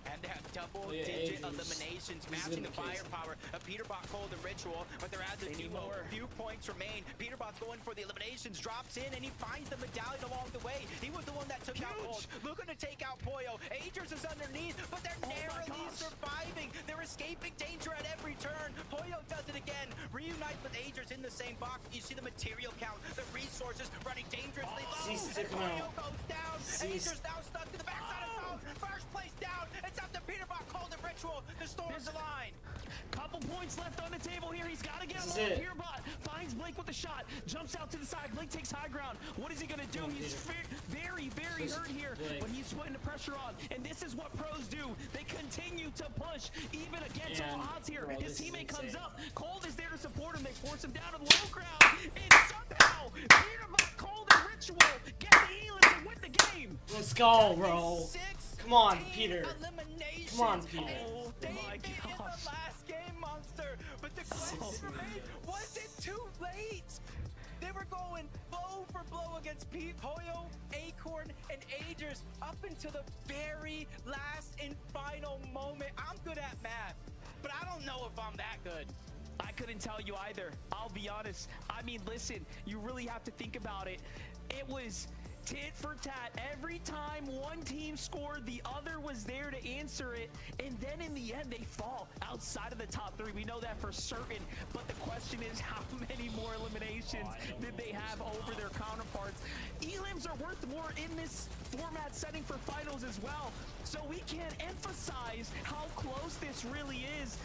And they have Yeah, double-digit Aegis. eliminations, This is matching the in the case. firepower of Peterbot, Cold, and Ritual. But there has a They need more. few points remain. Peterbot's going for the eliminations, drops in, and he finds the medallion along the way. He was the one that took out Cold, looking to take out Pollo. Agers is underneath, but they're Oh my narrowly gosh. surviving. They're escaping danger at every turn. Pollo does it again. Reunites with Agers in the same box. You see the material count, the resources running dangerously low. Cease to And come Pollo out. goes down. Cease. Agers now stuck to the backside of zone. down. First place down. It's up to Peterbot, Cold and Ritual. The storm's aligned. Couple points left on the table here. He's got to get him This is on. it. Peterbot finds Blake with the shot. Jumps out to the side. Blake takes high ground. What is he going to do? He's very hurt here, but he's putting the pressure on. And this is what pros do. They continue to push, even against all odds here. Bro, His this is teammate comes insane. up. Cold is there to support him. They force him down to the low ground. And somehow, Peterbot, Cold, and Ritual get the Elims and win the game. Let's go, bro. 6 Come on, team Peter. eliminations. Come on, Peter. Oh They my did in the gosh. last game, Monster. But the question remains, was it too late? They were going blow for blow against Pete, Hoyo, Acorn, and Agers up until the very last and final moment. I'm good at math, but I don't know if I'm that good. I couldn't tell you either. I'll be honest. I mean, listen, you really have to think about it. It was tit for tat. Every time one team scored, the other was there to answer it. And then in the end, they fall outside of the top 3. We know that for certain. But the question is, how many more eliminations did they have over their counterparts? Elims are worth more in this format setting for finals as well. So we can't emphasize how close this really is.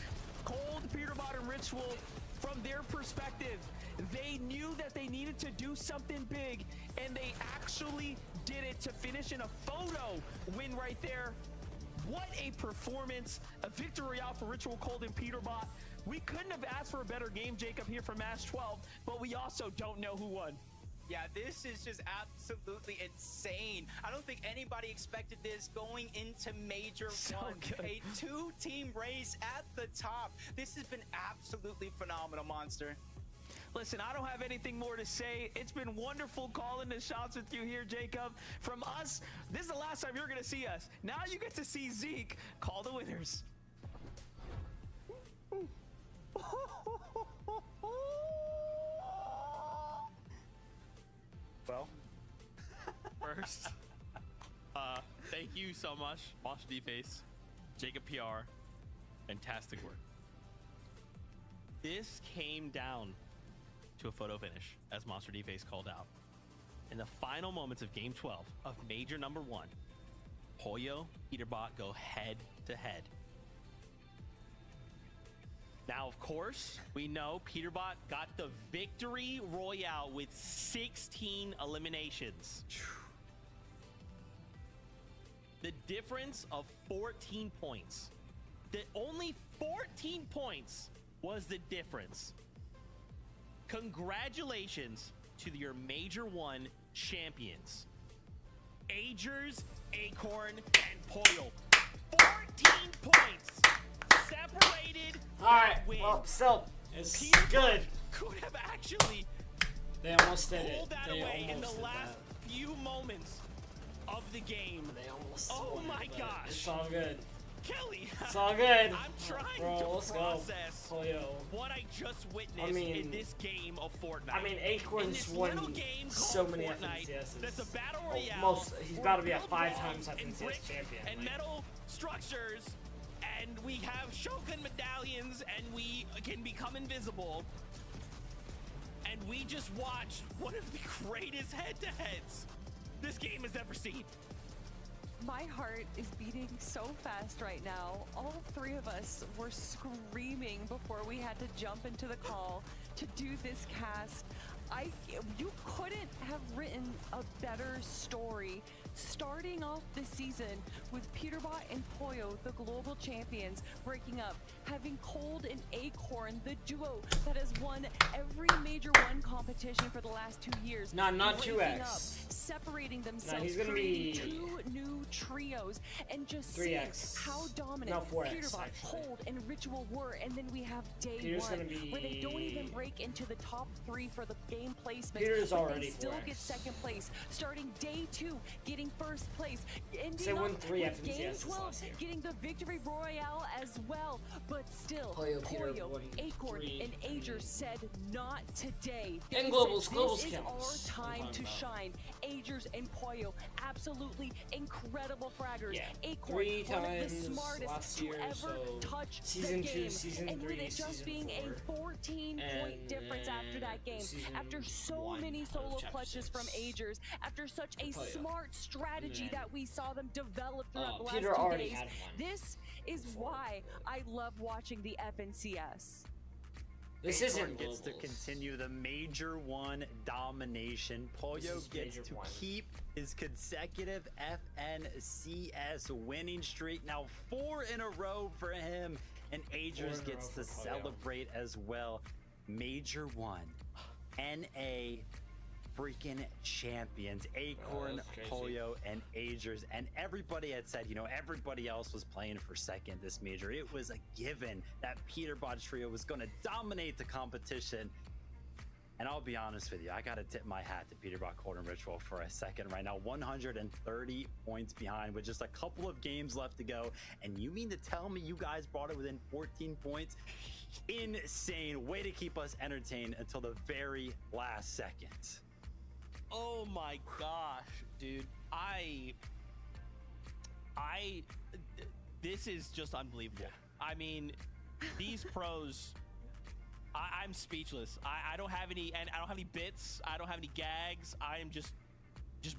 Cold, Peterbot, and Ritual, from their perspective, they knew that they needed to do something big, and they actually did it to finish in a photo win right there. What a performance. A victory out for Ritual, Cold, and Peterbot. We couldn't have asked for a better game, Jacob, here from Match 12, but we also don't know who won. Yeah, this is just absolutely insane. I don't think anybody expected this going into Major So 1. good. A 2-team race at the top. This has been absolutely phenomenal, Monster. Listen, I don't have anything more to say. It's been wonderful calling the shots with you here, Jacob. From us, this is the last time you're going to see us. Now you get to see Zeke call the winners. Well, First, thank you so much, Monster D-Face, Jacob PR, fantastic work. This came down to a photo finish, as Monster D-Face called out. In the final moments of Game 12 of Major number 1, Hoyo, Peterbot go head to head. Now, of course, we know Peterbot got the victory royale with 16 eliminations. The difference of 14 points. The only 14 points was the difference. Congratulations to your Major 1 champions. Agers, Acorn, and Poyle. 14 points separated. All right. win. Well, still, it's Peterbot good. could have actually They almost did it. pulled that They away in the almost did last that. few moments of the game. They almost. Oh won, my but gosh. It's all good. Kelly, It's all good. I'm trying Bro, to let's process go. Polio. what I just witnessed mean- in this game of Fortnite. I mean, in Acorn's this won little game so called many Fortnite, FNCSs. that's a battle Oh, royale. he's for got to be a build 5 walls times and FNCS brick champion. and like- metal structures, and we have Shogun medallions, and we can become invisible. And we just watched one of the greatest head-to-heads this game has ever seen. My heart is beating so fast right now. All 3 of us were screaming before we had to jump into the call to do this cast. You couldn't have written a better story starting off the season with Peterbot and Poyo, the global champions, breaking up, having Cold and Acorn, the duo that has won every Major 1 competition for the last 2 years. Not breaking 2X. up, separating themselves, he's gonna creating be 2 new trios, and just 3X. seeing how dominant No, 4X, Peterbot, actually. Cold, and Ritual were. And then we have day Peter's 1, gonna be- where they don't even break into the top 3 for the game placements. Peter's but already they still 4X. get second place. Starting day 2, getting first place. Ending They won up 3 with game FNCSs 12, last year. getting the victory royale as well. But still, Poyo, Peter won Acorn, 3. and Ager said not today. And They globals, said, globals this counts. is our time I'm to talking shine. Agers and Poyo, absolutely incredible fraggers. Yeah, Acorn, 3 one of the times smartest last to year, ever so touch season the 2, game. season and 3, with it just season being 4, a 14-point difference after that game, season after so 1 many of solo Chapter clutches 6. from Agers, after such a Poyo. smart strategy Man. that we saw them develop throughout the last Peter 2 already days. had one. This is why I love watching the FNCS. This Acorn isn't gets to globals. continue the Major 1 domination. Pollo This is gets Major to 1. keep his consecutive FNCS winning streak. Now 4 in a row for him. And Agers in a gets row to for Pollo. celebrate as well. Major 1. NA freaking champions. Acorn, that's crazy. Pollo, and Agers. And everybody had said, you know, everybody else was playing for second this major. It was a given that Peterbot trio was going to dominate the competition. And I'll be honest with you, I got to tip my hat to Peterbot Golden Ritual for a second right now. 130 points behind with just a couple of games left to go. And you mean to tell me you guys brought it within 14 points? Insane. Way to keep us entertained until the very last second. Oh my gosh, dude. This is just unbelievable. I mean, these pros, I'm speechless. I don't have any, and I don't have any bits. I don't have any gags. I am just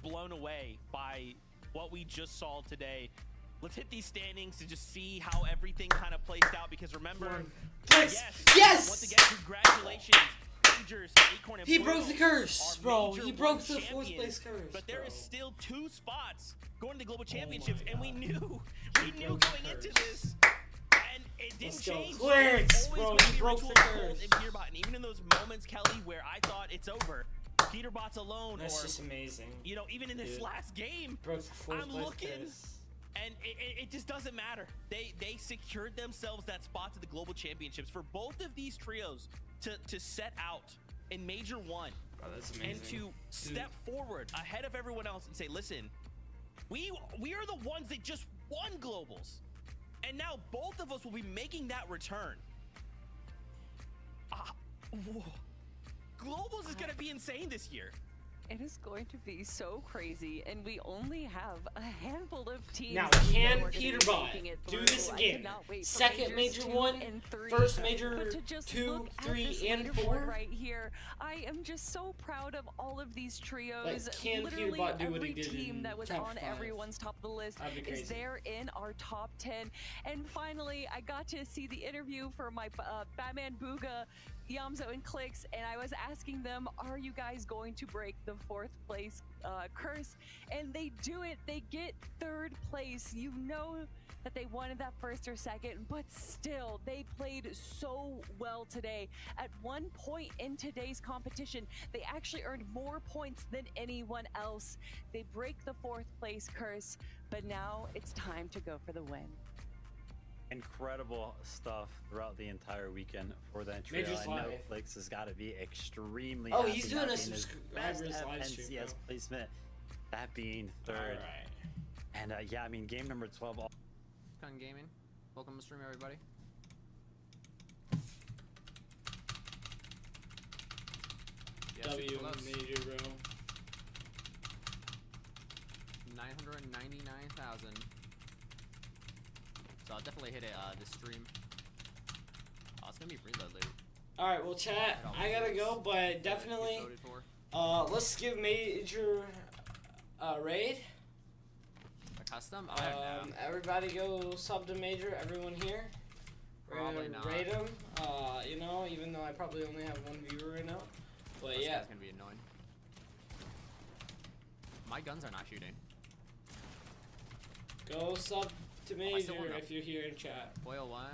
blown away by what we just saw today. Let's hit these standings to just see how everything kind of placed out, because remember, Flex! yes, Yes! once again, congratulations. Rangers, Acorn, and He Portal broke the curse, are bro. Major He broke 1 the fourth champions, place curse. but there bro. is still 2 spots going to the global championships, my and we God. knew He going broke the into curse. this, and it didn't Let's go. change. Clicks, There's bro. always He gonna be broke Ritual the Cold curse. and Peterbot, and even in those moments, Kelly, where I thought it's over, Peterbot's alone, That's or just amazing. you know, even in this Dude. last game, Broke the fourth I'm place looking, curse. and it just doesn't matter. They secured themselves that spot to the global championships. For both of these trios to set out in Major 1 Bro, that's amazing. and to step forward ahead of everyone else and say, listen, we are the ones that just won globals, and now both of us will be making that return. Globals is gonna be insane this year. It is going to be so crazy, and we only have a handful of teams. Now, that we know can are gonna be Peterbot making it do through. this I again? cannot wait for Second majors major 2 1, and 3. first major But to just 2, look at 3, this and leaderboard 4. right here, I am just so proud of all of these trios. Like, can Literally Peterbot do what every he did team in that was top on 5? everyone's top of the list That'd be is crazy. there in our top 10. And finally, I got to see the interview for my Batman Booga, Yamzo, and Clicks, and I was asking them, are you guys going to break the 4th place curse? And they do it. They get 3rd place. You know that they wanted that 1st or 2nd, but still, they played so well today. At one point in today's competition, they actually earned more points than anyone else. They break the 4th place curse, but now it's time to go for the win. Incredible stuff throughout the entire weekend for that trio. Major's I know live. Flix has got to be extremely Oh, happy he's doing that a being his subscribers best live stream, FNCS bro. placement, that being 3rd. Alright. And yeah, I mean, game number 12. Gun Gaming. Welcome to stream, everybody. Yeah, W super close. major, bro. 999,000. So I'll definitely hit it this stream. Oh, it's gonna be reload loot. Alright, well, chat, I gotta go, but definitely, Voted for. let's give major raid. A custom? I don't know. Everybody go sub to major, everyone here. We're Probably gonna not. raid them, you know, even though I probably only have 1 viewer right now. But This yeah, guy's gonna be annoying. My guns are not shooting. go sub to I major still wanna- if you're here in chat. Boil 1.